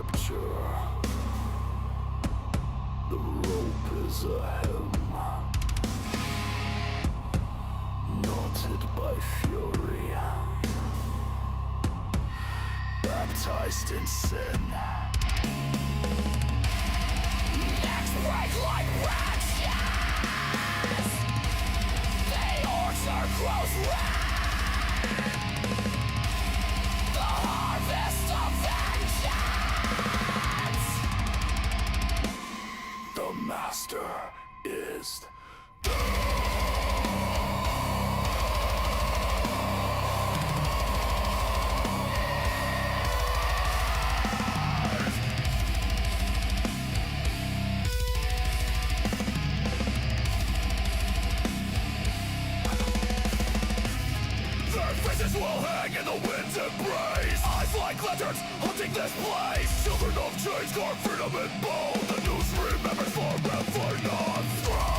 sculpture. The rope is a hem, knotted by fury, baptized in sin. Next break like branches, the orchard grows red. The harvest of vengeance. The master is will hang in the wind's embrace. Eyes like lanterns haunting this place. Children of change carve freedom in bone. The news remembers forever not strong.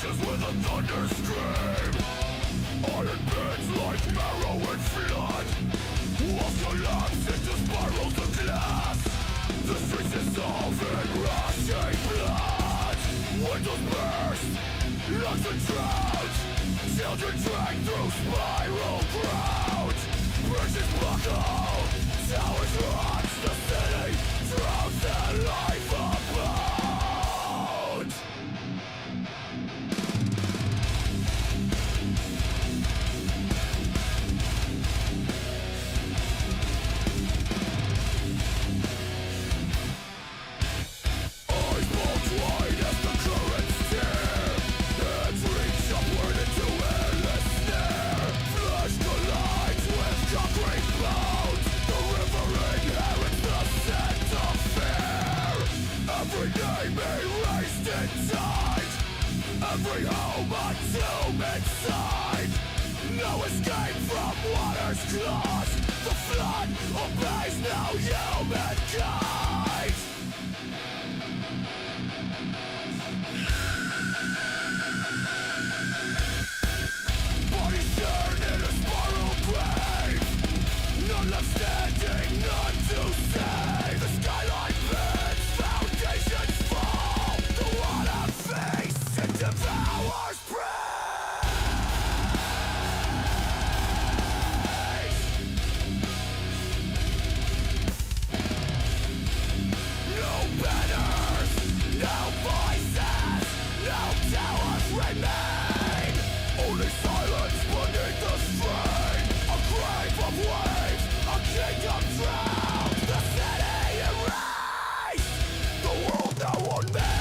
crashes with a thunder scream. Iron bits like marrow and flood. Walls collapse into spirals of glass. The streets dissolving, rushing blood. Windows burst, lungs and drought. Children drag through spiral crowds. Bridges buckle, towers rot. The city drowns their life about. Eyes bulge wide as the currents tear. Heads reach upward into endless snare. Flesh collides with concrete bones. The river inherits the scent of fear. Every name erased in tide. Every home a tomb inside. No escape from water's claws. The flood obeys no humankind. Bodies turn in a spiral grave. None left standing, none to save. The skyline bends, foundations fall. The water feasts and devours no banners, no voices, no towers remain. Only silence beneath the strain. A grave of waves, a kingdom drowned. The city erased, the world no one made.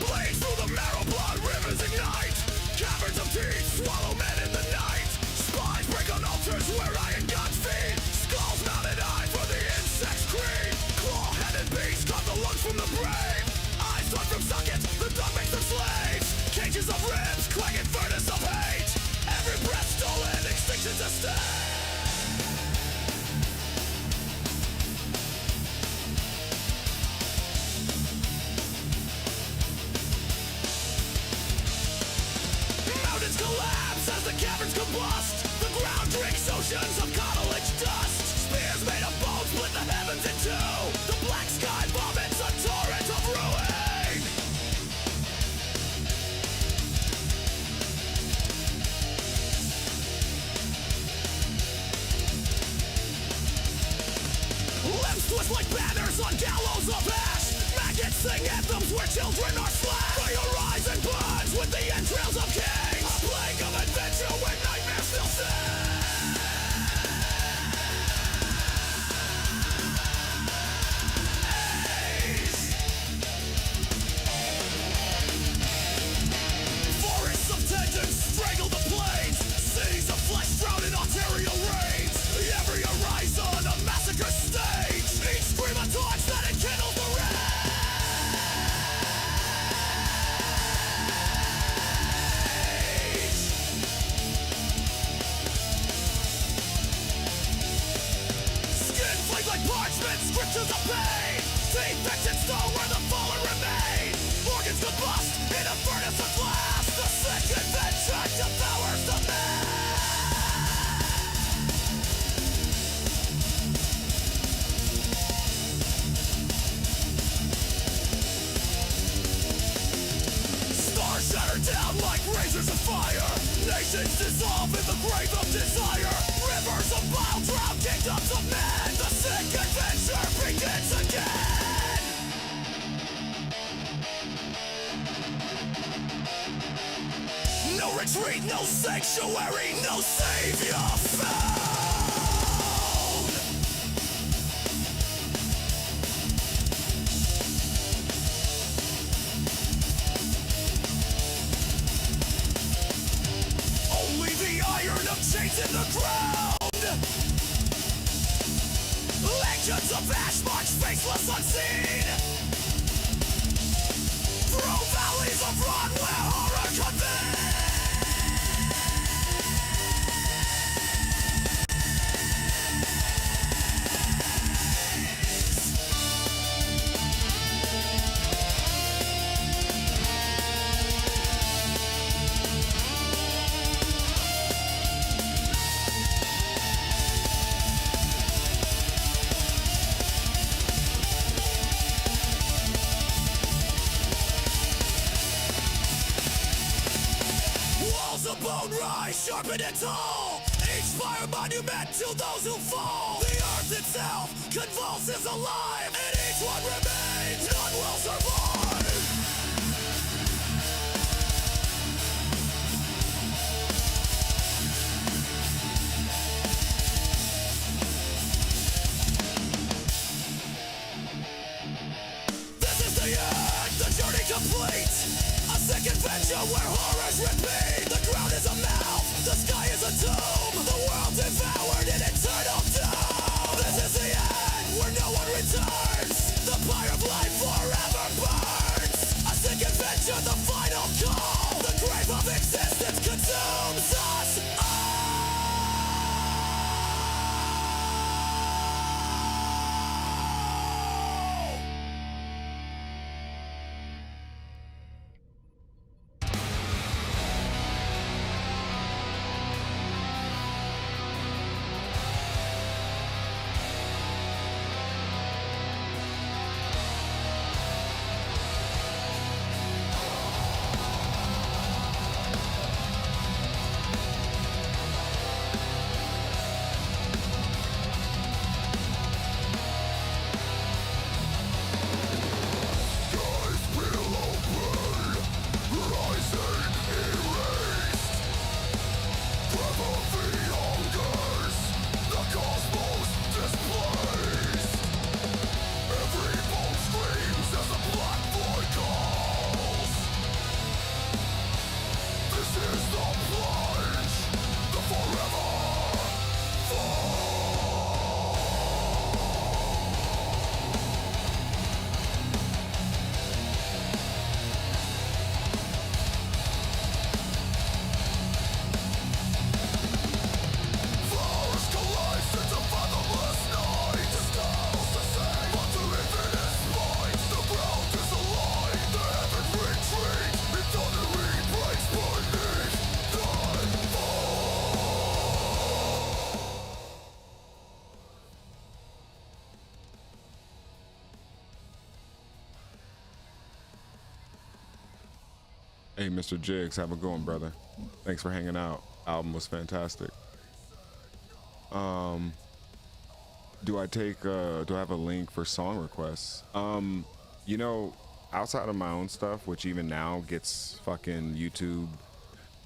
Blades through the marrow, blood rivers ignite. Caverns of teeth swallow men in the night. Spines break on altars where iron gods feed. Skulls mounted high for the insects' creed. Claw-headed beasts carve the lungs from the brave. Eyes torn from sockets, the dog makes them slaves. Cages of ribs, clanging furnace of hate. Every breath stolen, extinction's a stain. Mountains collapse as the caverns combust. The ground drinks oceans of cartilage dust. Spears made of bone split the heavens in two. The black sky vomits a torrent of ruin. Limbs twist like banners on gallows of ash. Maggots sing anthems where children are slashed. The horizon burns with the entrails of kings. A plague of adventure where nightmares still sing. Forests of tendons strangle the plains. Cities of flesh drown in arterial rains. Every horizon a massacre stage. Each scream a torch that enkindles the rage. Skin flaked like parchment, scriptures of pain. Teeth etched in stone where the fallen remain. Organs combust in a furnace of glass. The sick adventure devours the man. Stars shatter down like razors of fire. Nations dissolve in the grave of desire. Rivers of bile drown kingdoms of men. The sick adventure begins again. retreat, no sanctuary, no savior found. Only the iron of chains in the ground. Legends of ash march faceless unseen. Through valleys of rot where horror convenes. Walls of bone rise, sharpened and tall. Each fire monument to those who fall. The earth itself convulses alive, and each one remains, none will survive. This is the end, the journey complete. A sick adventure where horrors repeat. The ground is a mouth, the sky is a tomb. The world devoured in eternal doom. This is the end, where no one returns. The fire of life forever burns. A sick adventure, the final call. The grave of existence consumes us all. Hey, Mr. Jigs, how it going, brother? Thanks for hanging out. Album was fantastic. Do I have a link for song requests? You know, outside of my own stuff, which even now gets fucking YouTube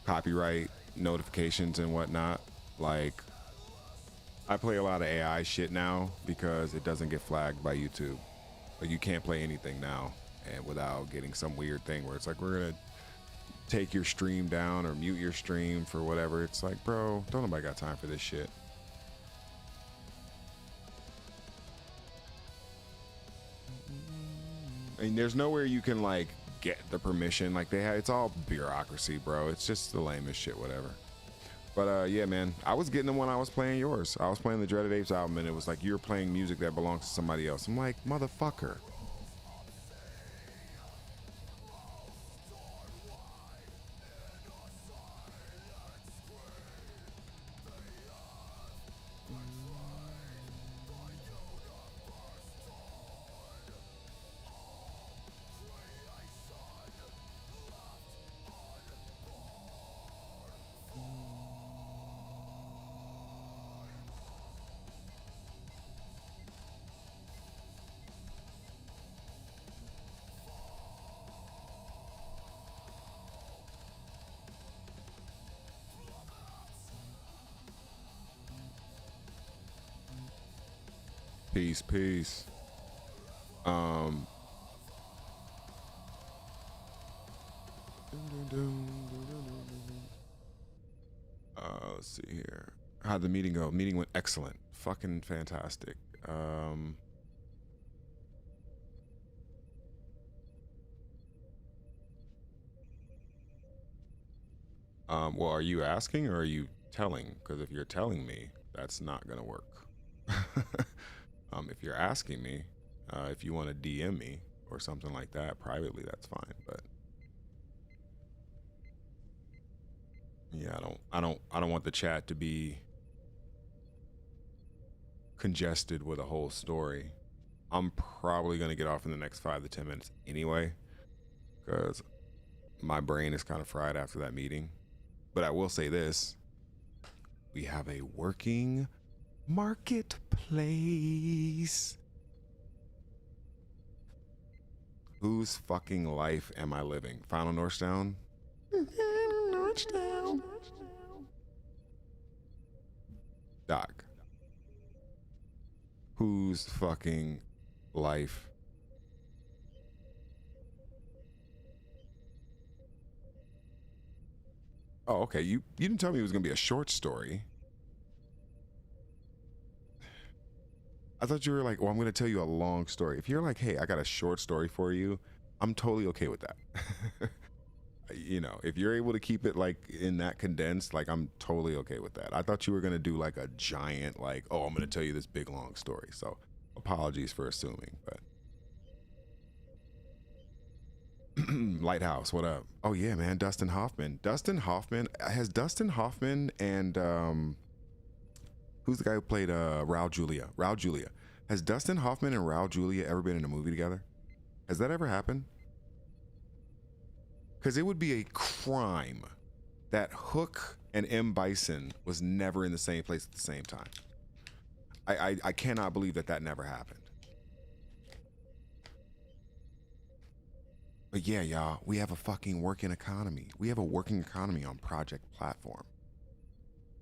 copyright notifications and whatnot, like, I play a lot of AI shit now because it doesn't get flagged by YouTube. Like, you can't play anything now and without getting some weird thing where it's like, we're gonna take your stream down or mute your stream for whatever. It's like, bro, don't nobody got time for this shit. I mean, there's nowhere you can like get the permission. Like it's all bureaucracy, bro. It's just the lamest shit, whatever. But yeah, man, I was getting them when I was playing yours. I was playing the Dreaded Apes album, and it was like, you're playing music that belongs to somebody else. I'm like, motherfucker. Peace, peace. Let's see here. How'd the meeting go? Meeting went excellent. Fucking fantastic. Well, are you asking or are you telling? Because if you're telling me, that's not gonna work. If you're asking me, if you want to DM me or something like that privately, that's fine. But yeah, I don't want the chat to be congested with a whole story. I'm probably gonna get off in the next 5 to 10 minutes anyway, because my brain is kind of fried after that meeting. But I will say this: we have a working marketplace. Whose fucking life am I living? Final Northdown? Northdown. Doc. Whose fucking life? Oh, okay. You didn't tell me it was gonna be a short story. I thought you were like, well, I'm gonna tell you a long story. If you're like, hey, I got a short story for you, I'm totally okay with that. You know, if you're able to keep it like in that condensed, like I'm totally okay with that. I thought you were gonna do like a giant, like, oh, I'm gonna tell you this big long story. So apologies for assuming, but Lighthouse, what up? Oh yeah, man, Dustin Hoffman. Has Dustin Hoffman and who's the guy who played Raul Julia? Raul Julia. Has Dustin Hoffman and Raul Julia ever been in a movie together? Has that ever happened? Because it would be a crime that Hook and M. Bison was never in the same place at the same time. I cannot believe that never happened. But yeah, y'all, we have a fucking working economy. We have a working economy on Project Platform.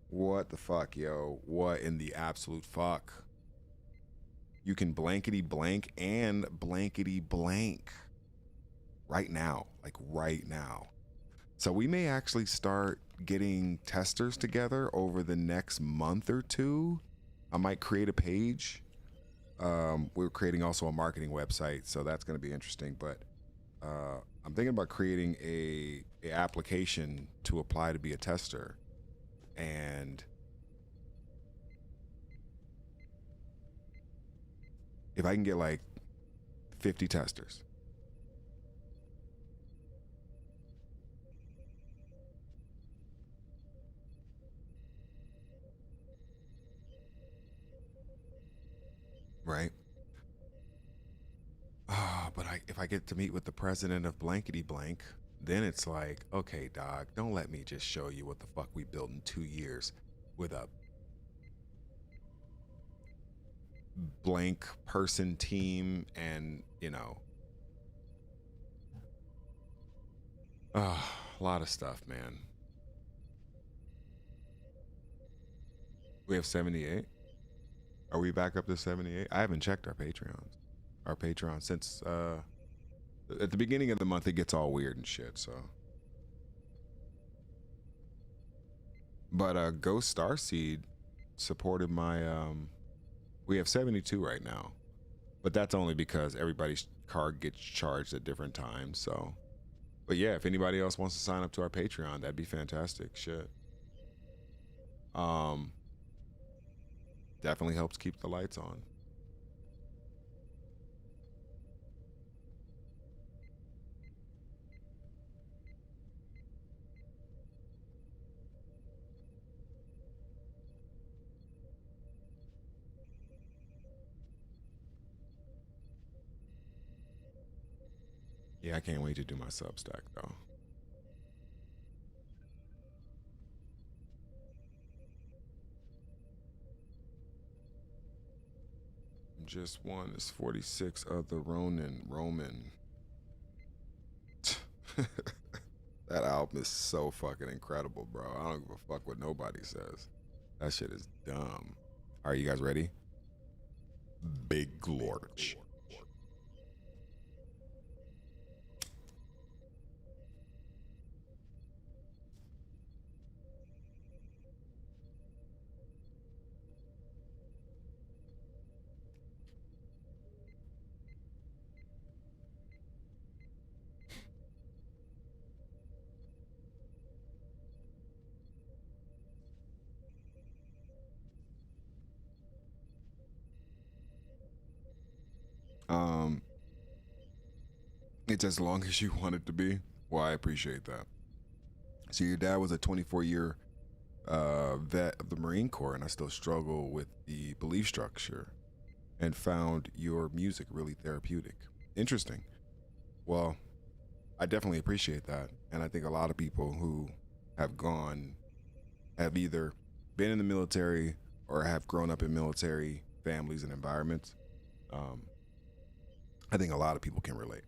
What the fuck, yo? What in the absolute fuck? You can blankety blank and blankety blank right now, like right now. So we may actually start getting testers together over the next month or two. I might create a page. We're creating also a marketing website, so that's going to be interesting. But I'm thinking about creating a application to apply to be a tester, and if I can get like 50 testers, right? But if I get to meet with the president of blankety blank, then it's like, okay, dog, don't let me just show you what the fuck we built in 2 years with a blank person team and, you know, a lot of stuff, man. We have 78. Are we back up to 78? I haven't checked our Patreon since at the beginning of the month it gets all weird and shit, so. But Ghost Starseed supported my we have 72 right now, but that's only because everybody's card gets charged at different times. So, but yeah, if anybody else wants to sign up to our Patreon, that'd be fantastic. Shit. Definitely helps keep the lights on. Yeah, I can't wait to do my Substack though. Just one is 46 of the Roman. That album is so fucking incredible, bro. I don't give a fuck what nobody says. That shit is dumb. All right, you guys ready? Big Glorch. Um, it's as long as you want it to be. Well, I appreciate that. So your dad was a 24-year vet of the Marine Corps, and I still struggle with the belief structure, and found your music really therapeutic. Interesting. Well, I definitely appreciate that, and I think a lot of people who have gone have either been in the military or have grown up in military families and environments. Um, I think a lot of people can relate.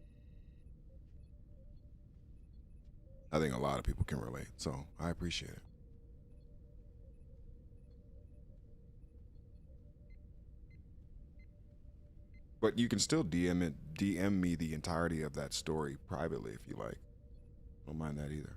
I think a lot of people can relate. So I appreciate it. But you can still DM me the entirety of that story privately if you like. Don't mind that either.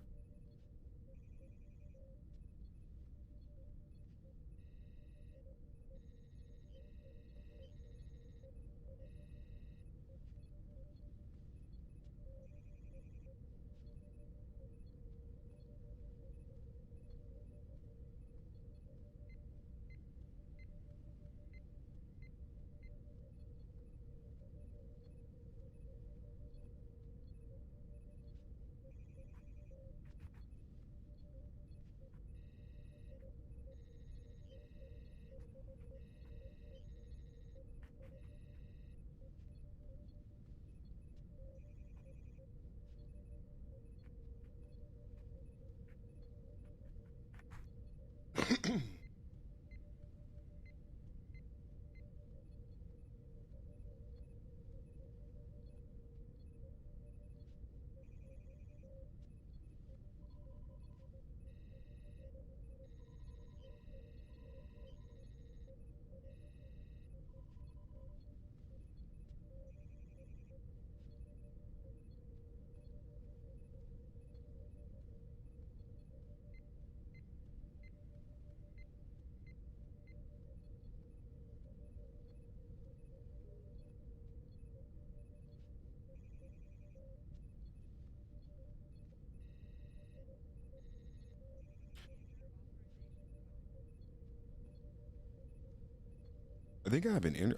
I think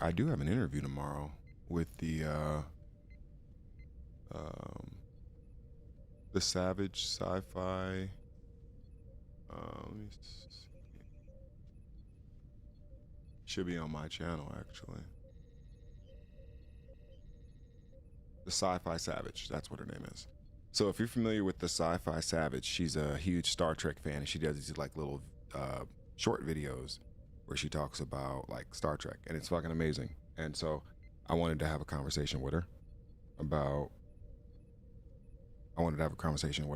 I do have an interview tomorrow with um the Savage Sci-Fi. Let me see. Should be on my channel actually. The Sci-Fi Savage. That's what her name is. So if you're familiar with the Sci-Fi Savage, she's a huge Star Trek fan, and she does these like little short videos where she talks about like Star Trek, and it's fucking amazing. And so I wanted to have a conversation with her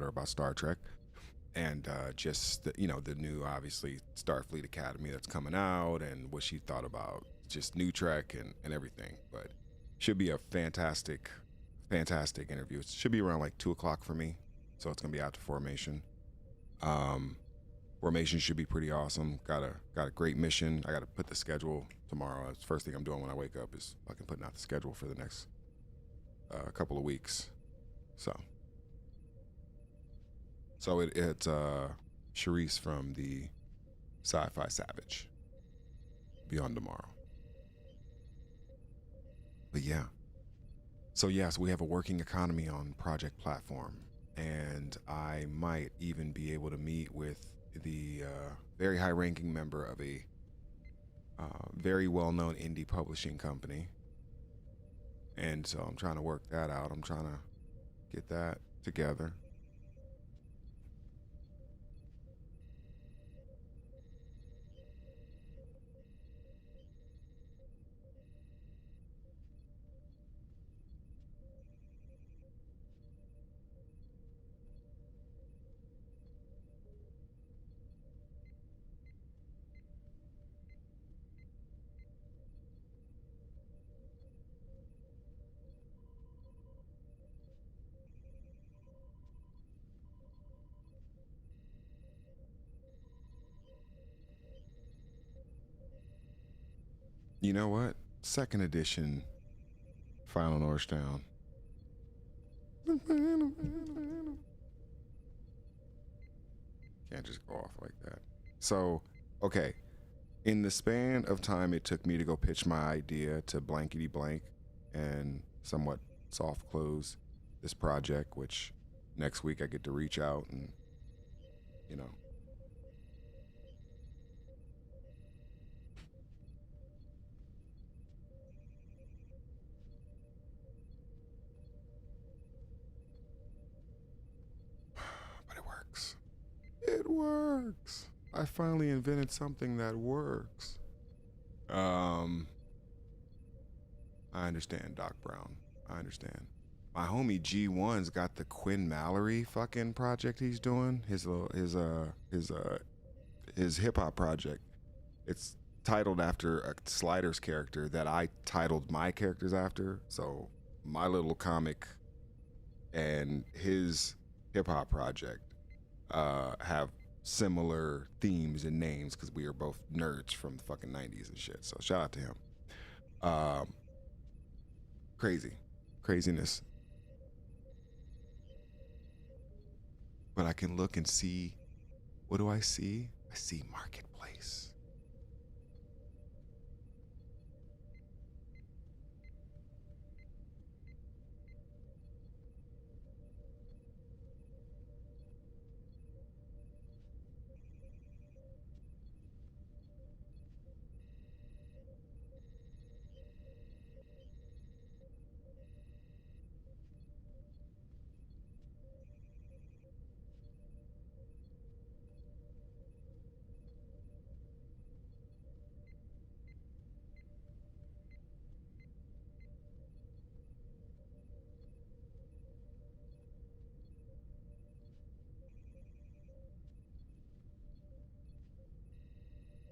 about Star Trek and just the new obviously Starfleet Academy that's coming out and what she thought about just new Trek and everything. But should be a fantastic interview. It should be around like 2 o'clock for me, so it's gonna be after formation. Formation should be pretty awesome. Got a great mission. I got to put the schedule tomorrow. That's the first thing I'm doing when I wake up is fucking putting out the schedule for the next couple of weeks. So it's Charisse from the Sci-Fi Savage. Be on tomorrow. But yeah. So yes, we have a working economy on Project Platform, and I might even be able to meet with the very high-ranking member of a very well-known indie publishing company. And so I'm trying to work that out. I'm trying to get that together. You know what? Second edition Final Northtown. Can't just go off like that. So, okay. In the span of time it took me to go pitch my idea to blankety blank and somewhat soft close this project, which next week I get to reach out and, you know. But it works. It works. I finally invented something that works. I understand, Doc Brown. I understand. My homie G1's got the Quinn Mallory fucking project he's doing. His hip hop project. It's titled after a Sliders character that I titled my characters after. So my little comic and his hip hop project have similar themes and names because we are both nerds from the fucking 90s and shit. So shout out to him. Craziness. But I can look and see, what do I see? I see marketplace.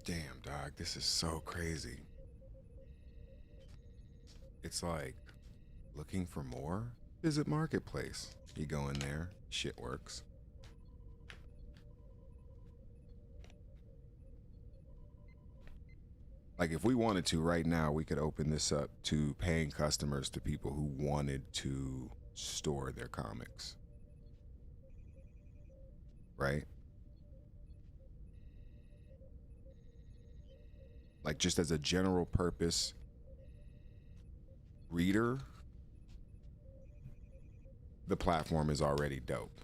Damn, dog, this is so crazy. It's like looking for more. Visit marketplace. You go in there, shit works. Like if we wanted to right now, we could open this up to paying customers, to people who wanted to store their comics. Right? Like just as a general purpose reader, the platform is already dope.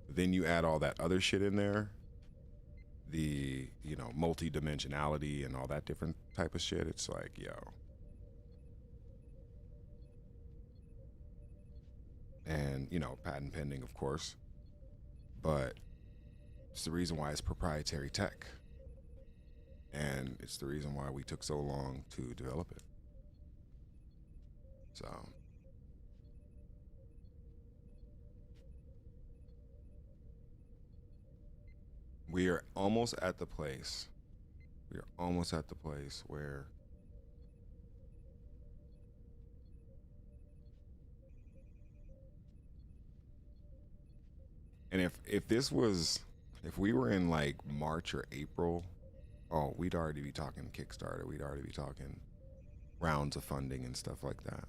Then you add all that other shit in there, the, you know, multi-dimensionality and all that different type of shit. It's like, yo. And, you know, patent pending, of course. But it's the reason why it's proprietary tech. And it's the reason why we took so long to develop it. So we are almost at the place. Where and if we were in like March or April, oh, we'd already be talking Kickstarter. We'd already be talking rounds of funding and stuff like that.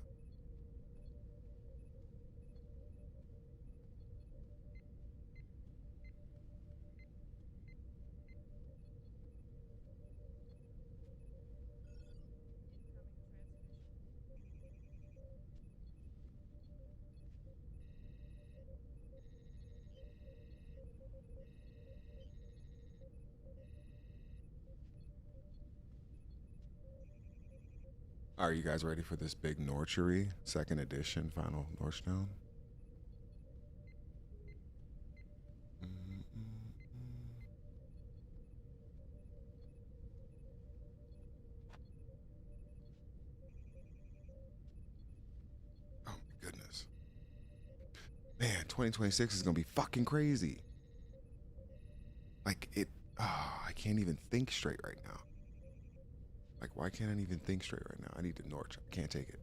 Are you guys ready for this big Norchery second edition Final Northtown? Oh my goodness. Man, 2026 is gonna be fucking crazy. Like I can't even think straight right now. Like, why can't I even think straight right now? I need to Norch. I can't take it.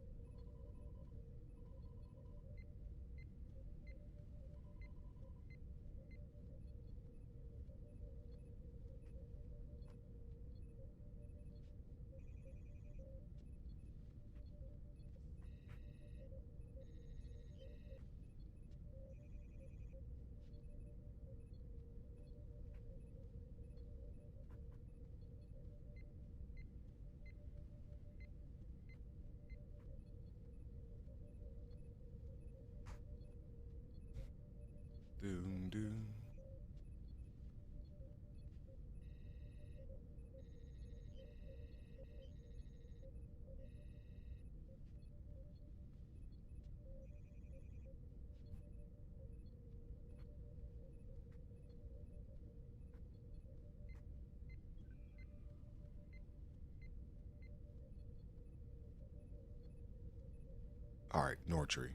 All right, Nortree.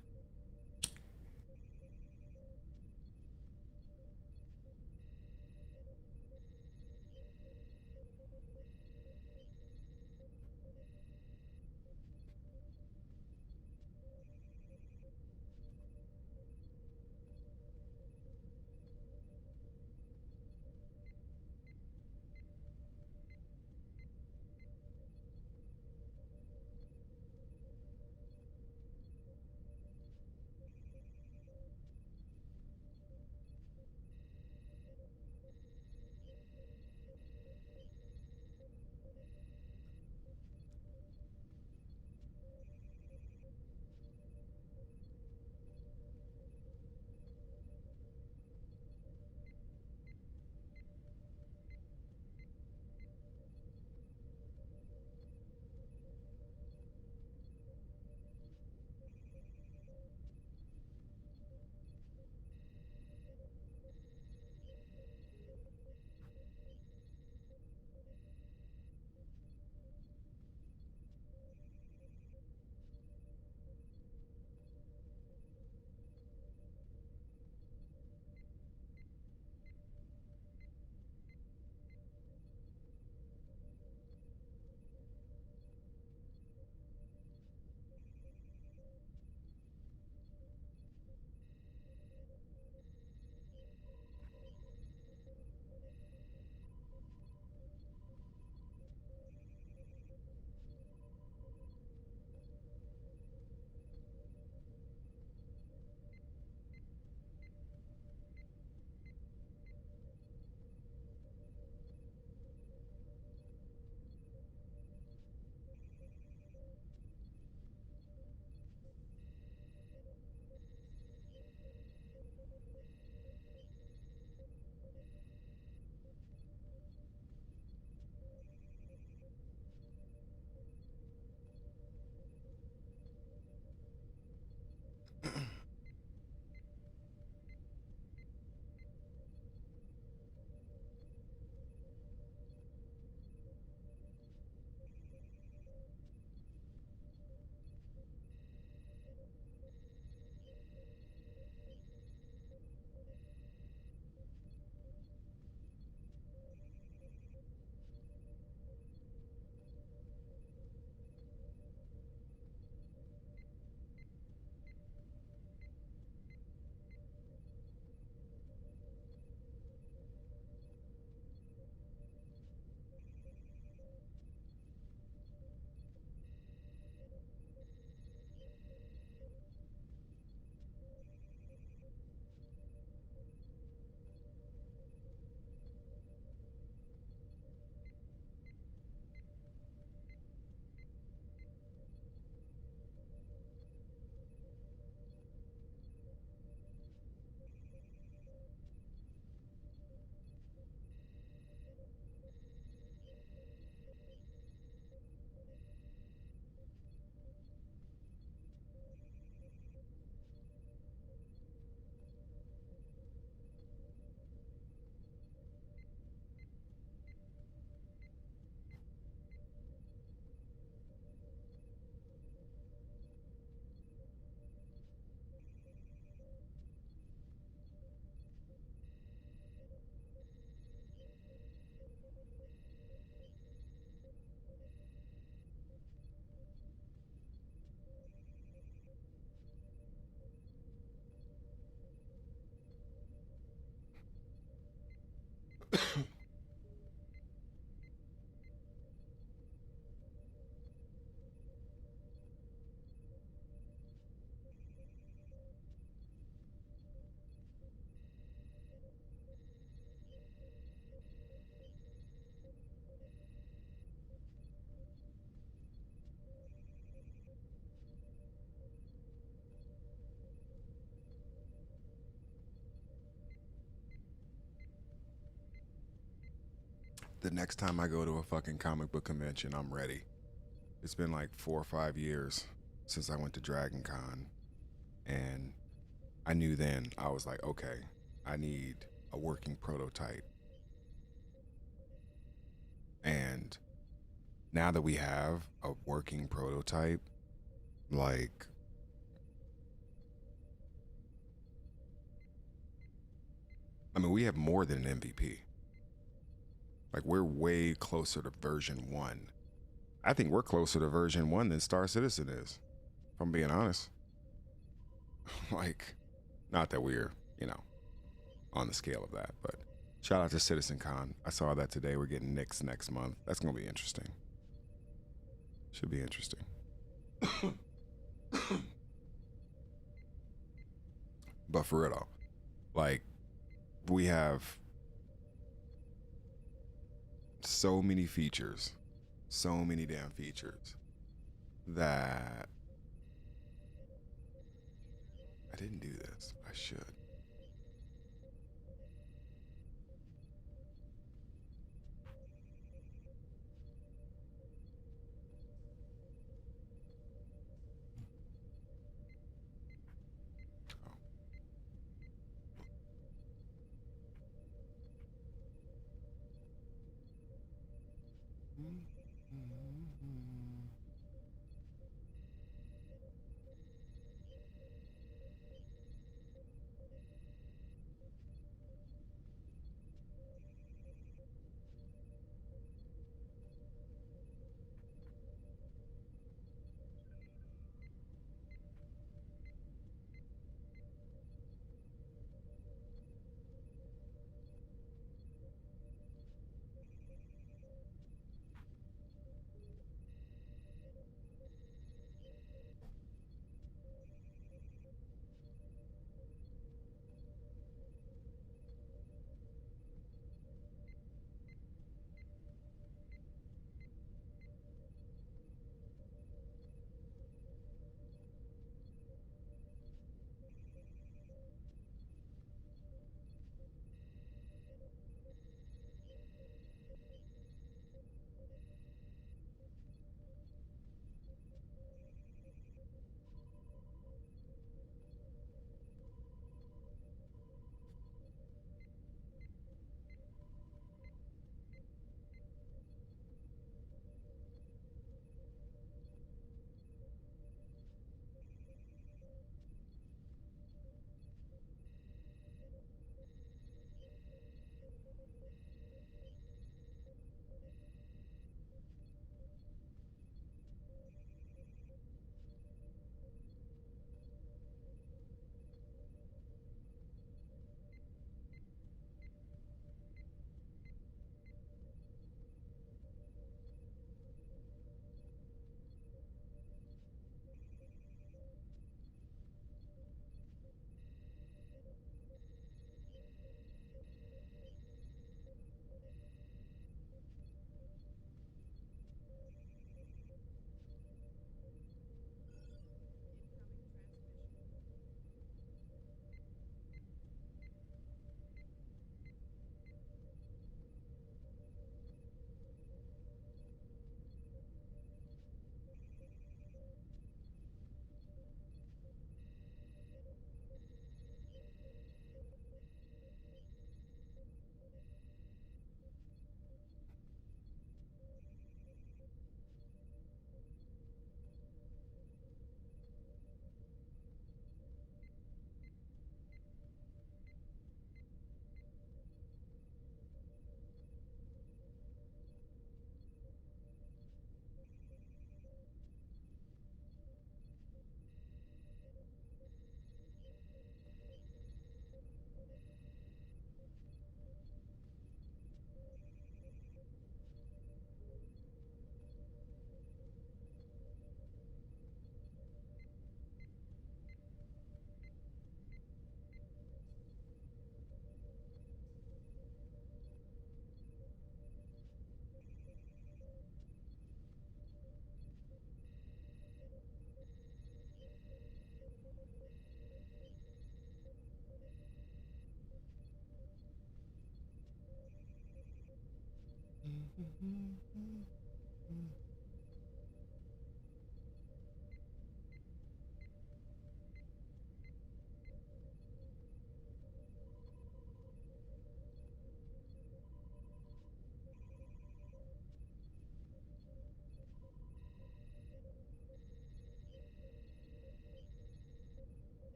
The next time I go to a fucking comic book convention, I'm ready. It's been like 4 or 5 years since I went to Dragon Con, and I knew then, I was like, okay, I need a working prototype. And now that we have a working prototype, like, I mean, we have more than an MVP. Like, we're way closer to version 1. I think we're closer to version 1 than Star Citizen is, if I'm being honest. Like, not that we're, on the scale of that, but shout out to CitizenCon. I saw that today. We're getting Knicks next month. That's going to be interesting. Should be interesting. But for real though, like, we have so many features, so many damn features that I didn't do this. I should.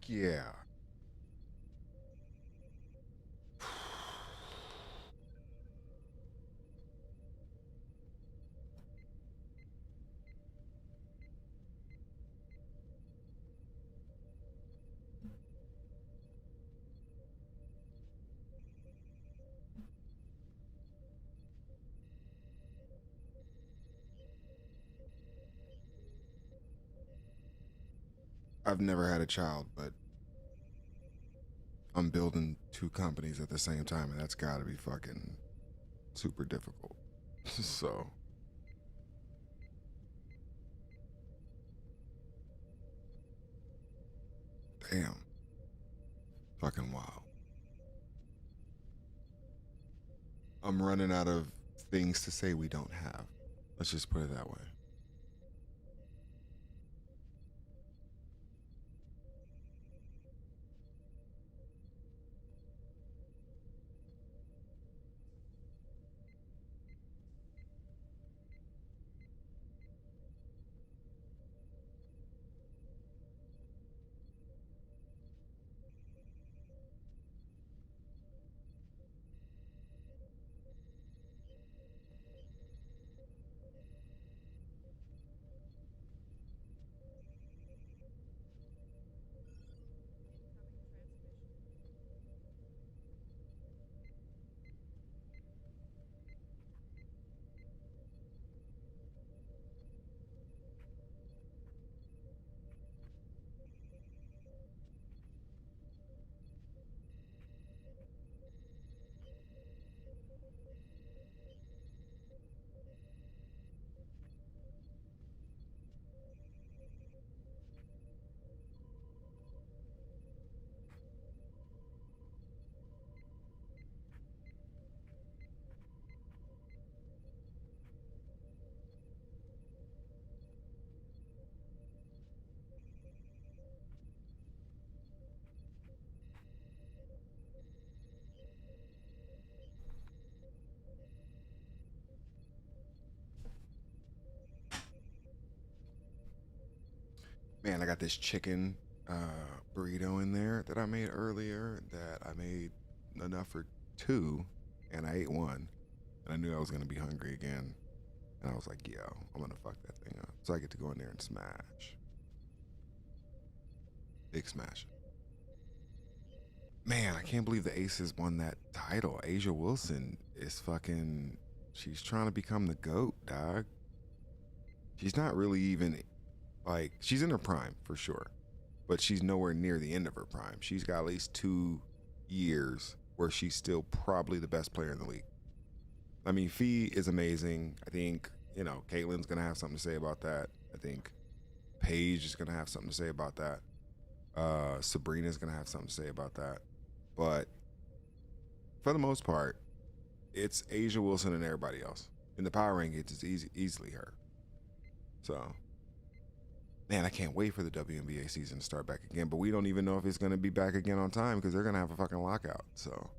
Yeah. I've never had a child, but I'm building two companies at the same time, and that's got to be fucking super difficult. So, damn. Fucking wow. I'm running out of things to say we don't have. Let's just put it that way. Man, I got this chicken burrito in there that I made earlier that I made enough for two, and I ate one, and I knew I was gonna be hungry again, and I was like, yo, I'm gonna fuck that thing up. So I get to go in there and smash. Big smash. Man, I can't believe the Aces won that title. Asia Wilson is fucking, she's trying to become the GOAT, dog. She's not really even, like, she's in her prime for sure, but she's nowhere near the end of her prime. She's got at least 2 years where she's still probably the best player in the league. I mean, Fee is amazing. I think, you know, Caitlin's going to have something to say about that. I think Paige is going to have something to say about that. Sabrina's going to have something to say about that. But for the most part, it's Asia Wilson and everybody else. In the power rankings, it's easily her. So, man, I can't wait for the WNBA season to start back again. But we don't even know if it's going to be back again on time because they're going to have a fucking lockout. So,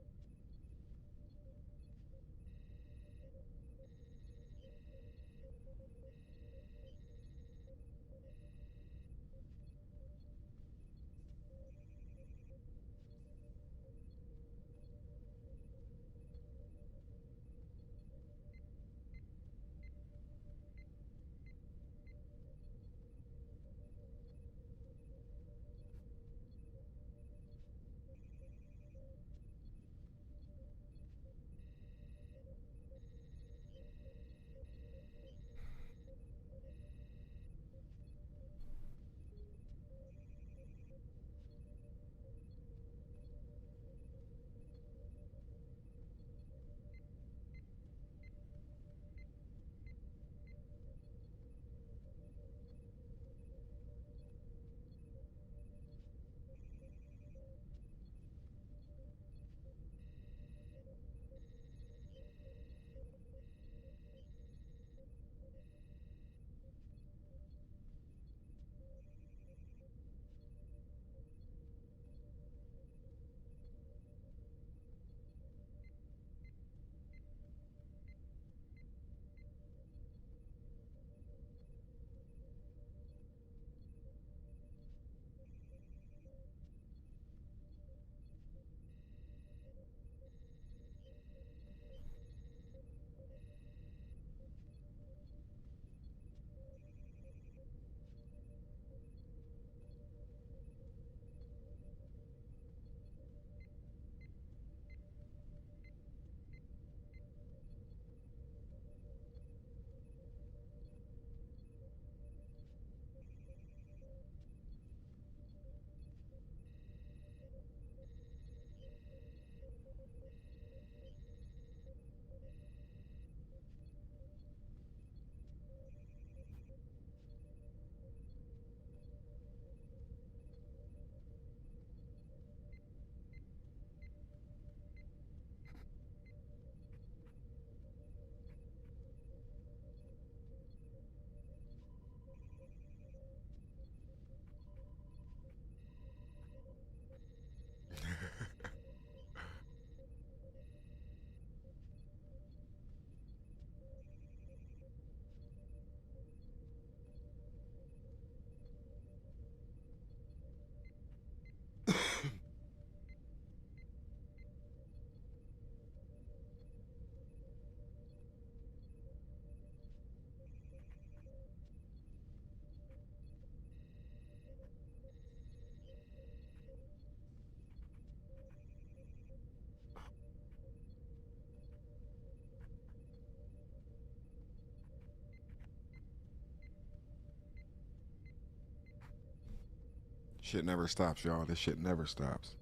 Shit never stops, y'all. This shit never stops.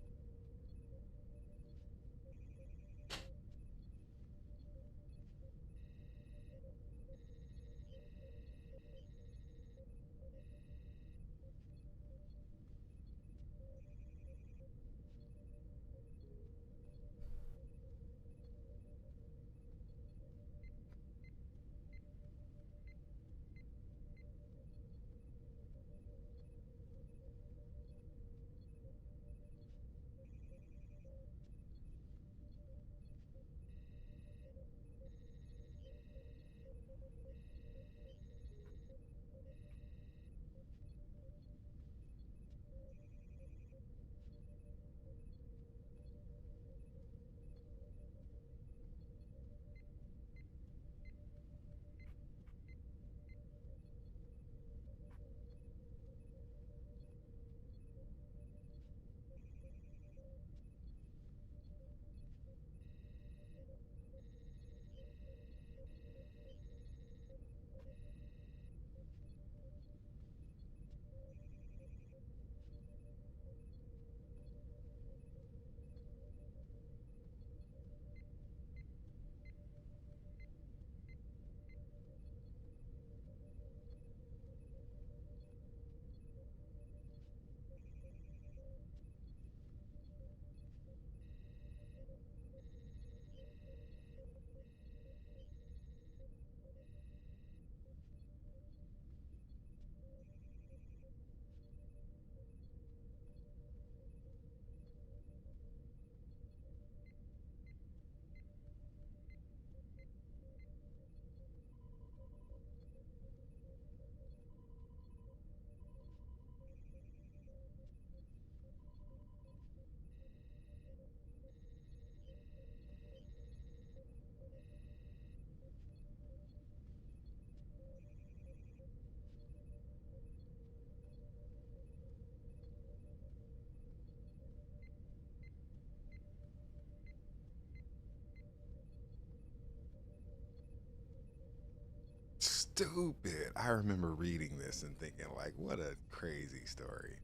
Stupid. I remember reading this and thinking, like, what a crazy story.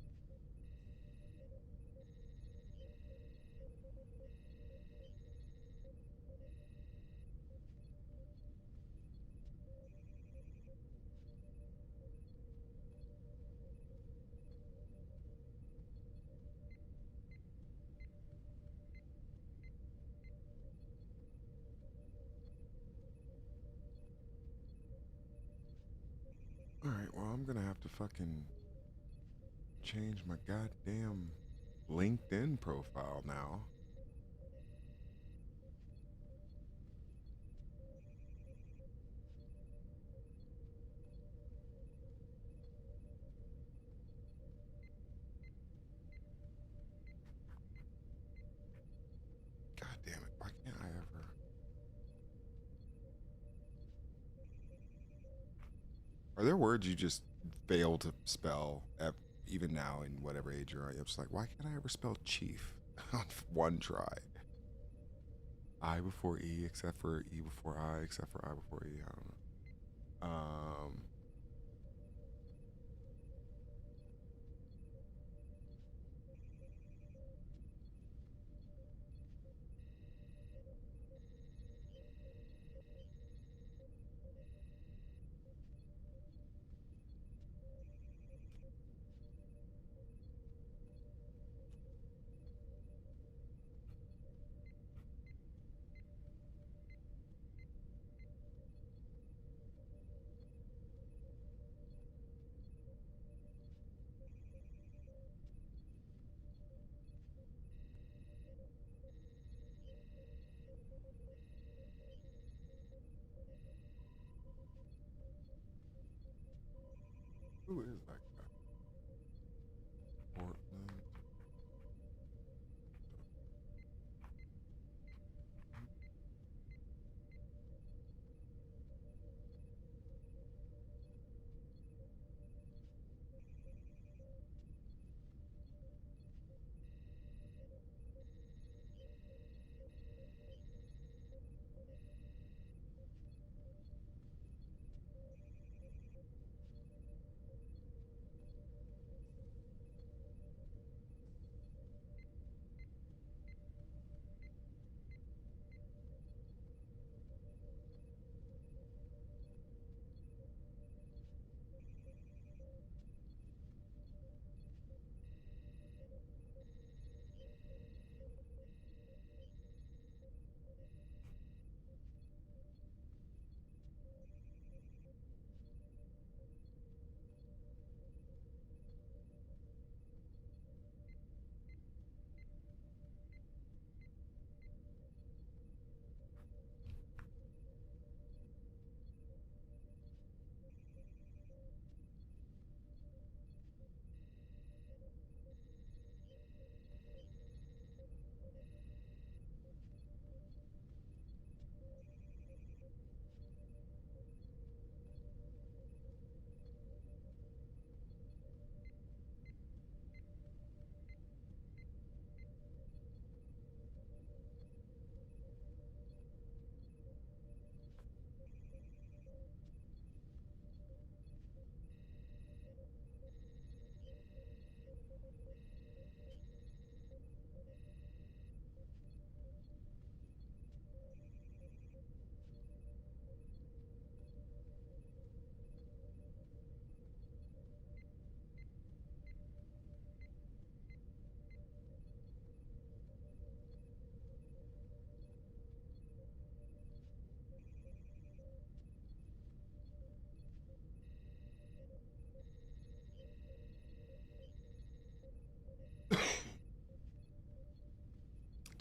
All right, well, I'm gonna have to fucking change my goddamn LinkedIn profile now. God damn it, why can't I ever? Are there words you just fail to spell at, even now in whatever age you're at? I'm just like, why can't I ever spell chief on one try? I before E, except for E before I, except for I before E. I don't know.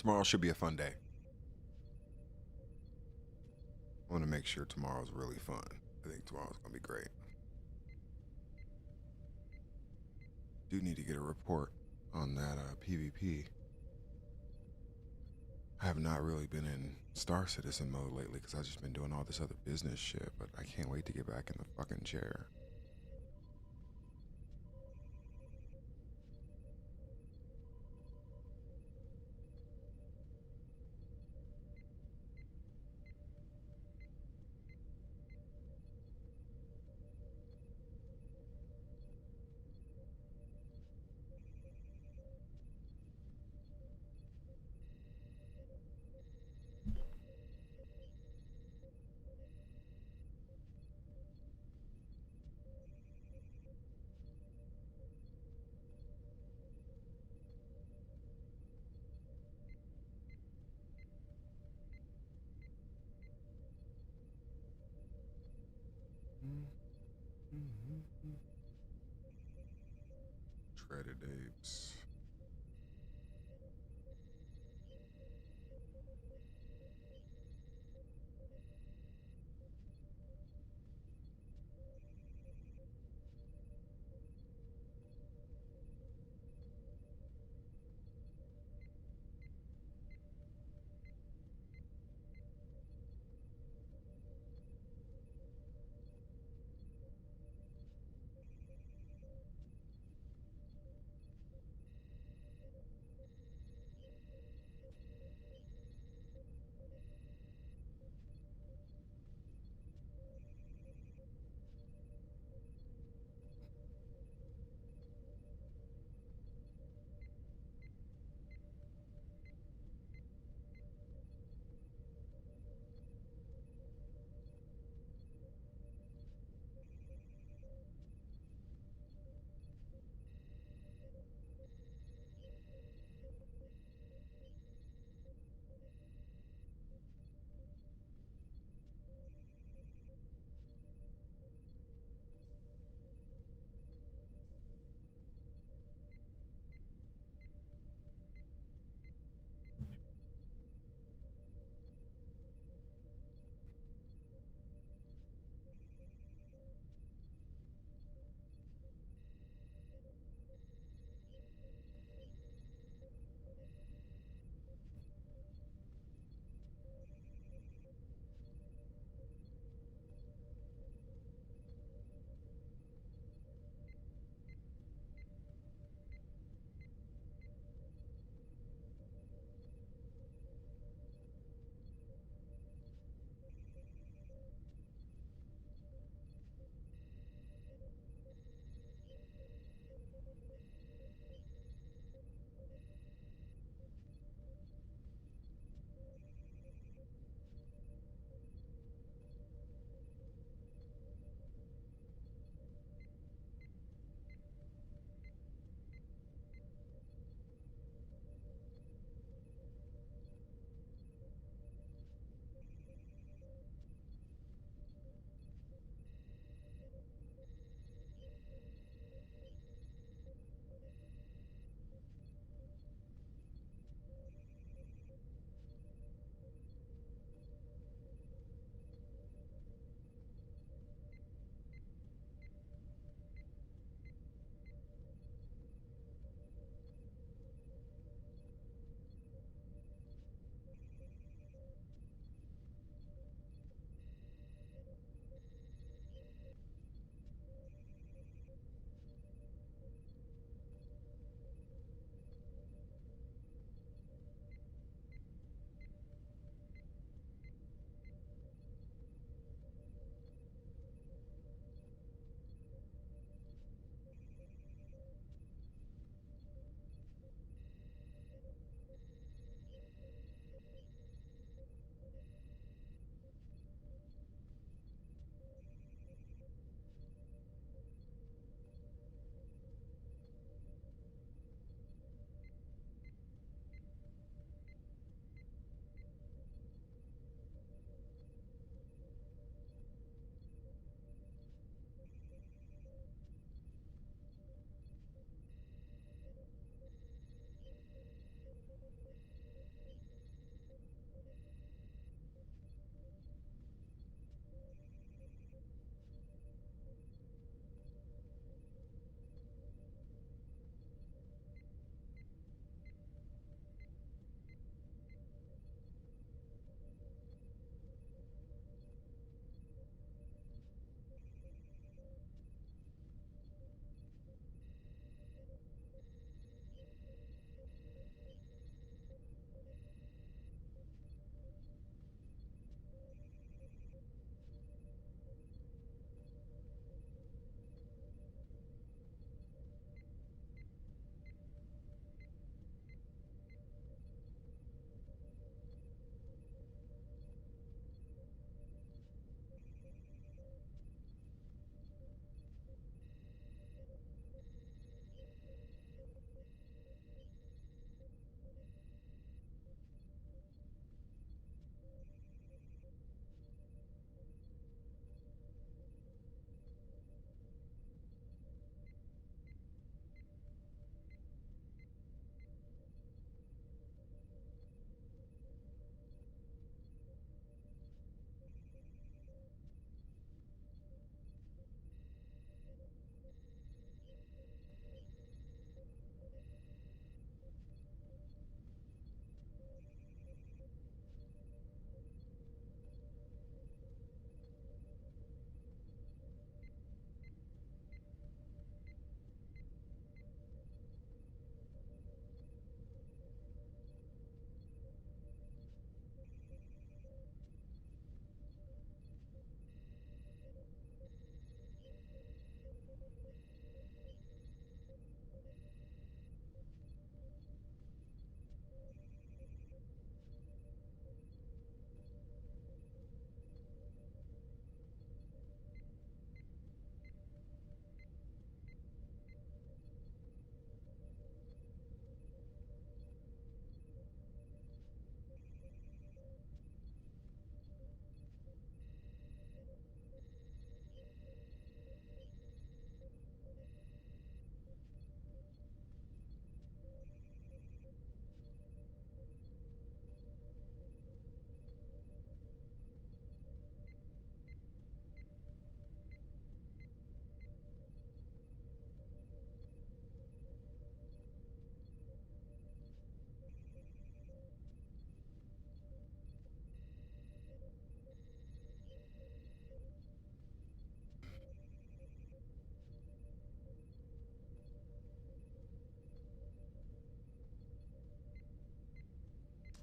Tomorrow should be a fun day. I want to make sure tomorrow's really fun. I think tomorrow's going to be great. Do need to get a report on that PvP. I have not really been in Star Citizen mode lately because I've just been doing all this other business shit, but I can't wait to get back in the fucking chair. Shredded apes.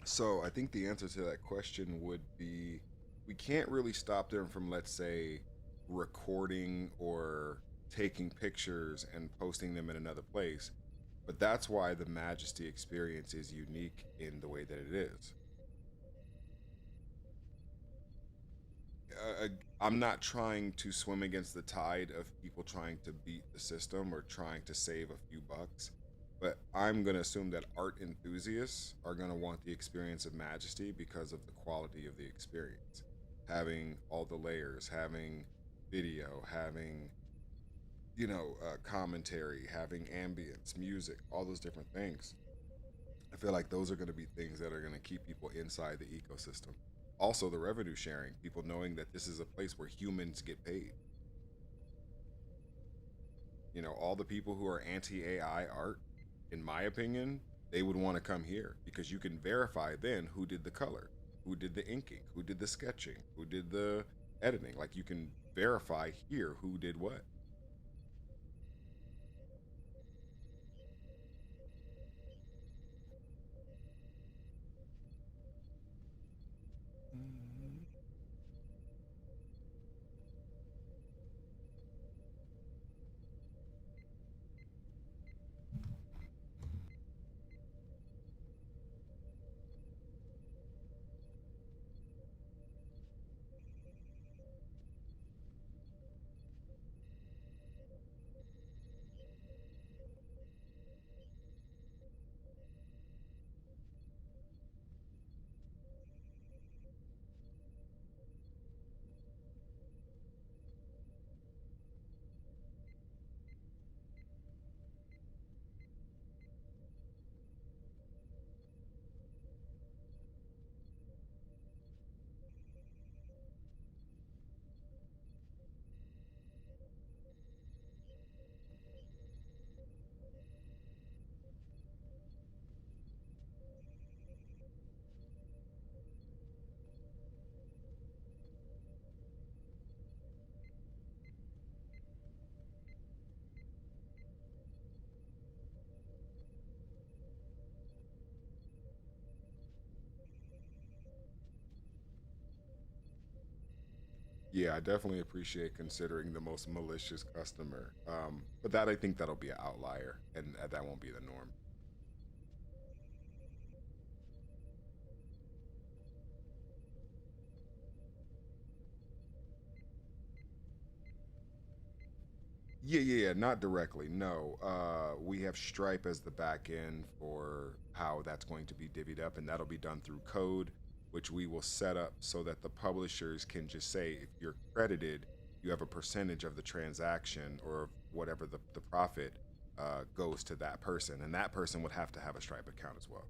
So I think the answer to that question would be we can't really stop them from, let's say, recording or taking pictures and posting them in another place. But that's why the Majesty experience is unique in the way that it is. uh, I'm not trying to swim against the tide of people trying to beat the system or trying to save a few bucks, but I'm going to assume that art enthusiasts are going to want the experience of Majesty because of the quality of the experience. Having all the layers, having video, having, commentary, having ambience, music, all those different things. I feel like those are going to be things that are going to keep people inside the ecosystem. Also, the revenue sharing, people knowing that this is a place where humans get paid. All the people who are anti AI art, in my opinion, they would want to come here because you can verify then who did the color, who did the inking, who did the sketching, who did the editing. Like you can verify here who did what. Yeah, I definitely appreciate considering the most malicious customer. But that I think that'll be an outlier, and that won't be the norm. Yeah, not directly. No, we have Stripe as the back end for how that's going to be divvied up, and that'll be done through code, which we will set up so that the publishers can just say if you're credited, you have a percentage of the transaction or whatever the profit goes to that person, and that person would have to have a Stripe account as well.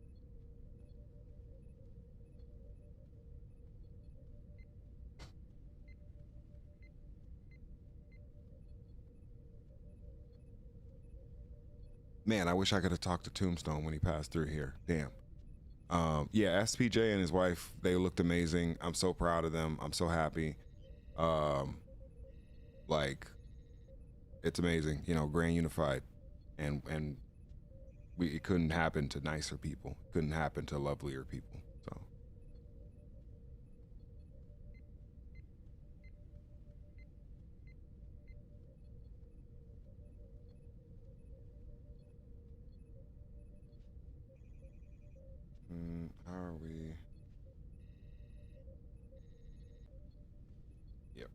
Man, I wish I could have talked to Tombstone when he passed through here. Damn. Yeah, SPJ and his wife, they looked amazing. I'm so proud of them. I'm so happy. Um, like it's amazing, Grand Unified, and we it couldn't happen to nicer people. It couldn't happen to lovelier people. So, how are we? Yep.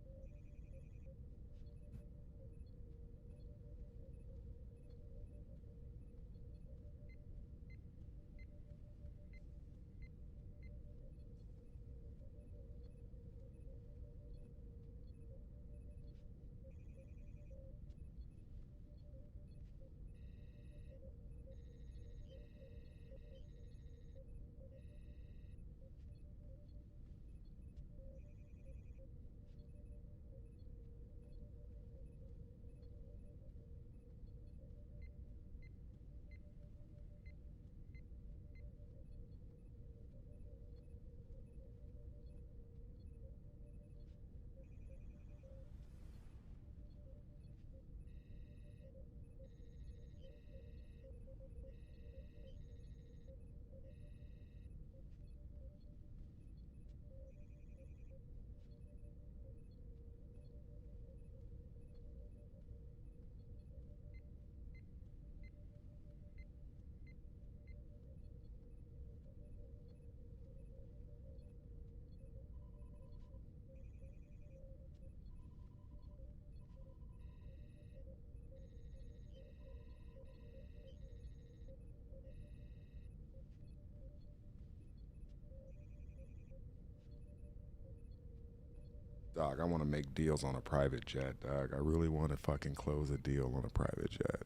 Dog, I want to make deals on a private jet, dog. I really want to fucking close a deal on a private jet.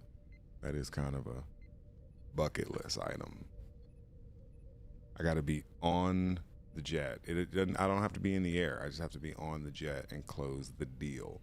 That is kind of a bucket list item. I got to be on the jet. It doesn't. I don't have to be in the air. I just have to be on the jet and close the deal.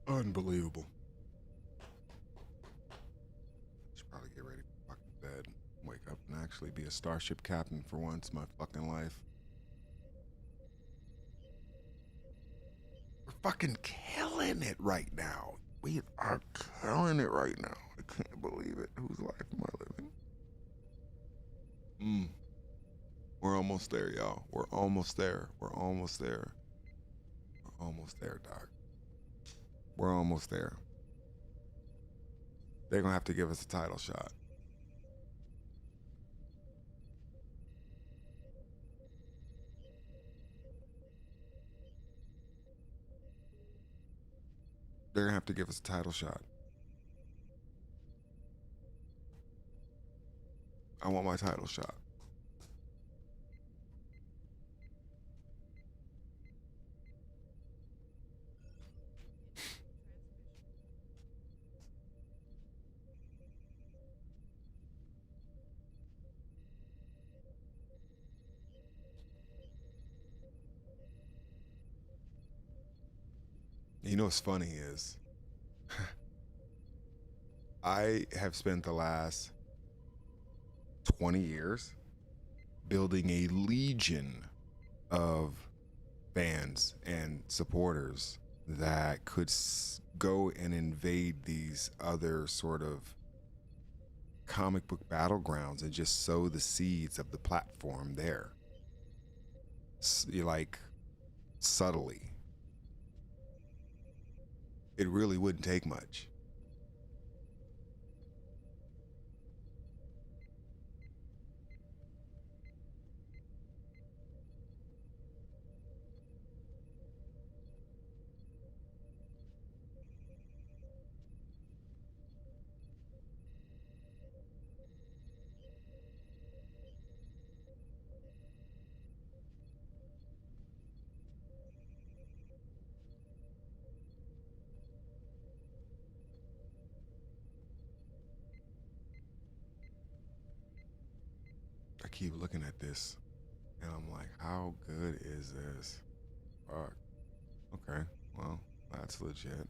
Unbelievable. Should probably get ready for fucking bed. Wake up and actually be a starship captain for once in my fucking life. We're fucking killing it right now. We are killing it right now. I can't believe it. Whose life am I living? We're almost there, y'all. We're almost there. We're almost there. We're almost there, Doc. We're almost there. They're gonna have to give us a title shot. They're gonna have to give us a title shot. I want my title shot. You know what's funny is I have spent the last 20 years building a legion of fans and supporters that could go and invade these other sort of comic book battlegrounds and just sow the seeds of the platform there. Like, subtly. It really wouldn't take much. I keep looking at this and I'm like, how good is this? Fuck. Okay, well, that's legit.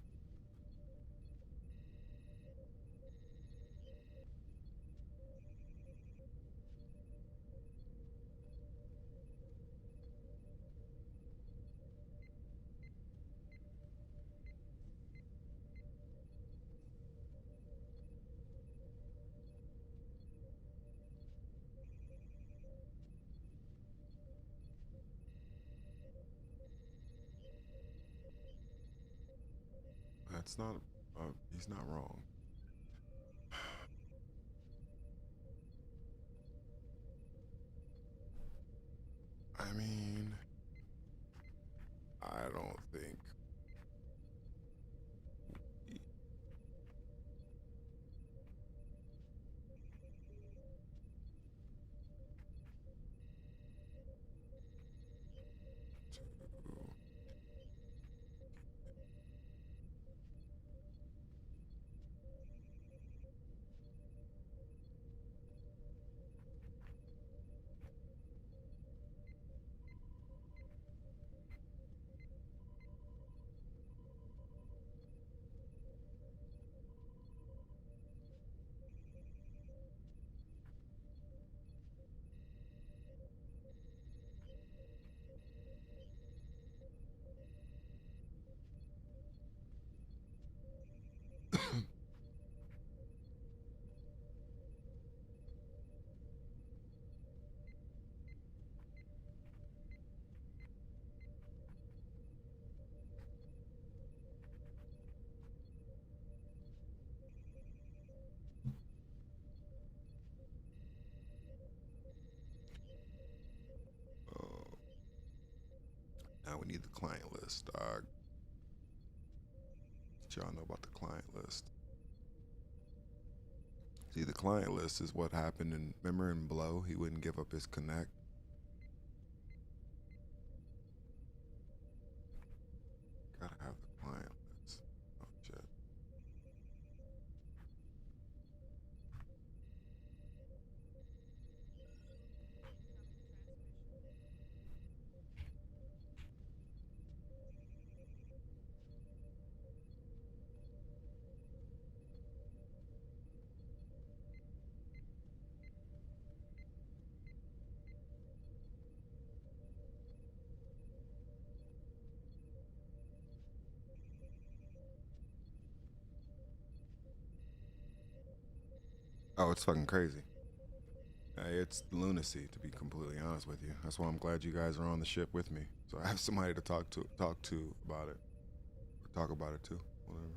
That's not, he's not wrong. I mean, I don't think. Now we need the client list, dog. What y'all know about the client list? See, the client list is what happened in, remember in Blow, he wouldn't give up his connect. Gotta have the client list. Oh, shit. Oh, it's fucking crazy. It's lunacy, to be completely honest with you. That's why I'm glad you guys are on the ship with me, so I have somebody to talk to about it, or talk about it too, whatever.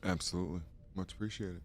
Absolutely, much appreciated.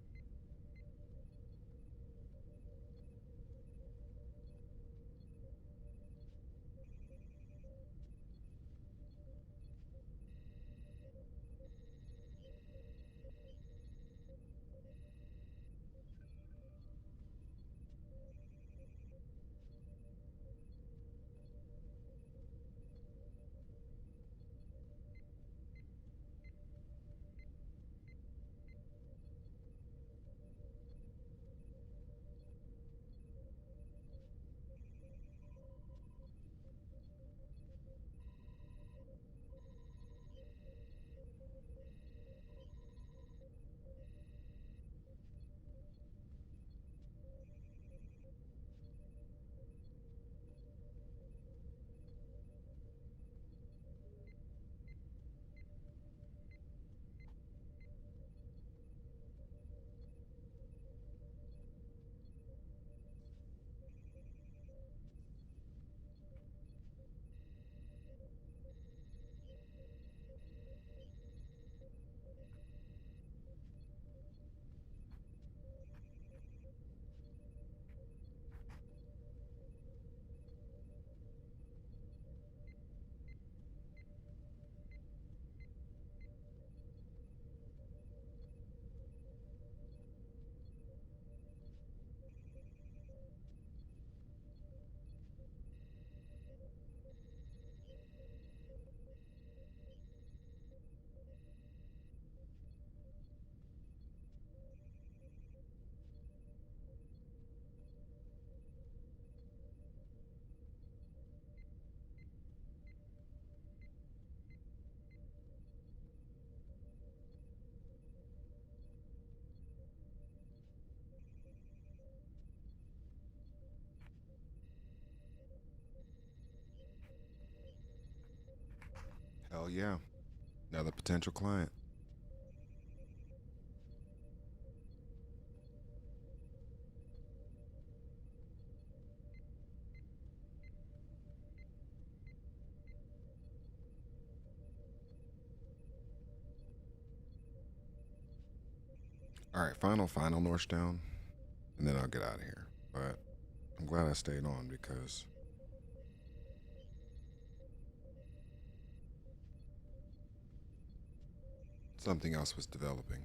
yeah, another potential client. All right, final Northdown, and then I'll get out of here. But I'm glad I stayed on because something else was developing.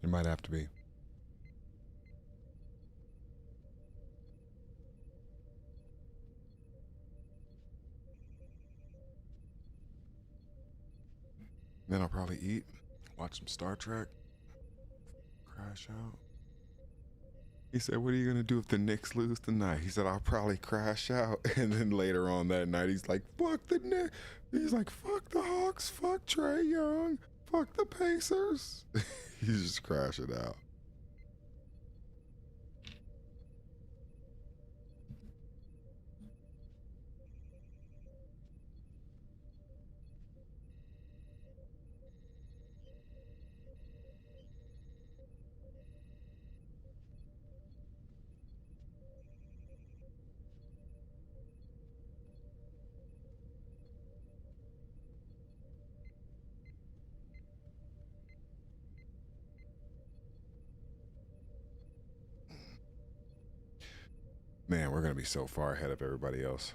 It might have to be. Then I'll probably eat, watch some Star Trek, crash out. He said, "What are you gonna do if the Knicks lose tonight?" He said, "I'll probably crash out." And then later on that night, he's like, "Fuck the Knicks." He's like, "Fuck the Hawks. Fuck Trey Young. Fuck the Pacers." He's just crashing out. Man, we're gonna be so far ahead of everybody else.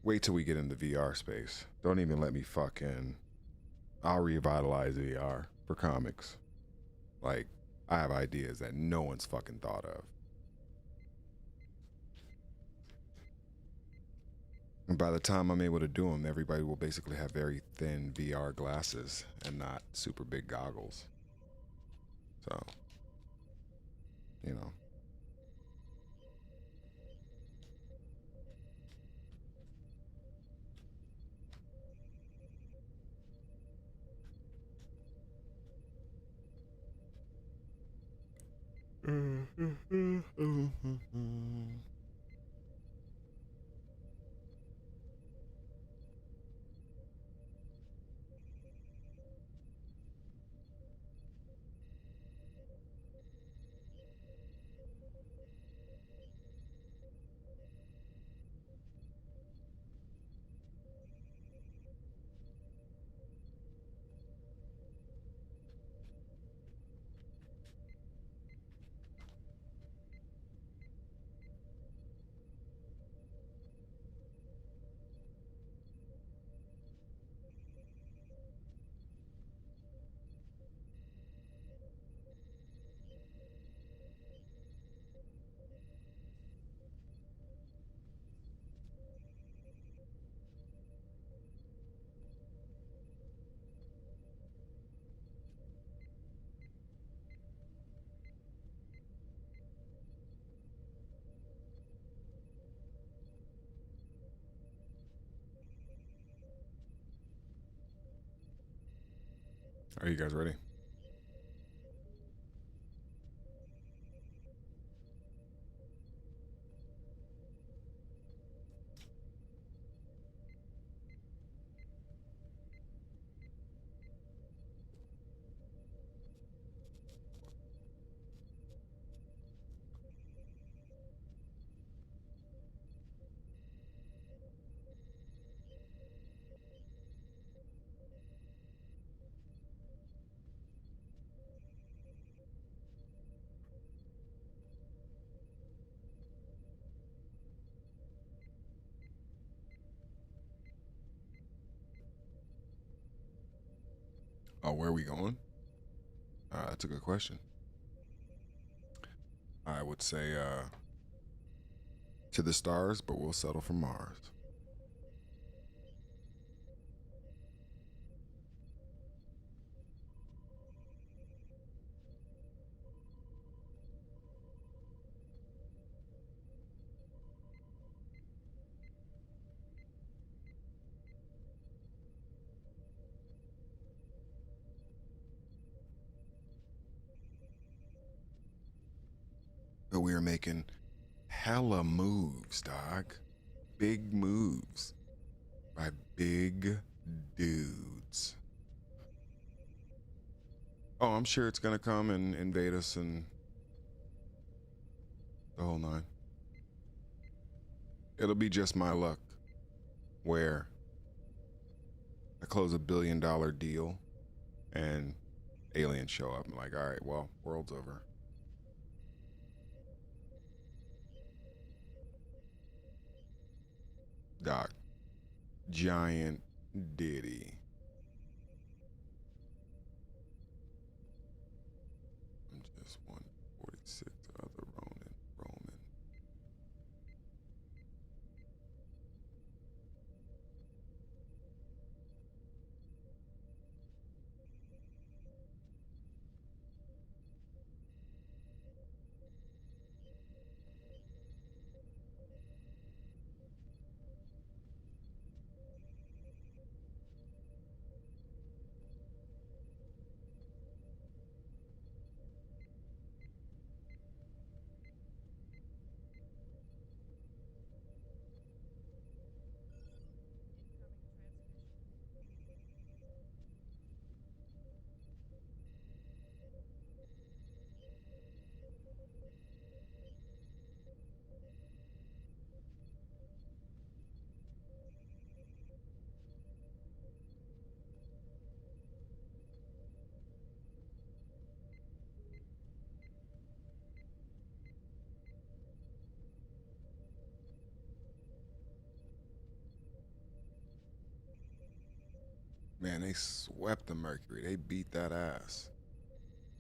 Wait till we get in the VR space. Don't even let me fucking. I'll revitalize VR for comics. Like, I have ideas that no one's fucking thought of. And by the time I'm able to do them, everybody will basically have very thin VR glasses and not super big goggles. So, you know. Are you guys ready? Oh, where are we going? That's a good question. I would say to the stars, but we'll settle for Mars. But we are making hella moves, dog. Big moves by big dudes. Oh, I'm sure it's gonna come and invade us and the whole nine. It'll be just my luck where I close $1 billion deal and aliens show up. I'm like, all right, well, world's over. Doc, giant Diddy. I'm just 146 other Roman. Man, they swept the Mercury. They beat that ass.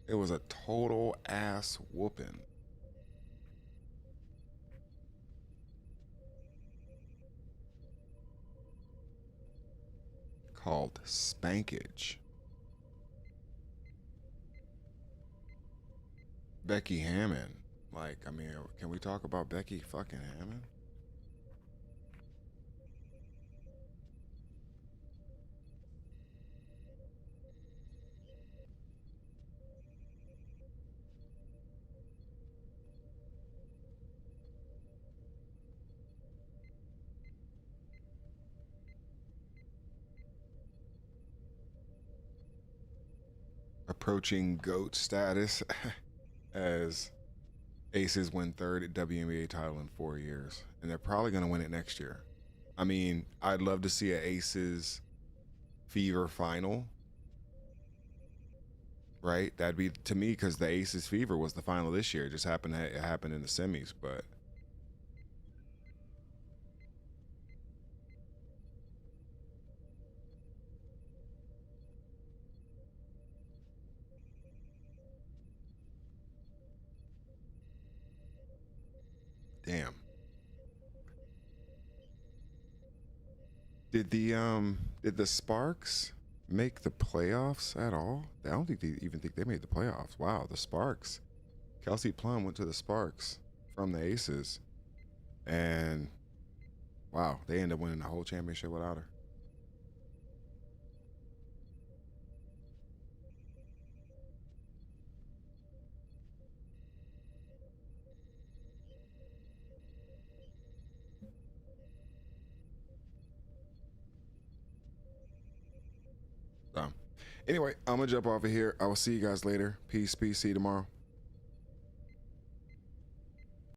It was a total ass whooping. Called spankage. Becky Hammond. Like, I mean, can we talk about Becky fucking Hammond? Approaching GOAT status as Aces win third WNBA title in 4 years. And they're probably going to win it next year. I mean, I'd love to see an Aces Fever final. Right? That'd be, to me, because the Aces Fever was the final this year. It just happened in the semis, but damn. Did the Sparks make the playoffs at all? I don't think they made the playoffs. Wow, the Sparks. Kelsey Plum went to the Sparks from the Aces, and wow, they ended up winning the whole championship without her. Anyway, I'm gonna jump off of here. I will see you guys later. Peace, peace. See you tomorrow.